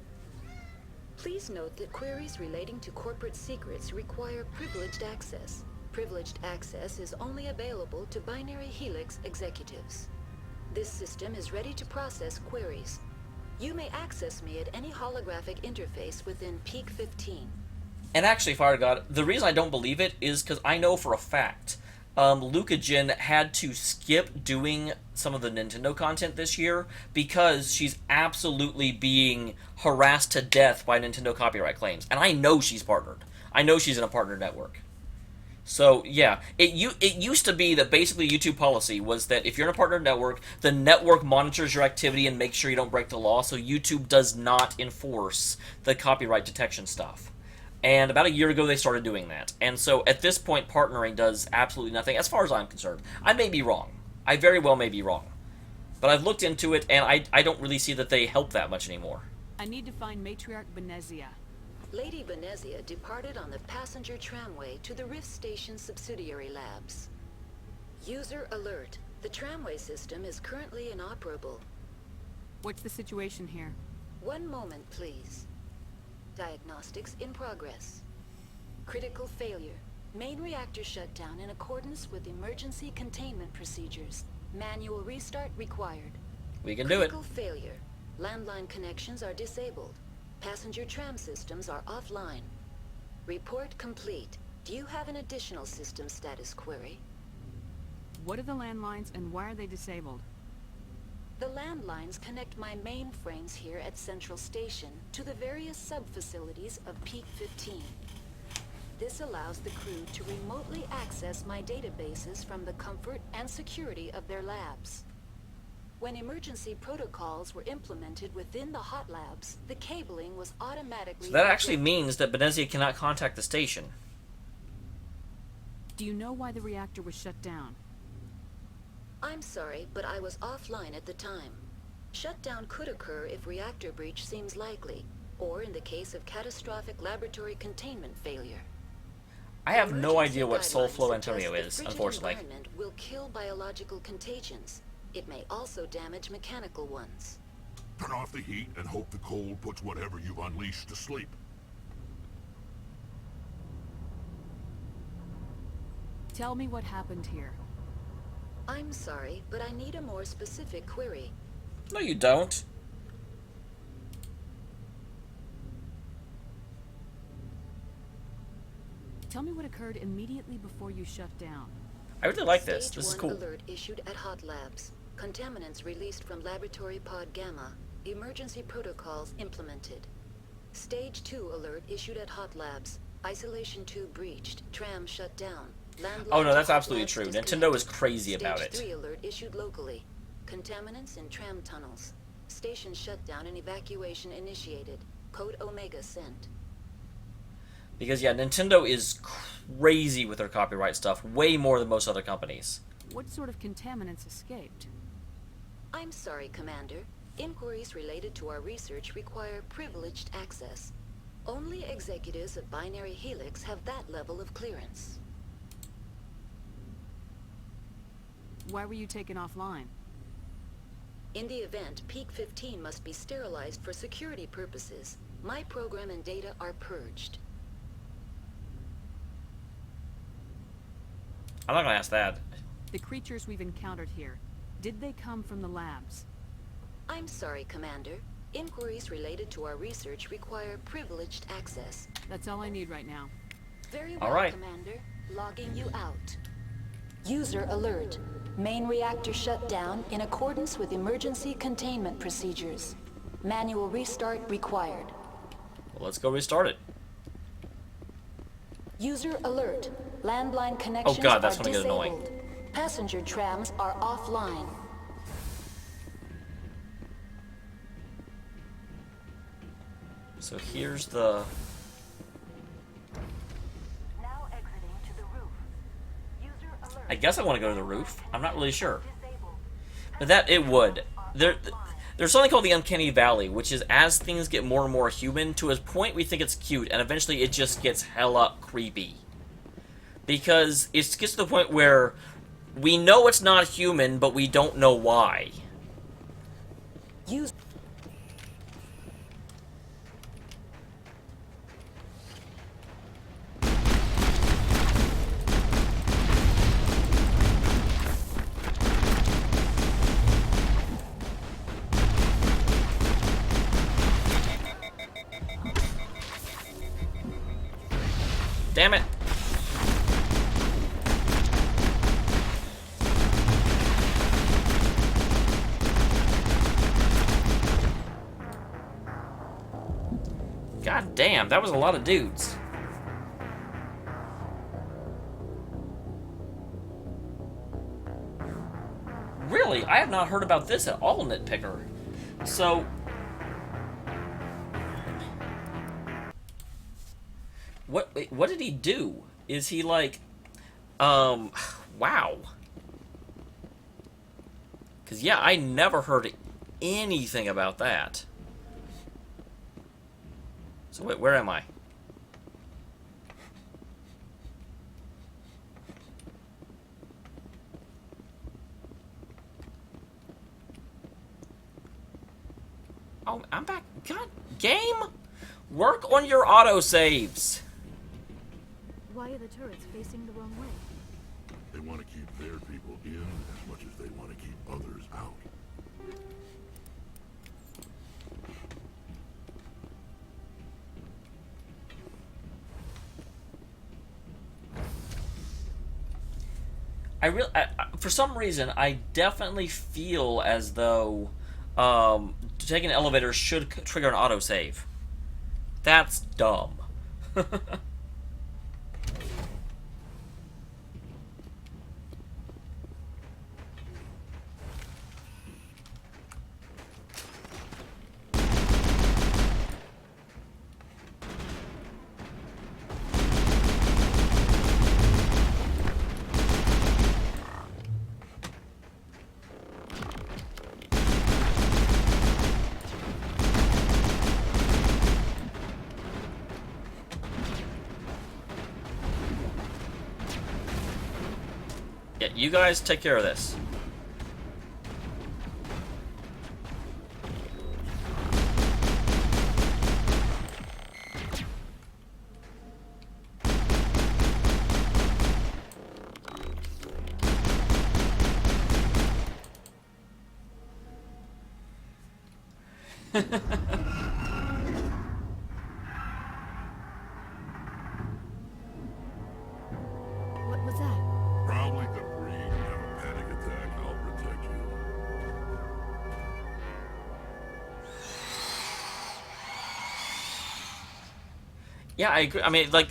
Please note that queries relating to corporate secrets require privileged access. Privileged access is only available to binary helix executives. This system is ready to process queries. You may access me at any holographic interface within Peak 15. And actually, Fire God, the reason I don't believe it is because I know for a fact Lucagen had to skip doing some of the Nintendo content this year because she's absolutely being harassed to death by Nintendo copyright claims. And I know she's partnered. I know she's in a partner network. So, yeah, it used to be that basically YouTube policy was that if you're in a partner network, the network monitors your activity and makes sure you don't break the law, so YouTube does not enforce the copyright detection stuff. And about a year ago, they started doing that. And so, at this point, partnering does absolutely nothing, as far as I'm concerned. I may be wrong. I very well may be wrong. But I've looked into it, and I don't really see that they help that much anymore. I need to find Matriarch Benezia. Lady Benezia departed on the passenger tramway to the Rift Station subsidiary labs. User alert. The tramway system is currently inoperable. What's the situation here? One moment, please. Diagnostics in progress. Critical failure. Main reactor shut down in accordance with emergency containment procedures. Manual restart required. We can do it. Critical failure. Landline connections are disabled. Passenger tram systems are offline. Report complete. Do you have an additional system status query? What are the landlines and why are they disabled? The landlines connect my mainframes here at Central Station to the various sub-facilities of Peak 15. This allows the crew to remotely access my databases from the comfort and security of their labs. When emergency protocols were implemented within the hot labs, the cabling was automatically... So that actually means that Benezia cannot contact the station. Do you know why the reactor was shut down? I'm sorry, but I was offline at the time. Shutdown could occur if reactor breach seems likely, or in the case of catastrophic laboratory containment failure. I have no idea what Soul Flow Antonio is, unfortunately. Environment will kill biological contagions. It may also damage mechanical ones. Turn off the heat and hope the cold puts whatever you've unleashed to sleep. Tell me what happened here. I'm sorry, but I need a more specific query. No, you don't. Tell me what occurred immediately before you shut down. I really like this. Stage This is 1 cool. alert issued at Hot Labs. Contaminants released from Laboratory Pod Gamma. Emergency protocols implemented. Stage 2 alert issued at Hot Labs. Isolation tube breached. Tram shut down. Oh no, that's absolutely true. Nintendo is crazy about Stage it. 3 alert issued locally. Contaminants in tram tunnels. Station shutdown and evacuation initiated. Code Omega sent. Because yeah, Nintendo is crazy with their copyright stuff, way more than most other companies. What sort of contaminants escaped? I'm sorry, Commander. Inquiries related to our research require privileged access. Only executives of Binary Helix have that level of clearance. Why were you taken offline? In the event, Peak 15 must be sterilized for security purposes. My program and data are purged. I'm not gonna ask that. The creatures we've encountered here, did they come from the labs? I'm sorry, Commander. Inquiries related to our research require privileged access. That's all I need right now. Very well, All right. Commander. Logging you out. User alert. Main reactor shut down in accordance with emergency containment procedures. Manual restart required. Well, let's go restart it. User alert. Landline connections God, that's are gonna get disabled. annoying. Passenger trams are offline. So here's the... Now exiting to the roof. User alert. I guess I want to go to the roof. I'm not really sure. But that, it would. There's something called the Uncanny Valley, which is as things get more and more human, to a point we think it's cute, and eventually it just gets hella creepy. Because it gets to the point where we know it's not human, but we don't know why. Use. Damn it. God damn, that was a lot of dudes. Really? I have not heard about this at all, Nitpicker. So... What did he do? Is he like... Wow. Because, yeah, I never heard anything about that. So, wait, where am I? Oh, I'm back. God, game? Work on your autosaves. Why are the turrets facing the wrong way? They want to keep their people in as much as they want to keep others out. For some reason, I definitely feel as though taking an elevator should trigger an autosave. That's dumb. Yeah, you guys take care of this. What was that? Probably debris. Have a panic attack. I'll protect you. Yeah, I agree. I mean, like...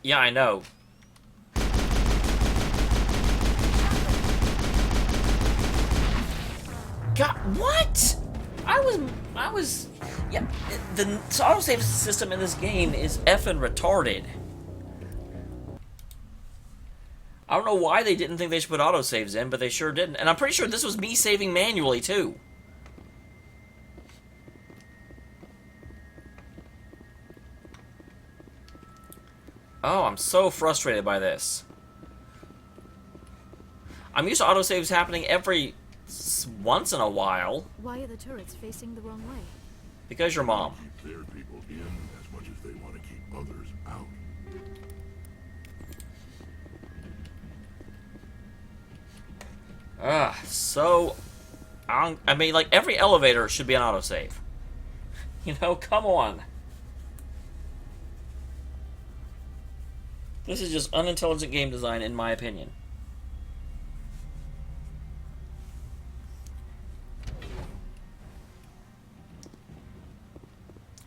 Yeah, I know. God, what? I was, yeah, the autosave system in this game is effing retarded. I don't know why they didn't think they should put autosaves in, but they sure didn't. And I'm pretty sure this was me saving manually, too. Oh, I'm so frustrated by this. I'm used to autosaves happening every once in a while. Why are the turrets facing the wrong way? Because your mom. Keep their people in as much as they want to keep others out. So... I mean, like, every elevator should be an autosave. You know, come on. This is just unintelligent game design, in my opinion.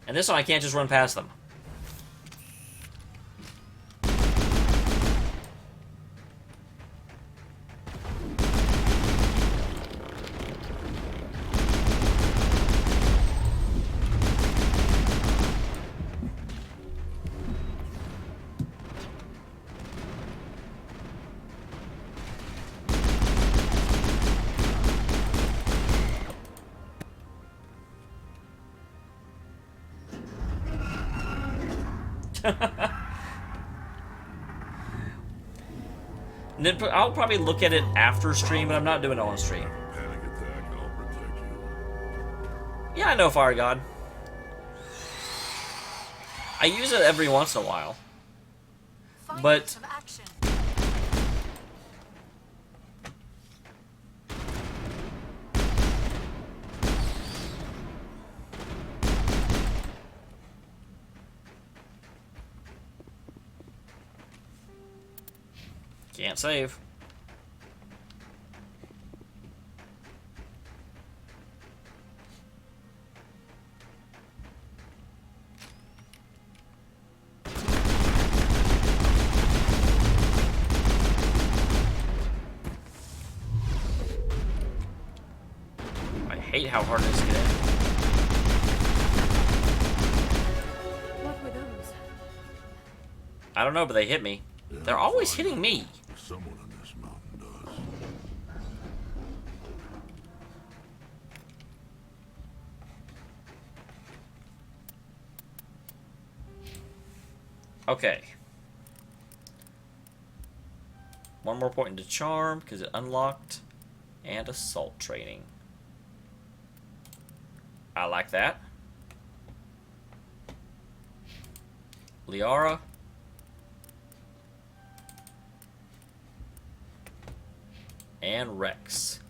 And this one, I can't just run past them. And then I'll probably look at it after stream, but I'm not doing it on stream. Panic attack, I'll protect you. Yeah, I know Fire God. I use it every once in a while. But can't save. I hate how hard it is to get in. What were those? I don't know, but they hit me. They're always hitting me. Someone on this mountain does. Okay. One more point into charm because it unlocked, and assault training. I like that. Liara. And Rex.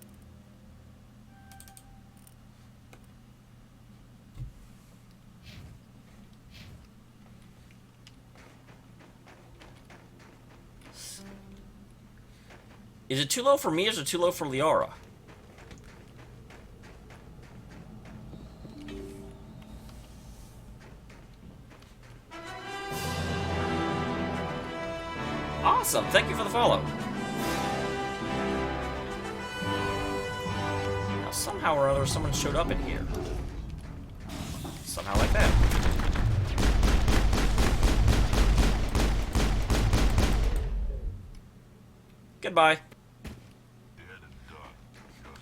Is it too low for me or is it too low for Liara? Awesome, thank you for the follow. Now somehow or other someone showed up in here. Somehow like that. Goodbye.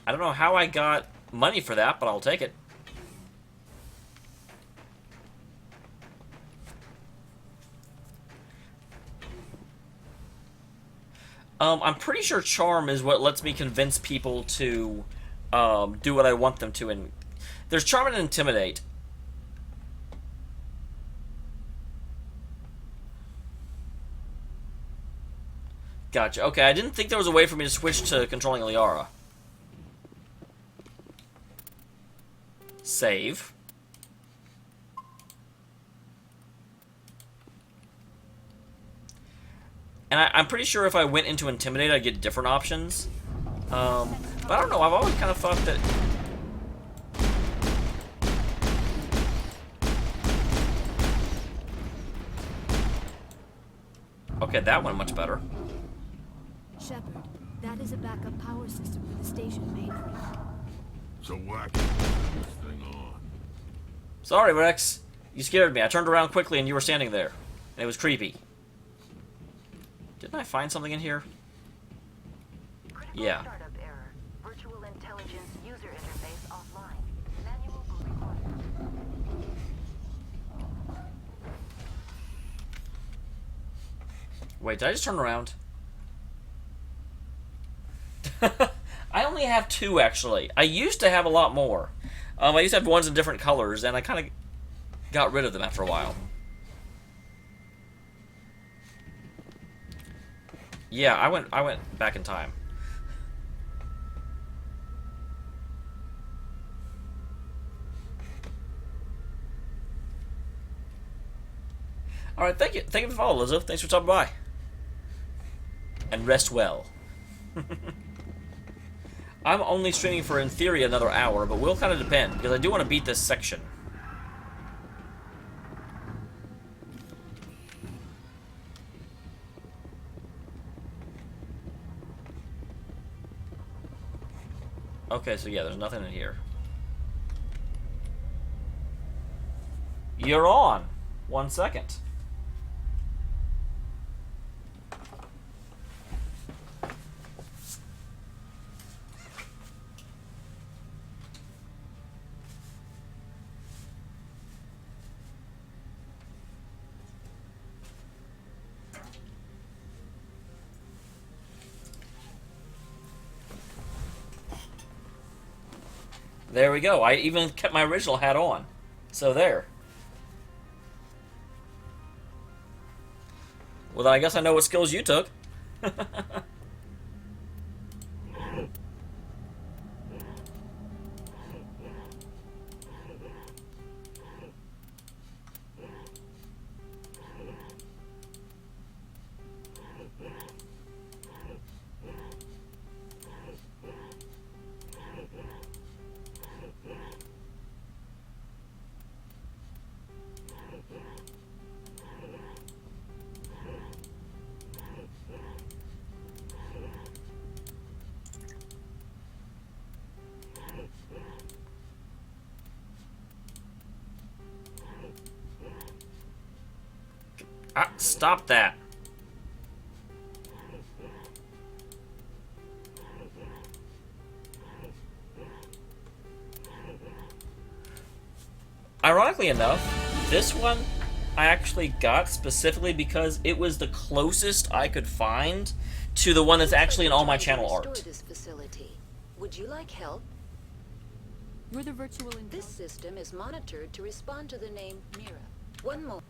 I don't know how I got money for that, but I'll take it. I'm pretty sure charm is what lets me convince people to do what I want them to. And there's charm and intimidate. Gotcha. Okay, I didn't think there was a way for me to switch to controlling Liara. Save. And I'm pretty sure if I went into Intimidate, I'd get different options. But I don't know, I've always kind of thought that... Okay, that went much better. Shepard, that is a backup power system for the station mainframe. So whack this thing on. Sorry, Rex. You scared me. I turned around quickly and you were standing there. And it was creepy. Didn't I find something in here? Yeah. Startup error. Virtual intelligence user interface offline. Manual boot required. Wait, did I just turn around? I only have 2, actually. I used to have a lot more. I used to have ones in different colors, and I kind of got rid of them after a while. Yeah, I went back in time. All right, thank you for the follow, Elizabeth. Thanks for stopping by. And rest well. I'm only streaming for, in theory, another hour, but will kind of depend, because I do want to beat this section. Okay, so yeah, there's nothing in here. You're on. 1 second. There we go. I even kept my original hat on. So there. Well, then I guess I know what skills you took. Ah, stop that. Ironically enough, this one I actually got specifically because it was the closest I could find to the one that's actually in all my channel art. This facility. Would you like help? You're the virtual This system is monitored to respond to the name Mira. One more.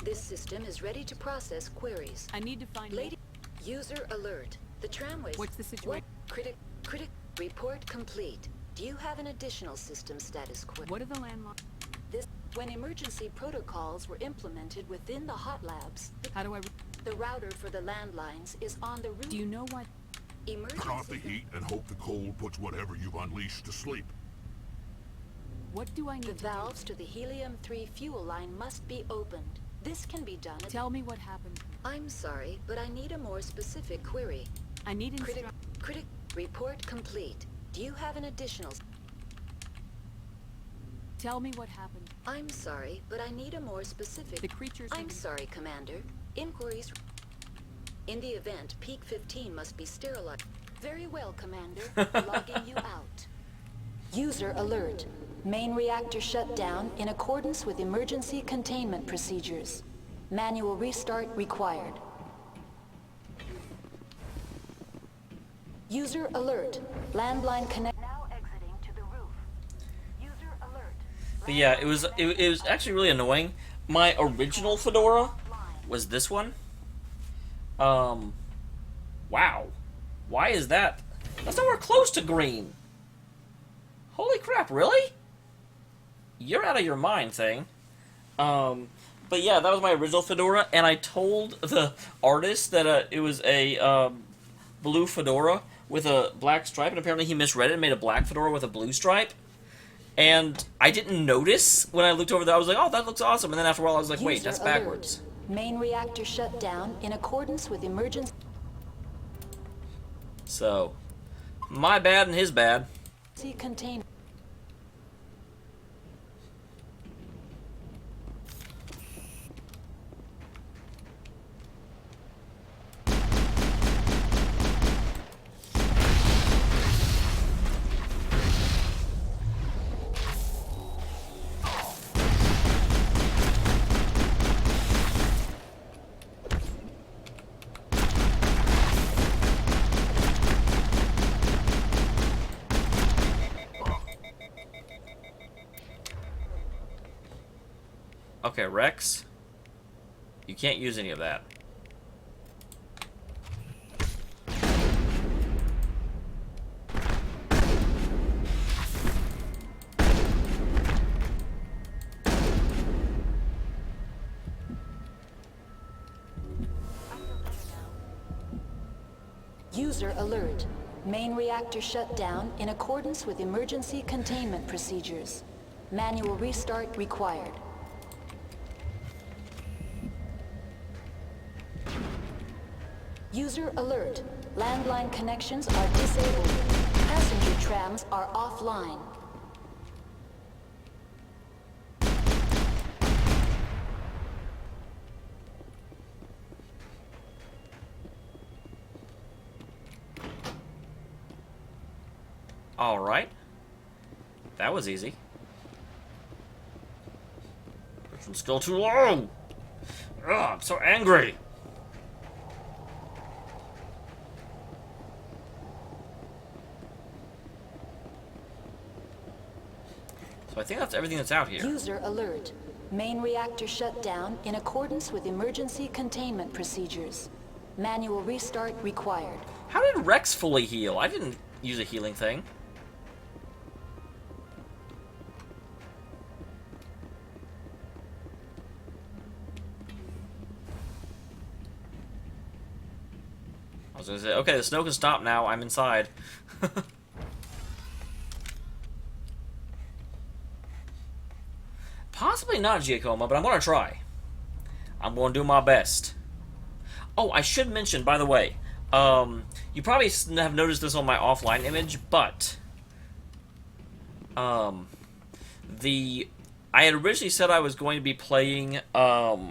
This system is ready to process queries. I need to find Lady. User alert. The tramways. What's the situation? Critic. Report complete. Do you have an additional system status query? What are the landlines? When emergency protocols were implemented within the hot labs, How do I... the router for the landlines is on the route. Do you know what... Turn off the heat and hope the cold puts whatever you've unleashed to sleep. What do I need The valves to the helium-3 fuel line must be opened. This can be done. Tell me what happened. I'm sorry, but I need a more specific query. I need Critic. Report complete. Do you have an additional... Tell me what happened. I'm sorry, but I need a more specific... The creatures... I'm sorry, Commander. Inquiries... In the event, Peak 15 must be sterilized. Very well, Commander. Logging you out. User alert. Main reactor shut down in accordance with emergency containment procedures. Manual restart required. User alert. Landline connect... Now exiting to the roof. User alert. But yeah, it was actually really annoying. My original fedora was this one. Wow. Why is that? That's nowhere close to green. Holy crap, really? You're out of your mind, thing. But yeah, that was my original fedora, and I told the artist that it was a blue fedora with a black stripe, and apparently he misread it and made a black fedora with a blue stripe. And I didn't notice when I looked over there. I was like, oh, that looks awesome. And then after a while, I was like, wait, that's backwards. Main reactor shut down in accordance with emergency... So, my bad and his bad. Contain... Okay, Rex. You can't use any of that. User alert. Main reactor shut down in accordance with emergency containment procedures. Manual restart required. User alert. Landline connections are disabled. Passenger trams are offline. All right. That was easy. This one's still too long. Ugh, I'm so angry. So I think that's everything that's out here. User alert. Main reactor shut down in accordance with emergency containment procedures. Manual restart required. How did Rex fully heal? I didn't use a healing thing. I was gonna say, okay, the snow can stop now. I'm inside. Possibly not Giacomo, but I'm gonna try. I'm gonna do my best. Oh, I should mention, by the way, you probably have noticed this on my offline image, but I had originally said I was going to be playing My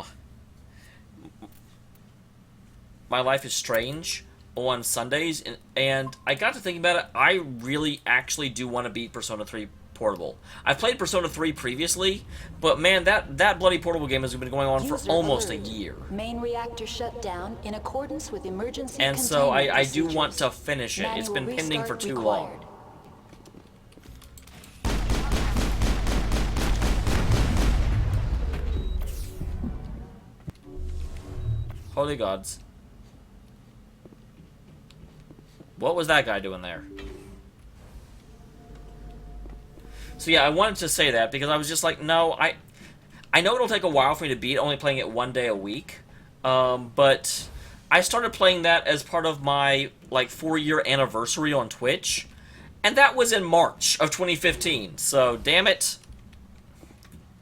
Life is Strange on Sundays, and I got to thinking about it. I really actually do want to beat Persona 3 Portable. I've played Persona 3 previously, but man, that bloody Portable game has been going on for almost a year. Main reactor shut down in accordance with emergency and so I do want to finish it. It's been pending for too long. Holy gods. What was that guy doing there? So yeah, I wanted to say that because I was just like, no, I know it'll take a while for me to beat, only playing it one day a week. But I started playing that as part of my, like, 4-year anniversary on Twitch. And that was in March of 2015. So, damn it.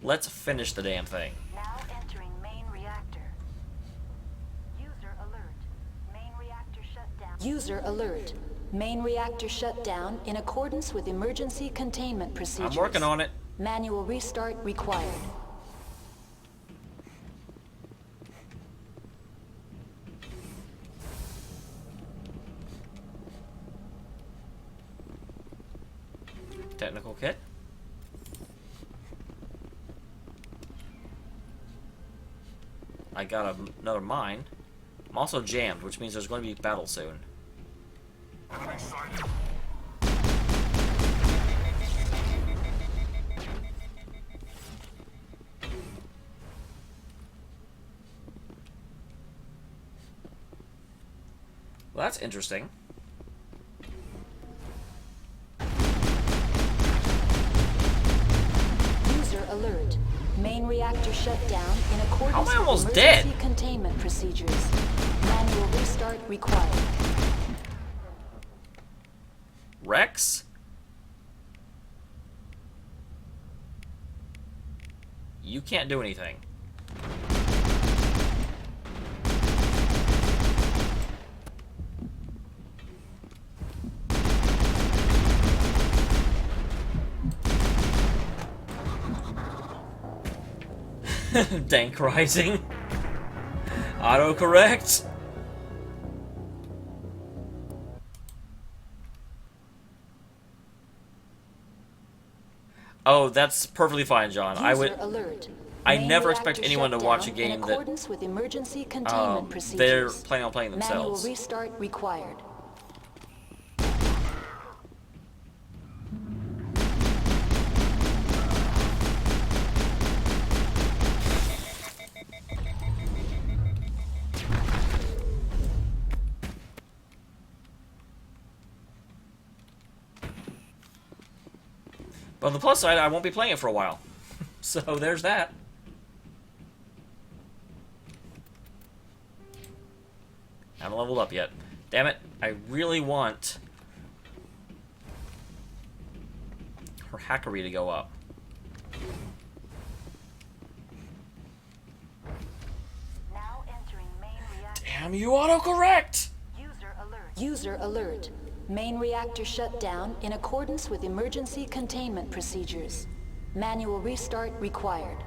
Let's finish the damn thing. Now entering main reactor. User alert. Main reactor shut down. User alert. Main reactor shut down in accordance with emergency containment procedures. I'm working on it. Manual restart required. Technical kit. I got another mine. I'm also jammed, which means there's going to be battle soon. Well, that's interesting. User alert. Main reactor shut down in accordance How am I with almost emergency dead? containment procedures. Manual restart required. Rex? You can't do anything. Dank Rising. Autocorrect. Oh, that's perfectly fine, John. Alert. I Main never reactor expect anyone to shut watch a down game in that accordance with emergency containment procedures. they're planning on playing Manual themselves. restart required. But on the plus side, I won't be playing it for a while. So there's that. I haven't leveled up yet. Damn it, I really want her hackery to go up. Now entering main reactor. Damn you, autocorrect! User alert. Main reactor shut down in accordance with emergency containment procedures. Manual restart required.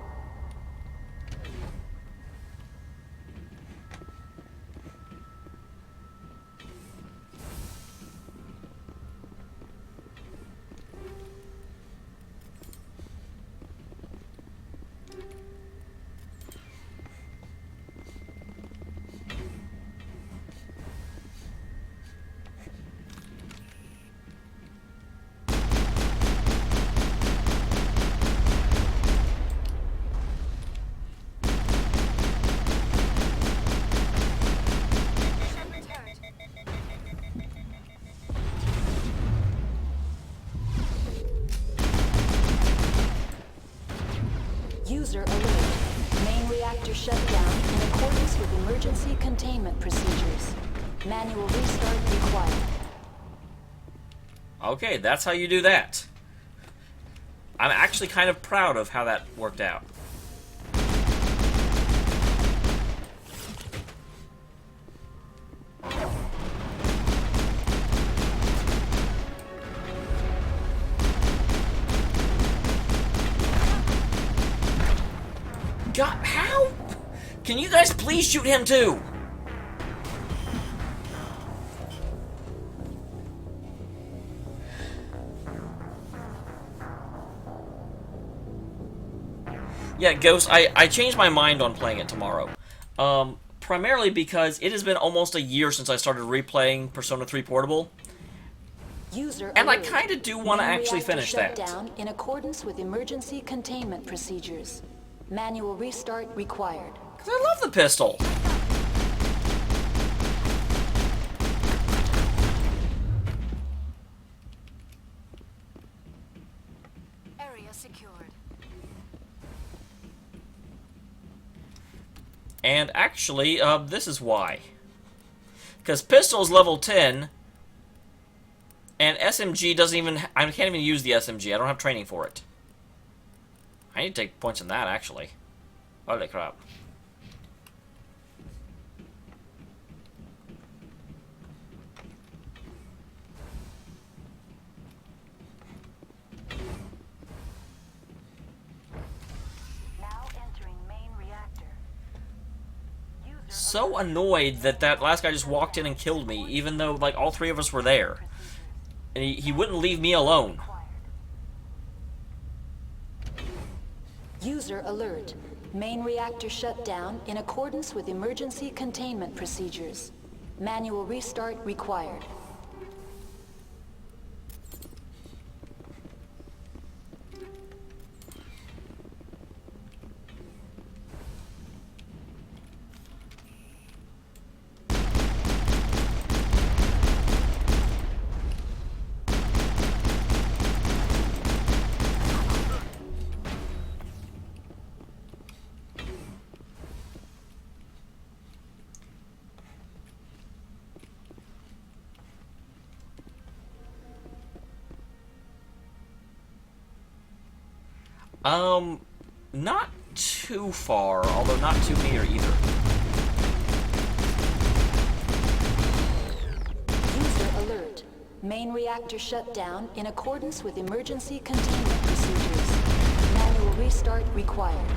shut down in accordance with emergency containment procedures. Manual restart required. Okay, that's how you do that. I'm actually kind of proud of how that worked out. God, how? Can you guys please shoot him too? Yeah, Ghost, I changed my mind on playing it tomorrow. Primarily because it has been almost a year since I started replaying Persona 3 Portable. And I kind of do want to actually finish that. Down in accordance with emergency containment procedures. Manual restart required. Because I love the pistol. Area secured. And actually, this is why. Because pistol's level 10, and SMG doesn't even... I can't even use the SMG. I don't have training for it. I need to take points in that, actually. Holy crap. So annoyed that that last guy just walked in and killed me, even though, like, all three of us were there. And he wouldn't leave me alone. User alert. Main reactor shut down in accordance with emergency containment procedures. Manual restart required. Not too far, although not too near either. User alert. Main reactor shut down in accordance with emergency containment procedures. Manual restart required.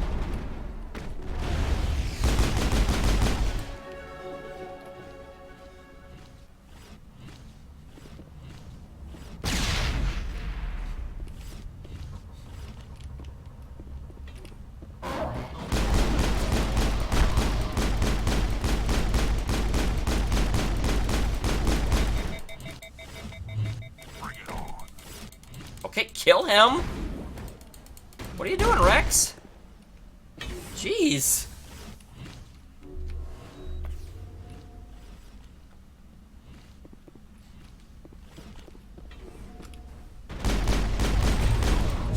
Okay, kill him! What are you doing, Rex? Jeez.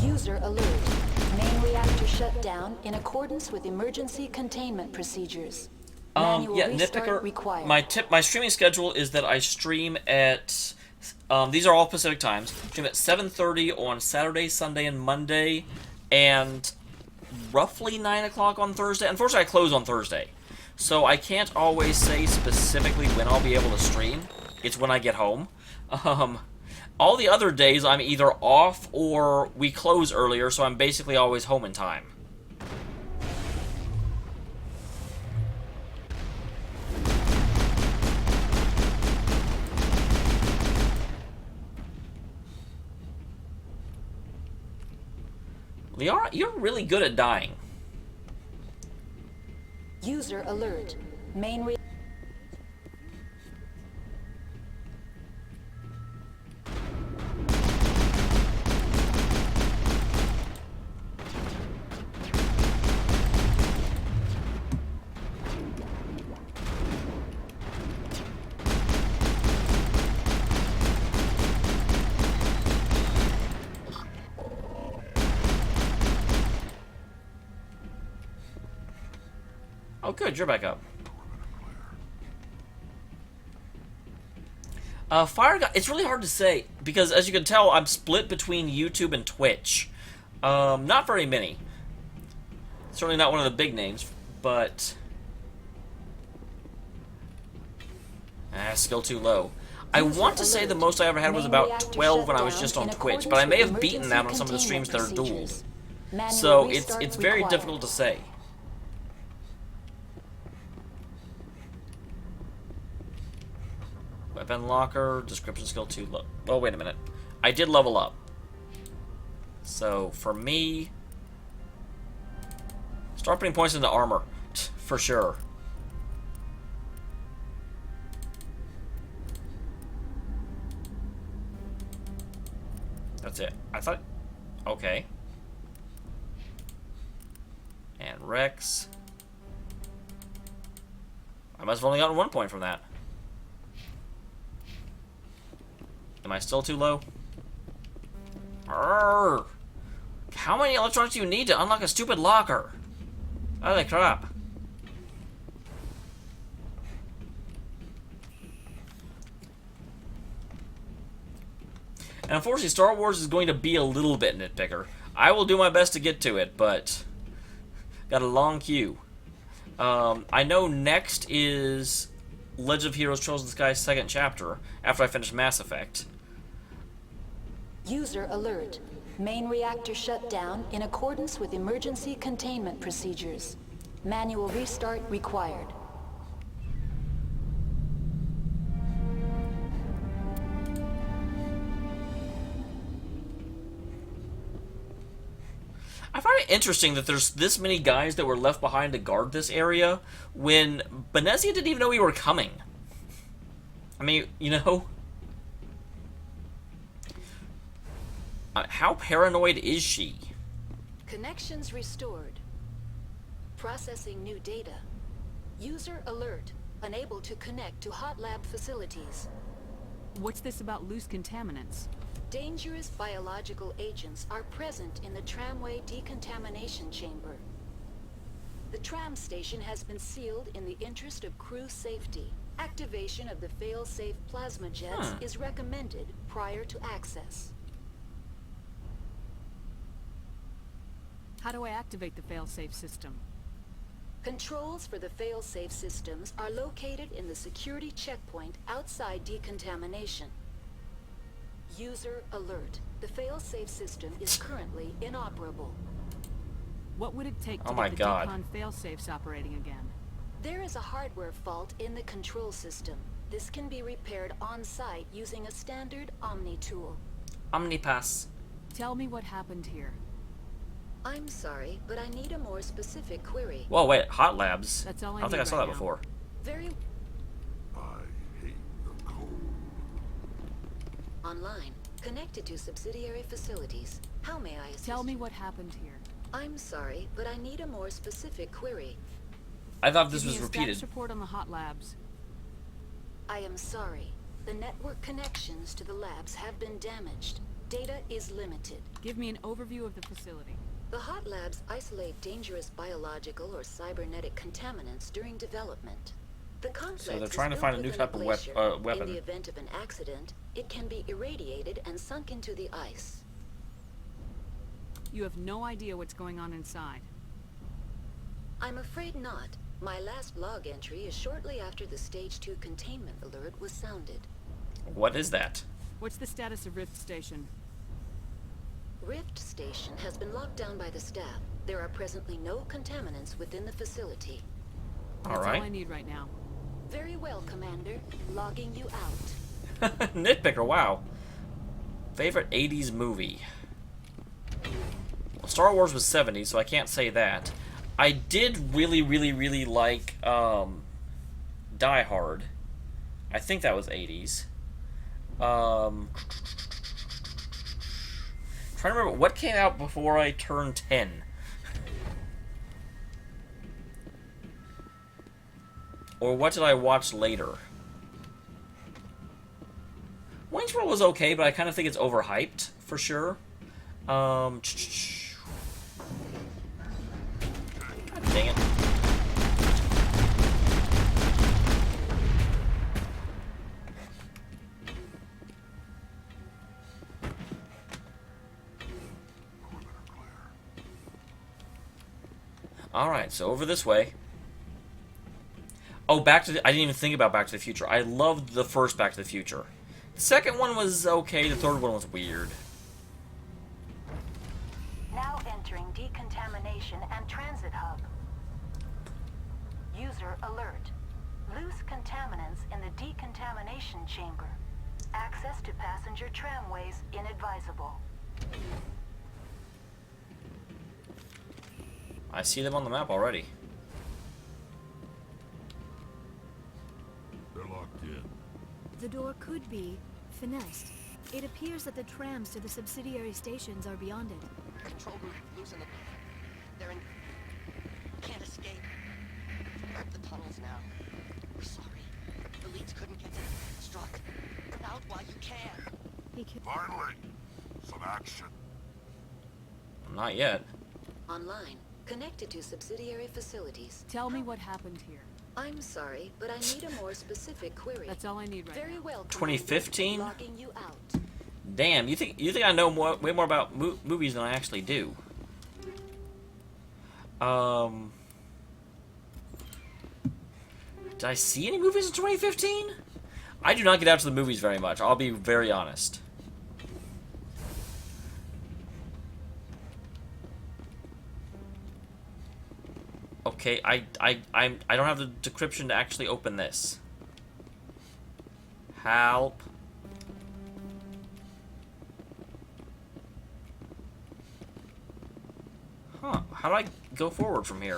User alert. Main reactor shut down in accordance with emergency containment procedures. Manual Yeah, restart Nitpicker, required. my streaming schedule is that I stream at, these are all Pacific times, stream at 7:30 on Saturday, Sunday, and Monday, and roughly 9 o'clock on Thursday. Unfortunately, I close on Thursday, so I can't always say specifically when I'll be able to stream. It's when I get home. All the other days, I'm either off or we close earlier, so I'm basically always home in time. Liara, you're really good at dying. User alert. Main re Oh, good, you're back up. Fire Guy, it's really hard to say, because as you can tell, I'm split between YouTube and Twitch. Not very many. Certainly not one of the big names, but... skill too low. I want to say the most I ever had was about 12 when I was just on Twitch, but I may have beaten that on some of the streams that are dueled. So it's very difficult to say. Weapon locker, description skill too low. Oh, wait a minute. I did level up. So, for me... Start putting points into armor. For sure. That's it. I thought... Okay. And Rex. I must have only gotten 1 point from that. Am I still too low? Arrgh. How many electronics do you need to unlock a stupid locker? Holy crap. And unfortunately, Star Wars is going to be a little bit nitpicker. I will do my best to get to it, but got a long queue. I know next is Legend of Heroes Trails of the Sky 2nd chapter, after I finish Mass Effect. User alert. Main reactor shut down in accordance with emergency containment procedures. Manual restart required. I find it interesting that there's this many guys that were left behind to guard this area when Benezia didn't even know we were coming. I mean, you know... how paranoid is she? Connections restored. Processing new data. User alert. Unable to connect to hot lab facilities. What's this about loose contaminants? Dangerous biological agents are present in the tramway decontamination chamber. The tram station has been sealed in the interest of crew safety. Activation of the fail-safe plasma jets is recommended prior to access. How do I activate the fail-safe system? Controls for the fail-safe systems are located in the security checkpoint outside decontamination. User alert. The fail-safe system is currently inoperable. What would it take to Oh my get the God. decon fail-safes operating again? There is a hardware fault in the control system. This can be repaired on-site using a standard Omni tool. Omnipass. Tell me what happened here. I'm sorry, but I need a more specific query. Whoa, wait, Hot Labs? That's all I don't think I need saw right that now. before. Very I hate the cold. online. Connected to subsidiary facilities. How may I assist? Tell me what happened here. I'm sorry, but I need a more specific query. I thought this Give was me a repeated. status report on the hot labs. I am sorry. The network connections to the labs have been damaged. Data is limited. Give me an overview of the facility. The hot labs isolate dangerous biological or cybernetic contaminants during development. The complex So they're is trying to built find a new within type of glacier. weapon. In the event of an accident, it can be irradiated and sunk into the ice. You have no idea what's going on inside. I'm afraid not. My last log entry is shortly after the Stage 2 containment alert was sounded. What is that? What's the status of Rift Station? Rift Station has been locked down by the staff. There are presently no contaminants within the facility. That's Alright. all I need right now. Very well, Commander. Logging you out. Nitpicker, wow. Favorite 80s movie? Well, Star Wars was 70s, so I can't say that. I did really like Die Hard. I think that was 80s. Trying to remember what came out before I turned 10. Or what did I watch later? Wayne's World was okay, but I kind of think it's overhyped, for sure. God dang it. Alright, so over this way. Oh, Back to the... I didn't even think about Back to the Future. I loved the first Back to the Future. The second one was okay, the third one was weird. Now entering decontamination and transit hub. User alert. Loose contaminants in the decontamination chamber. Access to passenger tramways inadvisable. I see them on the map already. They're locked in. The door could be finessed. It appears that the trams to the subsidiary stations are beyond it. Control group, loosen the... They're in... Can't escape. Rip the tunnels now. We're sorry. The leads couldn't get to the construct. Get out while you can. He could... Finally! Some action. Not yet. Online. Connected to subsidiary facilities. Tell me what happened here. I'm sorry, but I need a more specific query. That's all I need right Very now. well. 2015? Logging you out. Damn, you think I know way more about movies than I actually do. Did I see any movies in 2015? I do not get out to the movies very much. I'll be very honest. Okay, I don't have the decryption to actually open this. Help. Huh, how do I go forward from here?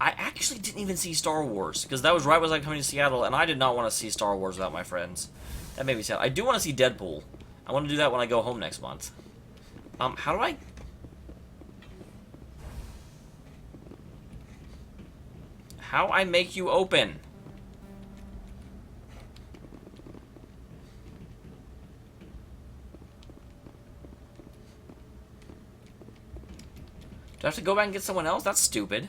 I actually didn't even see Star Wars, because that was right when I was coming to Seattle, and I did not want to see Star Wars without my friends. That made me sad. I do want to see Deadpool. I want to do that when I go home next month. How do I... How I make you open? Do I have to go back and get someone else? That's stupid.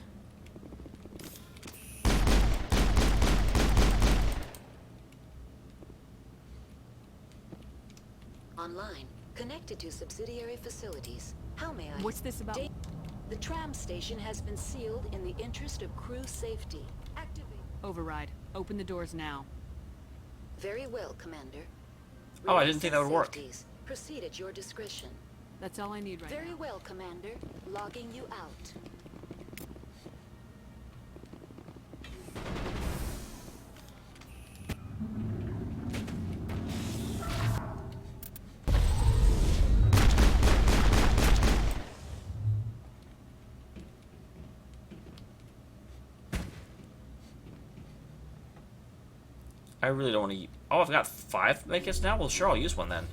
Online. Connected to subsidiary facilities. How may I... What's this about? The tram station has been sealed in the interest of crew safety. Activate. Override. Open the doors now. Very well, Commander. Oh, I didn't think that would work. Proceed at your discretion. That's all I need right now. Very well, Commander. Logging you out. I really don't want to... Oh, I've got 5 medkits now? Well, sure, I'll use one then.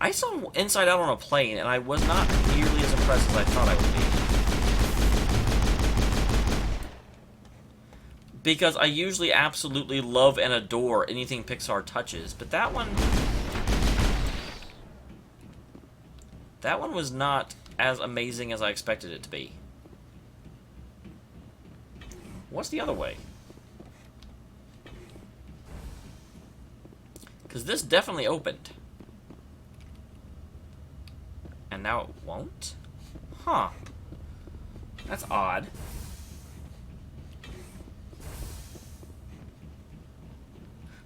I saw Inside Out on a plane, and I was not nearly as impressed as I thought I would be. Because I usually absolutely love and adore anything Pixar touches, but that one... That one was not as amazing as I expected it to be. What's the other way? Because this definitely opened. And now it won't? Huh. That's odd.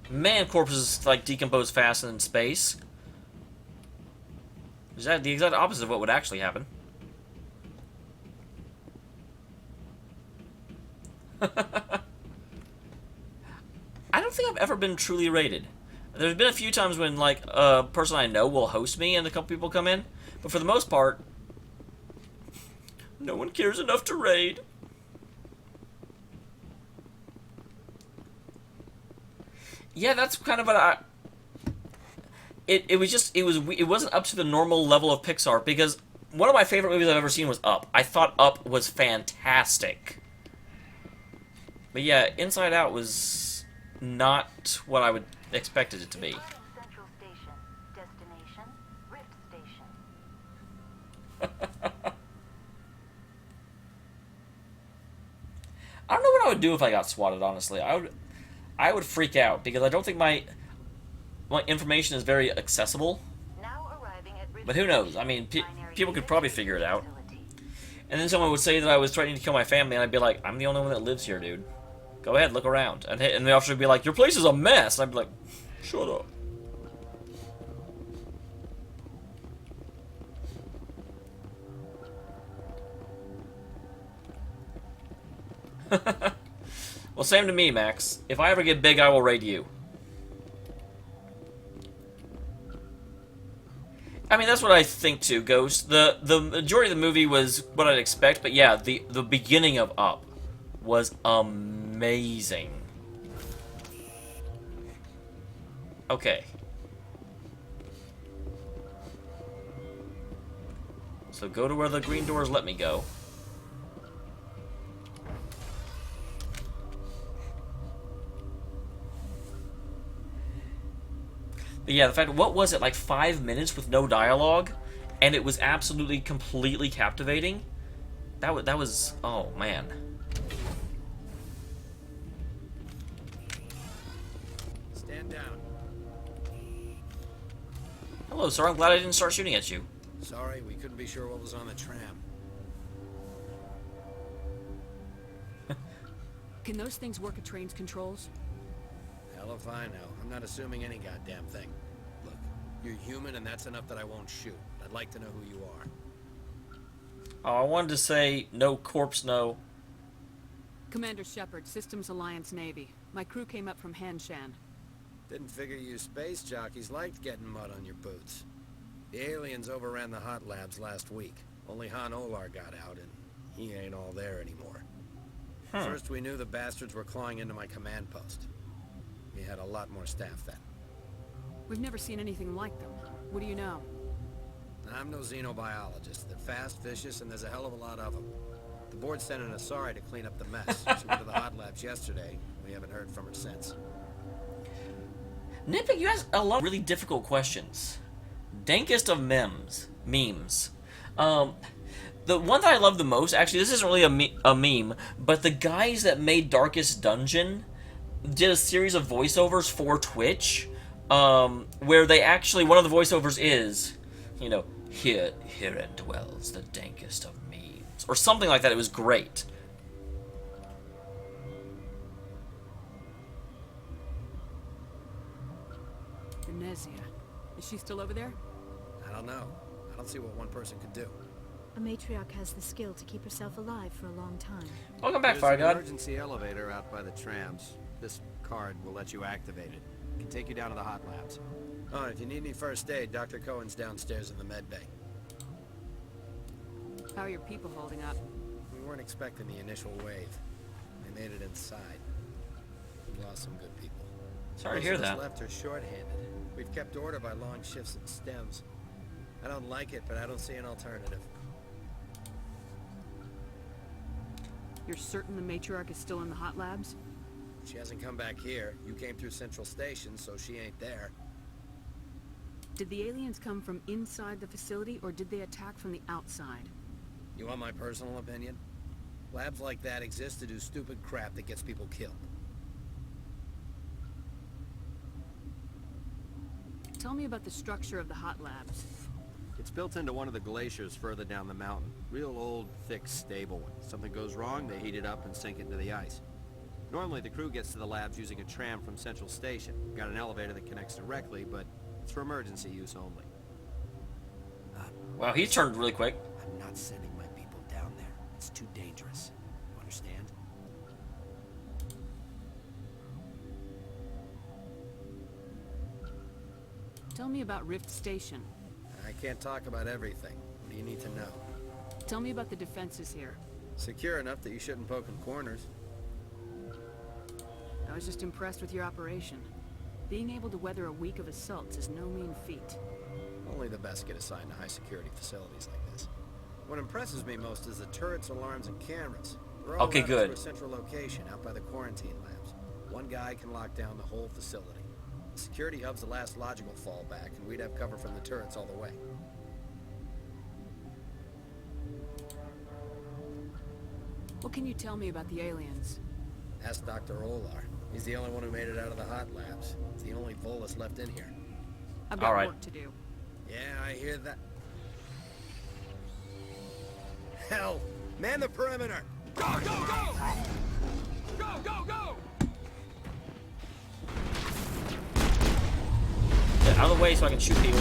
Man, corpses like decompose fast in space. Is that the exact opposite of what would actually happen? I don't think I've ever been truly rated. There's been a few times when, like, a person I know will host me and a couple people come in. But for the most part, no one cares enough to raid. Yeah, that's kind of what I... It wasn't up to the normal level of Pixar, because one of my favorite movies I've ever seen was Up. I thought Up was fantastic. But yeah, Inside Out was not what I would expected it to be. Central Station. Destination, Rift Station. I don't know what I would do if I got swatted, honestly. I I would freak out because I don't think my information is very accessible. But who knows? I mean, people could probably figure it out. And then someone would say that I was threatening to kill my family, and I'd be like, I'm the only one that lives here, dude. Go ahead, look around. And the officer would be like, your place is a mess. And I'd be like, shut up. Well, same to me, Max. If I ever get big, I will raid you. I mean, that's what I think too, Ghost. The majority of the movie was what I'd expect, but yeah, the beginning of Up was amazing. Okay. So go to where the green doors let me go. But yeah, the fact, what was it, like 5 minutes with no dialogue? And it was absolutely, completely captivating? That was, oh man. Stand down. Hello, sir. I'm glad I didn't start shooting at you. Sorry, we couldn't be sure what was on the tram. Can those things work at train's controls? Hell if I know. I'm not assuming any goddamn thing. Look, you're human and that's enough that I won't shoot. I'd like to know who you are. Oh, I wanted to say no corpse, no. Commander Shepard, Systems Alliance Navy. My crew came up from Hanshan. Didn't figure you space jockeys liked getting mud on your boots. The aliens overran the hot labs last week. Only Han Olar got out, and he ain't all there anymore. First we knew the bastards were clawing into my command post. We had a lot more staff then. We've never seen anything like them. What do you know? I'm no xenobiologist. They're fast, vicious, and there's a hell of a lot of them. The board sent an Asari to clean up the mess. She went to the hot labs yesterday. We haven't heard from her since. Nitpick, you ask a lot of really difficult questions. Dankest of memes. The one that I love the most, actually, this isn't really a meme, but the guys that made Darkest Dungeon did a series of voiceovers for Twitch, where they actually, one of the voiceovers is, you know, herein dwells the dankest of memes, or something like that. It was great. Benezia. Is she still over there? I don't know. I don't see what one person could do. A matriarch has the skill to keep herself alive for a long time. Welcome back, There's Fire God. an emergency elevator out by the trams. This card will let you activate it. It can take you down to the hot labs. Oh, and if you need any first aid, Dr. Cohen's downstairs in the med bay. How are your people holding up? We weren't expecting the initial wave. They made it inside. We lost some good people. Sorry to hear that. Those left are short-handed. We've kept order by long shifts and stems. I don't like it, but I don't see an alternative. You're certain the matriarch is still in the hot labs? She hasn't come back here. You came through Central Station, so she ain't there. Did the aliens come from inside the facility, or did they attack from the outside? You want my personal opinion? Labs like that exist to do stupid crap that gets people killed. Tell me about the structure of the hot labs. It's built into one of the glaciers further down the mountain. Real old, thick, stable one. Something goes wrong, they heat it up and sink it into the ice. Normally, the crew gets to the labs using a tram from Central Station. We've got an elevator that connects directly, but it's for emergency use only. Wow, he turned really quick. I'm not sending my people down there. It's too dangerous. You understand? Tell me about Rift Station. I can't talk about everything. What do you need to know? Tell me about the defenses here. Secure enough that you shouldn't poke in corners. I was just impressed with your operation. Being able to weather a week of assaults is no mean feat. Only the best get assigned to high-security facilities like this. What impresses me most is the turrets, alarms, and cameras. They're all Okay, routed good. to a central location out by the quarantine labs. One guy can lock down the whole facility. The security hub's the last logical fallback, and we'd have cover from the turrets all the way. What can you tell me about the aliens? Ask Dr. Olar. He's the only one who made it out of the hot labs. He's the only Volus left in here. I've got work to do. Yeah, I hear that. Hell, man the perimeter! Go, go, go! Go, go, go! Get out of the way so I can shoot people.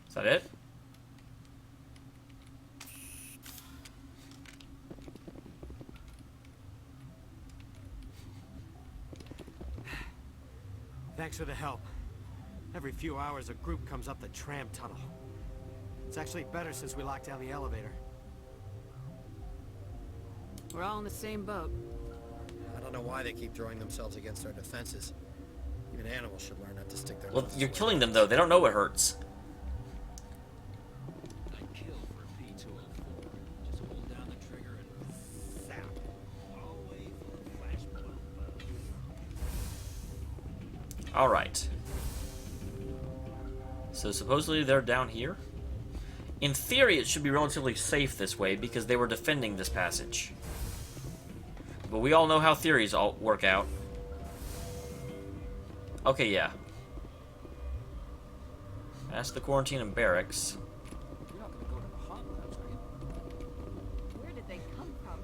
Is that it? Thanks for the help. Every few hours, a group comes up the tram tunnel. It's actually better since we locked down the elevator. We're all in the same boat. I don't know why they keep throwing themselves against our defenses. Even animals should learn not to stick their Well, noses you're where killing them though. They don't know what hurts. I'd kill for a P-204. Just hold down the trigger and zap. All the way for a flash boil. All right. So supposedly they're down here. In theory, it should be relatively safe this way because they were defending this passage. But we all know how theories all work out. Okay, yeah. That's the quarantine and barracks. You're not gonna go to the hot labs, are you? Where did they come from?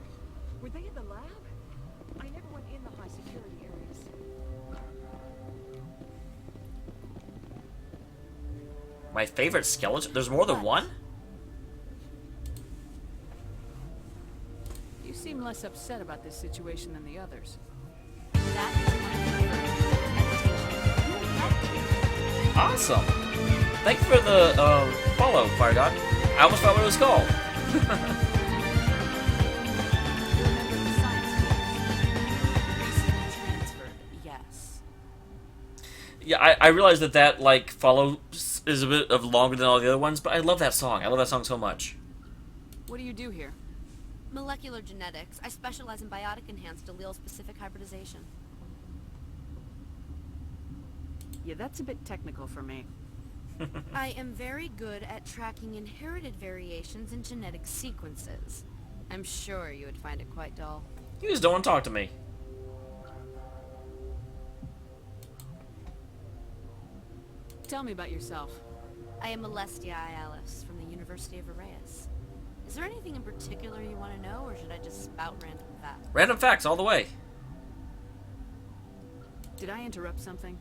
Were they in the lab? I never went in the high security areas. My favorite skeleton? There's more than one? You seem less upset about this situation than the others. Awesome. Thank you for the follow, Fire God. I almost forgot what it was called. Yes. Yeah, I realize that like follow is a bit of longer than all the other ones, but I love that song. I love that song so much. What do you do here? Molecular genetics. I specialize in biotic-enhanced allele-specific hybridization. Yeah, that's a bit technical for me. I am very good at tracking inherited variations in genetic sequences. I'm sure you would find it quite dull. You just don't want to talk to me. Tell me about yourself. I am Alestia Alice from the University of Arrayas. Is there anything in particular you want to know, or should I just spout random facts? Random facts all the way. Did I interrupt something?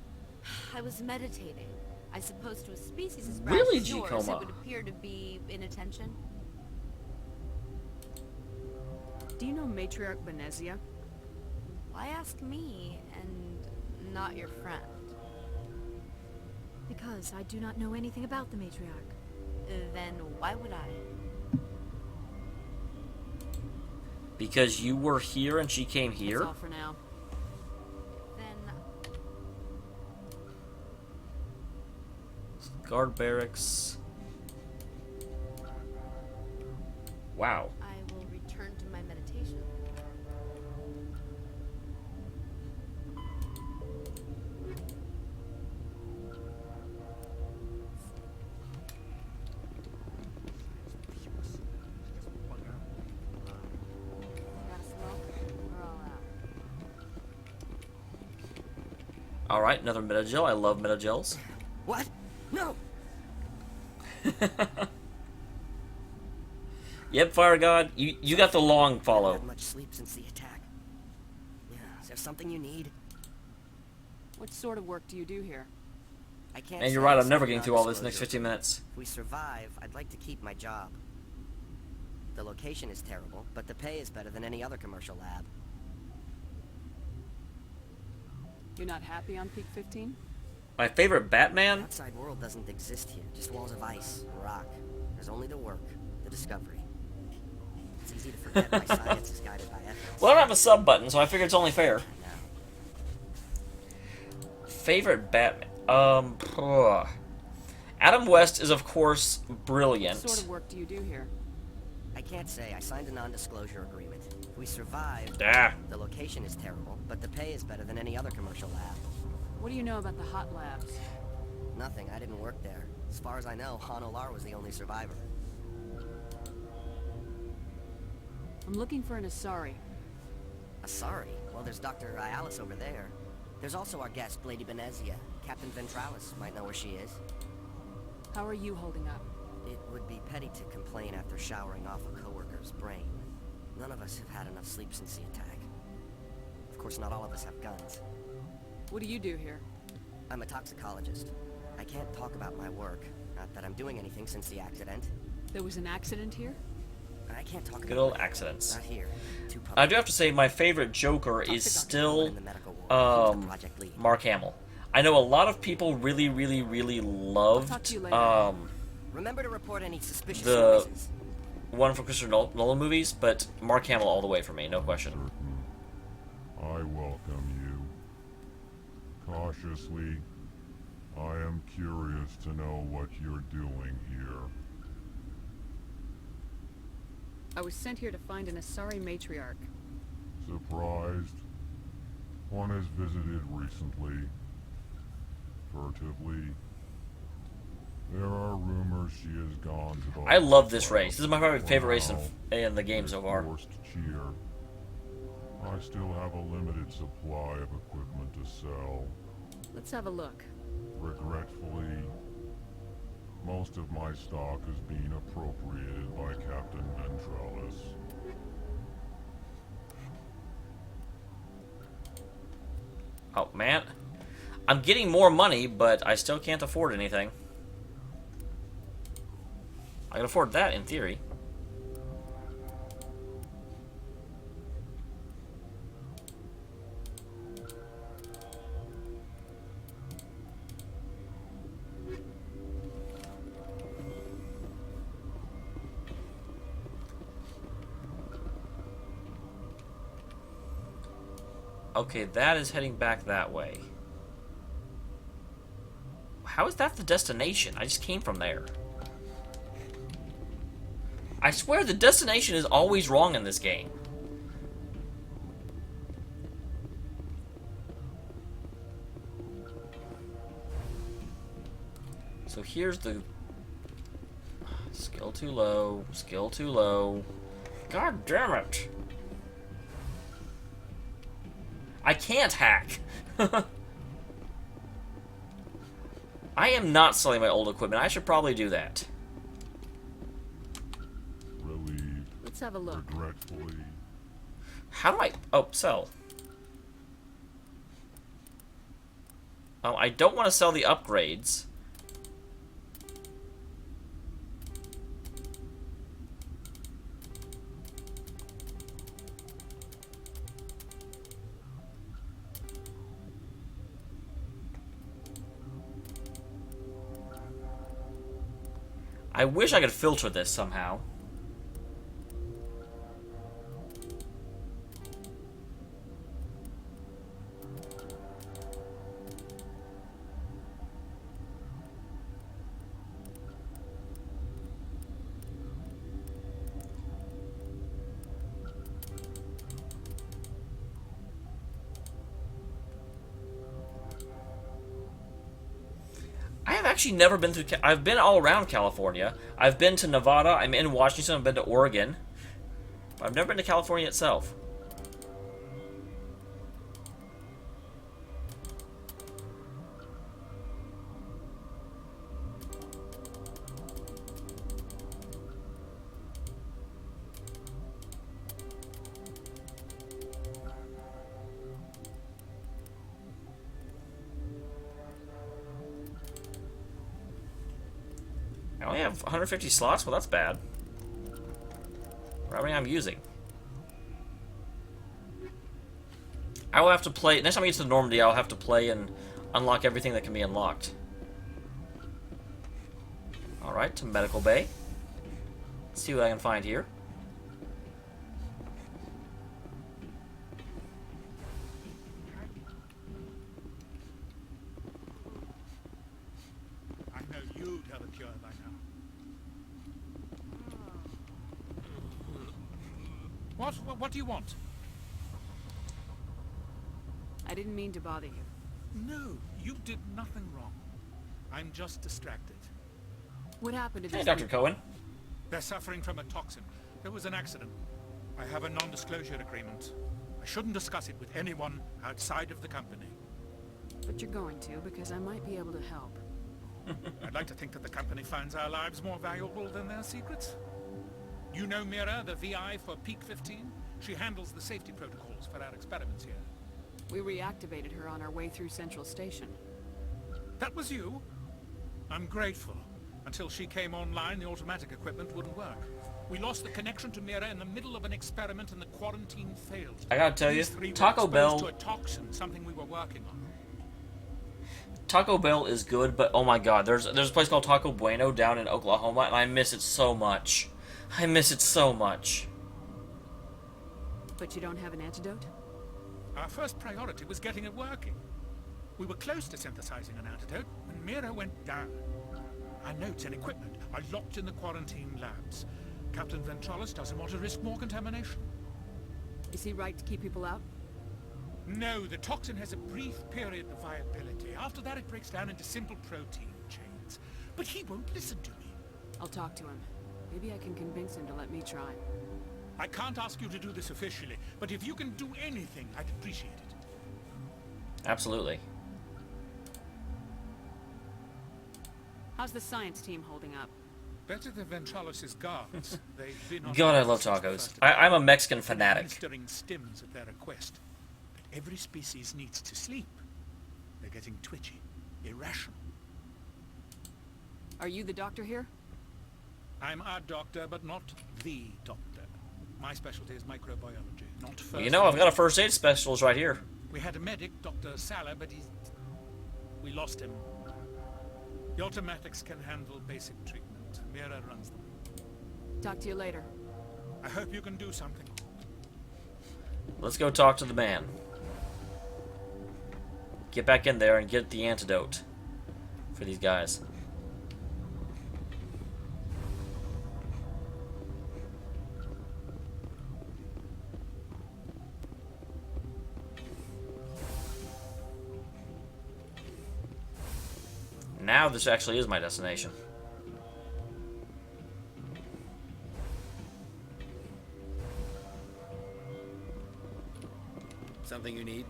I was meditating. I suppose to a species as Really, brash as yours, G-Coma? it would appear to be inattention. Do you know Matriarch Benezia? Why ask me and not your friend? Because I do not know anything about the matriarch. Then why would I? Because you were here and she came here? That's all for now. Then Guard barracks. Wow. I will return to my meditation. Got a smoke? We're all out. Alright, another metagel. I love metagels. What? No! Yep, Fire God. You got the long I haven't follow. had much sleep since the attack. Yeah, is there something you need? What sort of work do you do here? I can't. And you're say right, it's I'm never something getting through all this non-disclosure. next 15 minutes. If we survive, I'd like to keep my job. The location is terrible, but the pay is better than any other commercial lab. You're not happy on Peak 15? My favorite Batman? The outside world doesn't exist here. Just walls of ice, rock. There's only the work, the discovery. It's easy to forget my science is guided by ethics. Well, I don't have a sub button, so I figure it's only fair. Favorite Batman? Adam West is, of course, brilliant. What sort of work do you do here? I can't say. I signed a non-disclosure agreement. If we survive, Ah. the location is terrible, but the pay is better than any other commercial lab. What do you know about the hot labs? Nothing, I didn't work there. As far as I know, Han Olar was the only survivor. I'm looking for an Asari. Asari? Well, there's Dr. Ayalis over there. There's also our guest, Lady Benezia. Captain Ventralis might know where she is. How are you holding up? It would be petty to complain after showering off a coworker's brain. None of us have had enough sleep since the attack. Of course, not all of us have guns. What do you do here? I'm a toxicologist. I can't talk about my work. Not that I'm doing anything since the accident. There was an accident here? I can't talk Good about old it. accidents. Not here. Too public. I do have to say my favorite Joker is still Mark Hamill. I know a lot of people really loved Remember to report any suspicious the noises. one from Christopher Nolan movies, but Mark Hamill all the way for me, no question. I welcome you. Cautiously, I am curious to know what you're doing here. I was sent here to find an Asari matriarch. Surprised? One has visited recently. Furtively. There are rumors she has gone to the... I love this race. This is my favorite race in the game so far. Forced cheer. I still have a limited supply of equipment to sell. Let's have a look. Regretfully, most of my stock is being appropriated by Captain Ventralis. Oh, man. I'm getting more money, but I still can't afford anything. I can afford that, in theory. Okay, that is heading back that way. How is that the destination? I just came from there. I swear the destination is always wrong in this game. So here's the... Skill too low, skill too low. God damn it! I can't hack! I am not selling my old equipment. I should probably do that. Relieved. Let's have a look. Regretfully. How do I... Oh, sell. I don't want to sell the upgrades. I wish I could filter this somehow. I've actually never been through... I've been all around California. I've been to Nevada. I'm in Washington. I've been to Oregon. But I've never been to California itself. I only have 150 slots? Well, that's bad. How many I'm using? I will have to play... Next time I get to Normandy, I'll have to play and unlock everything that can be unlocked. Alright, to Medical Bay. Let's see what I can find here. I know you'd have a cure by now. What do you want? I didn't mean to bother you. No, you did nothing wrong. I'm just distracted. What happened to Hey, this? Dr. Cohen. They're suffering from a toxin. There was an accident. I have a non-disclosure agreement. I shouldn't discuss it with anyone outside of the company. But you're going to, because I might be able to help. I'd like to think that the company finds our lives more valuable than their secrets. You know Mira, the VI for Peak 15? She handles the safety protocols for our experiments here. We reactivated her on our way through Central Station. That was you? I'm grateful. Until she came online, the automatic equipment wouldn't work. We lost the connection to Mira in the middle of an experiment and the quarantine failed. I gotta tell you, These three were Taco exposed Bell... to a toxin, something we were working on. Taco Bell is good, but oh my god, there's a place called Taco Bueno down in Oklahoma, and I miss it so much. I miss it so much. But you don't have an antidote? Our first priority was getting it working. We were close to synthesizing an antidote when Mira went down. Our notes and equipment are locked in the quarantine labs. Captain Ventralis doesn't want to risk more contamination. Is he right to keep people out? No, the toxin has a brief period of viability. After that, it breaks down into simple protein chains. But he won't listen to me. I'll talk to him. Maybe I can convince him to let me try. I can't ask you to do this officially, but if you can do anything, I'd appreciate it. Absolutely. How's the science team holding up? Better than Ventralis' guards. They've been on God, I love since the tacos. first I'm a Mexican fanatic. Administering stims at their request. But every species needs to sleep. They're getting twitchy, irrational. Are you the doctor here? I'm a doctor, but not the doctor. My specialty is microbiology, not first. You know, I've got a first aid specialist right here. We had a medic, Dr. Sala, but we lost him. The automatics can handle basic treatment. Mira runs them. Talk to you later. I hope you can do something. Let's go talk to the man. Get back in there and get the antidote for these guys. Now this actually is my destination. Something you need?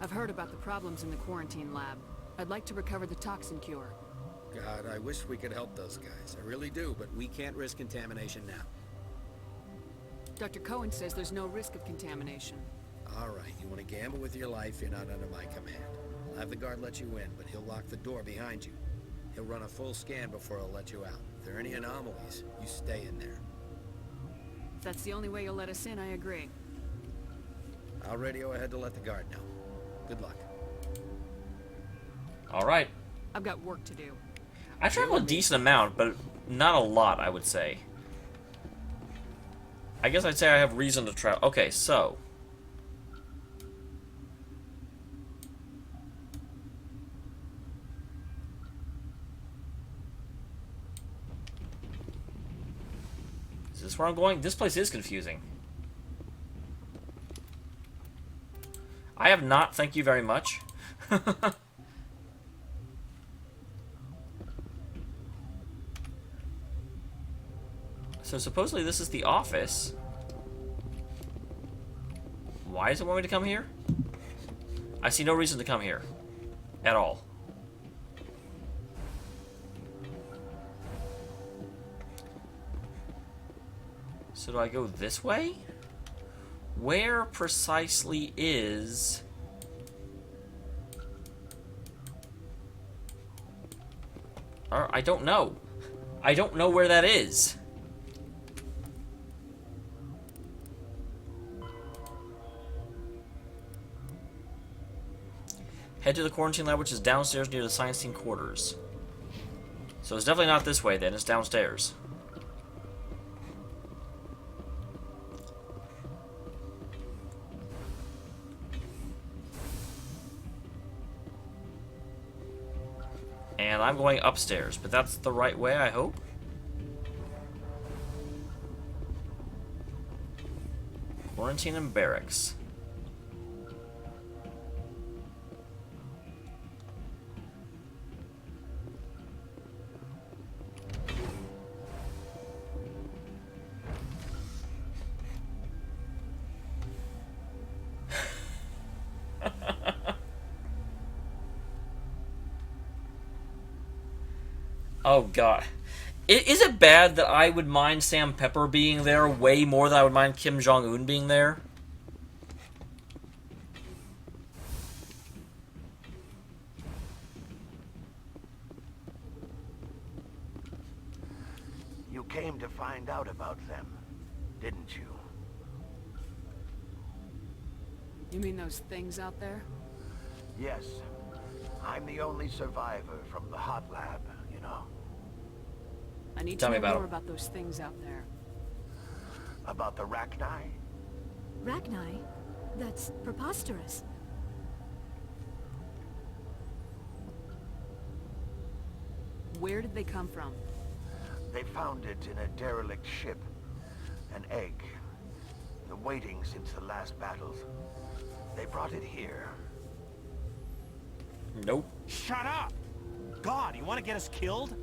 I've heard about the problems in the quarantine lab. I'd like to recover the toxin cure. God, I wish we could help those guys. I really do, but we can't risk contamination now. Dr. Cohen says there's no risk of contamination. All right, you want to gamble with your life, you're not under my command. I'll have the guard let you in, but he'll lock the door behind you. He'll run a full scan before he'll let you out. If there are any anomalies, you stay in there. If that's the only way you'll let us in, I agree. I'll radio ahead to let the guard know. Good luck. All right. I've got work to do. I travel a decent amount, but not a lot, I would say. I guess I'd say I have reason to travel. Okay, so... Is this where I'm going? This place is confusing. I have not, thank you very much. So supposedly this is the office. Why does it want me to come here? I see no reason to come here. At all. So do I go this way? Where precisely is... I don't know. I don't know where that is. Head to the quarantine lab, which is downstairs near the science team quarters. So it's definitely not this way then, it's downstairs. And I'm going upstairs, but that's the right way, I hope. Quarantine and barracks. Oh god. Is it bad that I would mind Sam Pepper being there way more than I would mind Kim Jong-un being there? You came to find out about them, didn't you? You mean those things out there? Yes. I'm the only survivor from the hot lab, you know. I need Tell to me know about more 'em. about those things out there. About the Rachni? Rachni? That's preposterous. Where did they come from? They found it in a derelict ship. An egg. Waiting since the last battles. They brought it here. Nope. Shut up! God, you want to get us killed?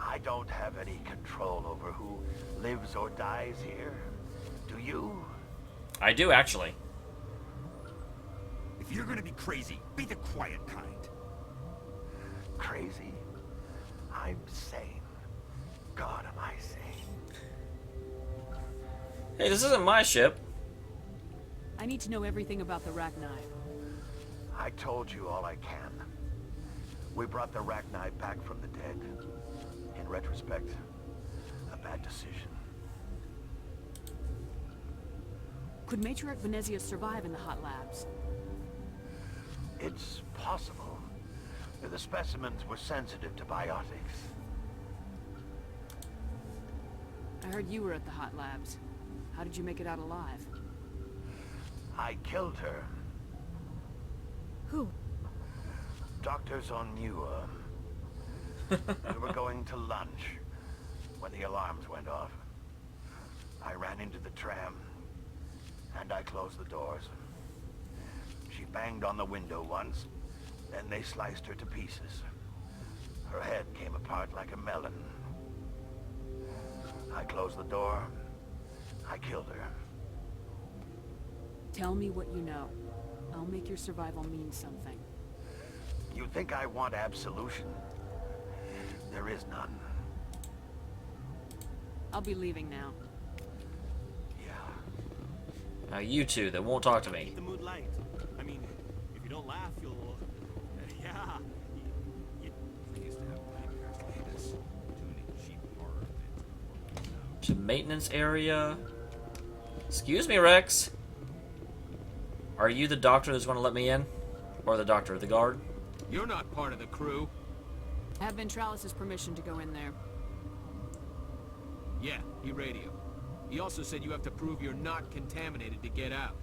I don't have any control over who lives or dies here. Do you? I do, actually. If you're gonna be crazy, be the quiet kind. Crazy? I'm sane. God, am I sane? Hey, this isn't my ship. I need to know everything about the Rachni. I told you all I can. We brought the Rachni back from the dead. In retrospect, a bad decision. Could Matriarch Benezia survive in the hot labs? It's possible. The specimens were sensitive to biotics. I heard you were at the hot labs. How did you make it out alive? I killed her. Who? Doctors on Muir. We were going to lunch when the alarms went off. I ran into the tram, and I closed the doors. She banged on the window once, then they sliced her to pieces. Her head came apart like a melon. I closed the door. I killed her. Tell me what you know. I'll make your survival mean something. You think I want absolution? There is none. I'll be leaving now. Now you two that won't talk to me. Keep the mood light. I mean, if you don't laugh, you'll... yeah. You used to have nightmares like this. Tuning cheap horror fits. To maintenance area. Excuse me, Rex. Are you the doctor that's going to let me in? Or the doctor, the guard? You're not part of the crew. Have Ventralis' permission to go in there. Yeah, he radioed. He also said you have to prove you're not contaminated to get out.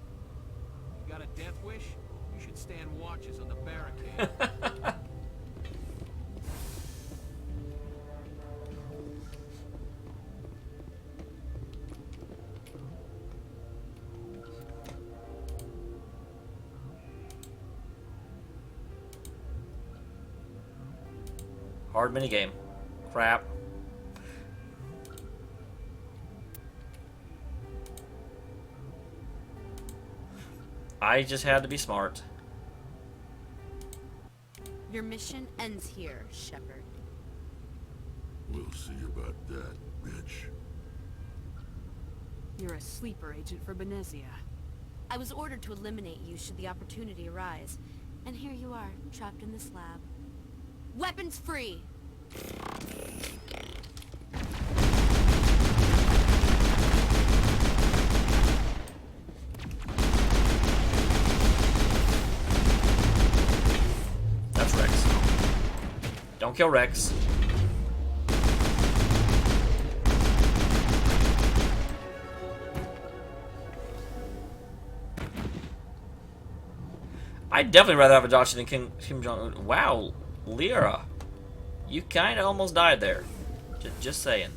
You got a death wish? You should stand watches on the barricade. Hard minigame. Crap. I just had to be smart. Your mission ends here, Shepard. We'll see about that, bitch. You're a sleeper agent for Benezia. I was ordered to eliminate you should the opportunity arise. And here you are, trapped in this lab. Weapons free! That's Rex. Don't kill Rex. I'd definitely rather have a doctor than Kim Jong-un. Wow, Liara. You kind of almost died there. Just saying.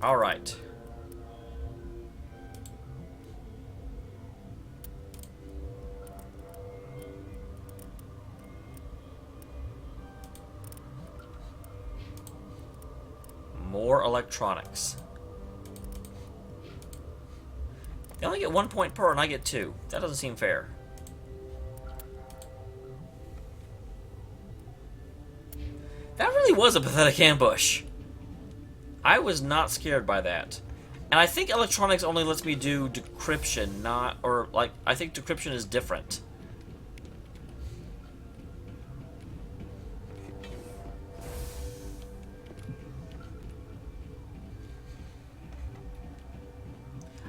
All right. More electronics. They only get 1 point per, and I get 2. That doesn't seem fair. That really was a pathetic ambush. I was not scared by that. And I think electronics only lets me do decryption, not... Or, like, I think decryption is different.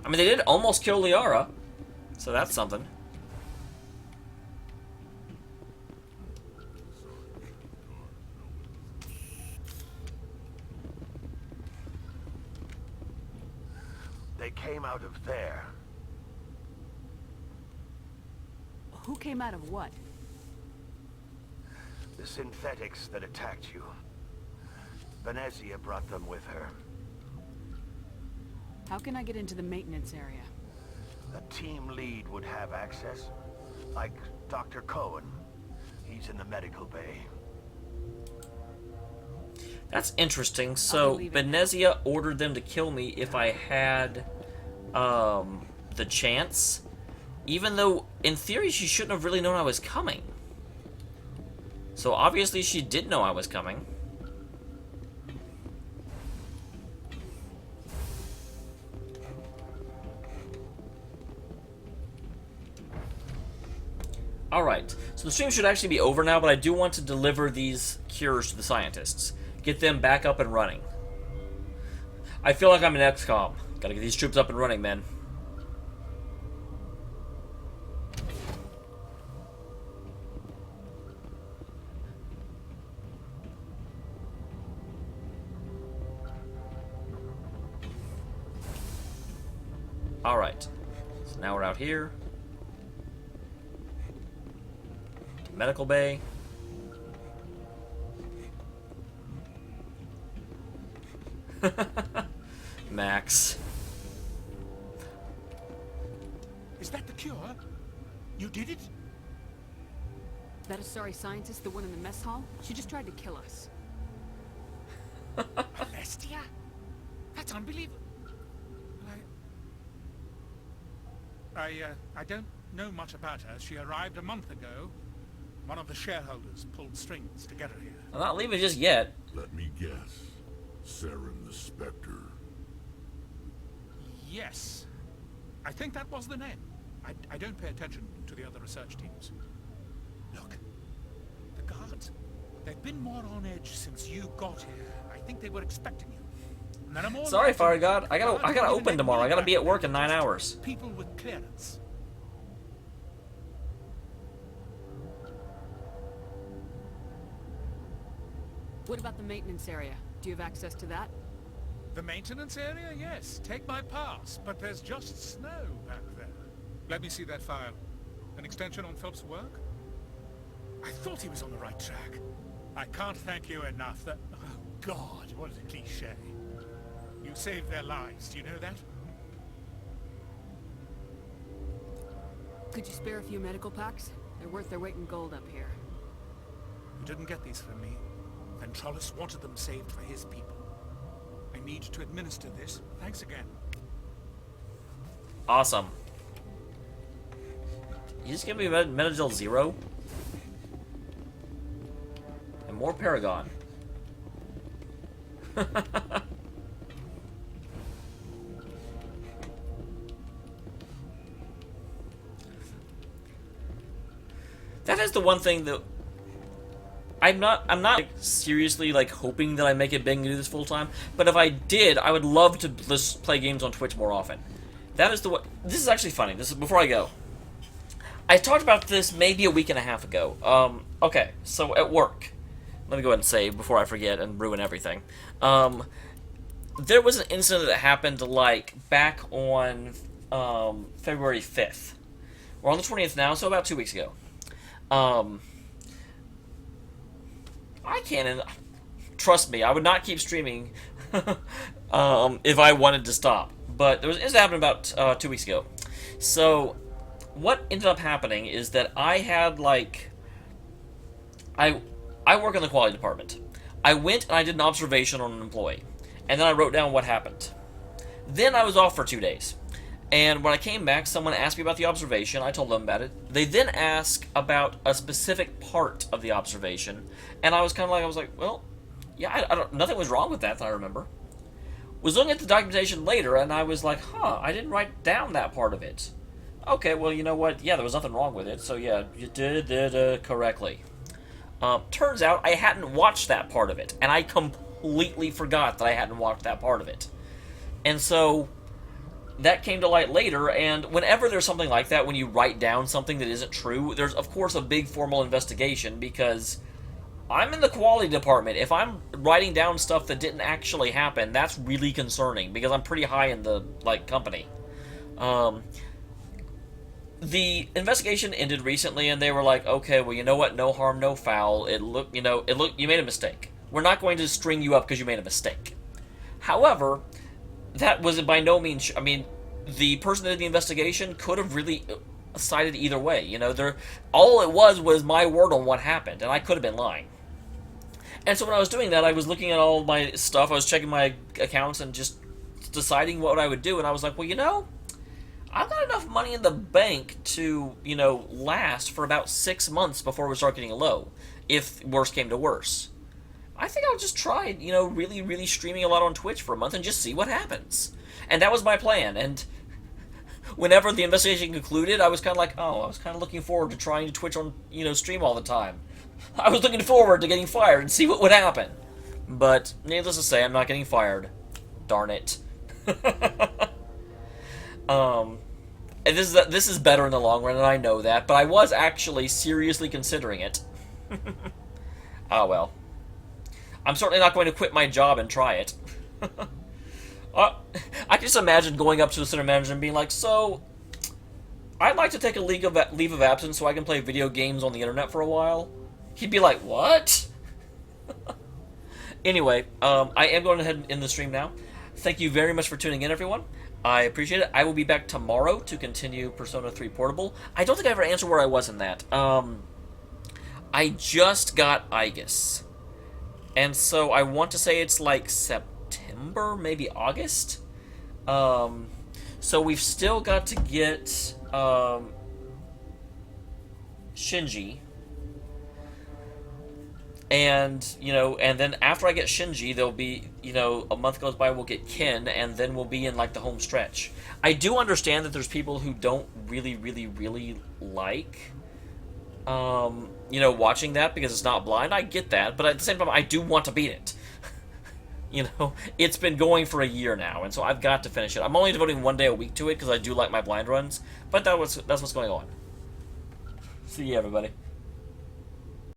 I mean, they did almost kill Liara, so that's something. They came out of there. Who came out of what? The synthetics that attacked you. Benezia brought them with her. How can I get into the maintenance area? A team lead would have access. Like Dr. Cohen. He's in the medical bay. That's interesting. So, Benezia ordered them to kill me if I had the chance. Even though, in theory, she shouldn't have really known I was coming. So, obviously, she did know I was coming. Alright, so the stream should actually be over now, but I do want to deliver these cures to the scientists. Get them back up and running. I feel like I'm in XCOM. Gotta get these troops up and running, man. Alright, so now we're out here. Medical bay. Max. Is that the cure? You did it? That a sorry scientist, the one in the mess hall? She just tried to kill us. Bestia? That's unbelievable. I don't know much about her. She arrived a month ago. One of the shareholders pulled strings to get her here. I'm not leaving just yet. Let me guess. Saren the Spectre. Yes. I think that was the name. I don't pay attention to the other research teams. Look. The guards. They've been more on edge since you got here. I think they were expecting you. And then I'm all Sorry, right. Fire God. I gotta open tomorrow. I gotta be at work in 9 hours. People with clearance. What about the maintenance area? Do you have access to that? The maintenance area? Yes. Take my pass. But there's just snow back there. Let me see that file. An extension on Phelps' work? I thought he was on the right track. I can't thank you enough that... Oh, God, what a cliché. You saved their lives, do you know that? Could you spare a few medical packs? They're worth their weight in gold up here. You didn't get these from me. Ventrolus wanted them saved for his people. I need to administer this. Thanks again. Awesome. You just give me Metagel 0? And more Paragon. That is the one thing that I'm not like, seriously like hoping that I make it big and do this full time, but if I did, I would love to just play games on Twitch more often. That is the way. This is actually funny. This is before I go. I talked about this maybe a week and a half ago. Okay, so at work, let me go ahead and say before I forget and ruin everything. There was an incident that happened like back on February 5th. We're on the 20th now, so about 2 weeks ago. I can't, trust me, I would not keep streaming if I wanted to stop. But there was an incident happened about 2 weeks ago. So, what ended up happening is that I had, like, I work in the quality department. I went and I did an observation on an employee. And then I wrote down what happened. Then I was off for 2 days. And when I came back, someone asked me about the observation. I told them about it. They then asked about a specific part of the observation, and I was kind of like, well, yeah, nothing was wrong with that I remember. Was looking at the documentation later, and I was like, I didn't write down that part of it. Okay, well, you know what? Yeah, there was nothing wrong with it, so yeah, you did it correctly. Turns out I hadn't watched that part of it, and I completely forgot that I hadn't watched that part of it. And so that came to light later, and whenever there's something like that, when you write down something that isn't true, there's, of course, a big formal investigation, because I'm in the quality department. If I'm writing down stuff that didn't actually happen, that's really concerning, because I'm pretty high in the, company. The investigation ended recently, and they were like, okay, well, you know what? No harm, no foul. You made a mistake. We're not going to string you up because you made a mistake. However, that was by no means... I mean, the person that did the investigation could have really sided either way. All it was my word on what happened, and I could have been lying. And so when I was doing that, I was looking at all my stuff, I was checking my accounts and just deciding what I would do, and I was like, well, I've got enough money in the bank to, last for about 6 months before we start getting low, if worse came to worse. I think I'll just try, really, really streaming a lot on Twitch for a month and just see what happens. And that was my plan, and whenever the investigation concluded, I was kind of like, I was kind of looking forward to trying to Twitch on, stream all the time. I was looking forward to getting fired and see what would happen. But, needless to say, I'm not getting fired. Darn it. And this is better in the long run, and I know that, but I was actually seriously considering it. Well. I'm certainly not going to quit my job and try it. I can just imagine going up to the center manager and being like, so, I'd like to take a leave of absence so I can play video games on the internet for a while. He'd be like, what? Anyway, I am going ahead and end the stream now. Thank you very much for tuning in, everyone. I appreciate it. I will be back tomorrow to continue Persona 3 Portable. I don't think I ever answered where I was in that. I just got Aegis. And so I want to say it's like September, maybe August. So we've still got to get Shinji. And, and then after I get Shinji, there'll be, a month goes by, we'll get Ken, and then we'll be in, the home stretch. I do understand that there's people who don't really, really, really like, watching that because it's not blind. I get that, but at the same time, I do want to beat it. It's been going for a year now, and so I've got to finish it. I'm only devoting 1 day a week to it because I do like my blind runs, but that's what's going on. See you, everybody.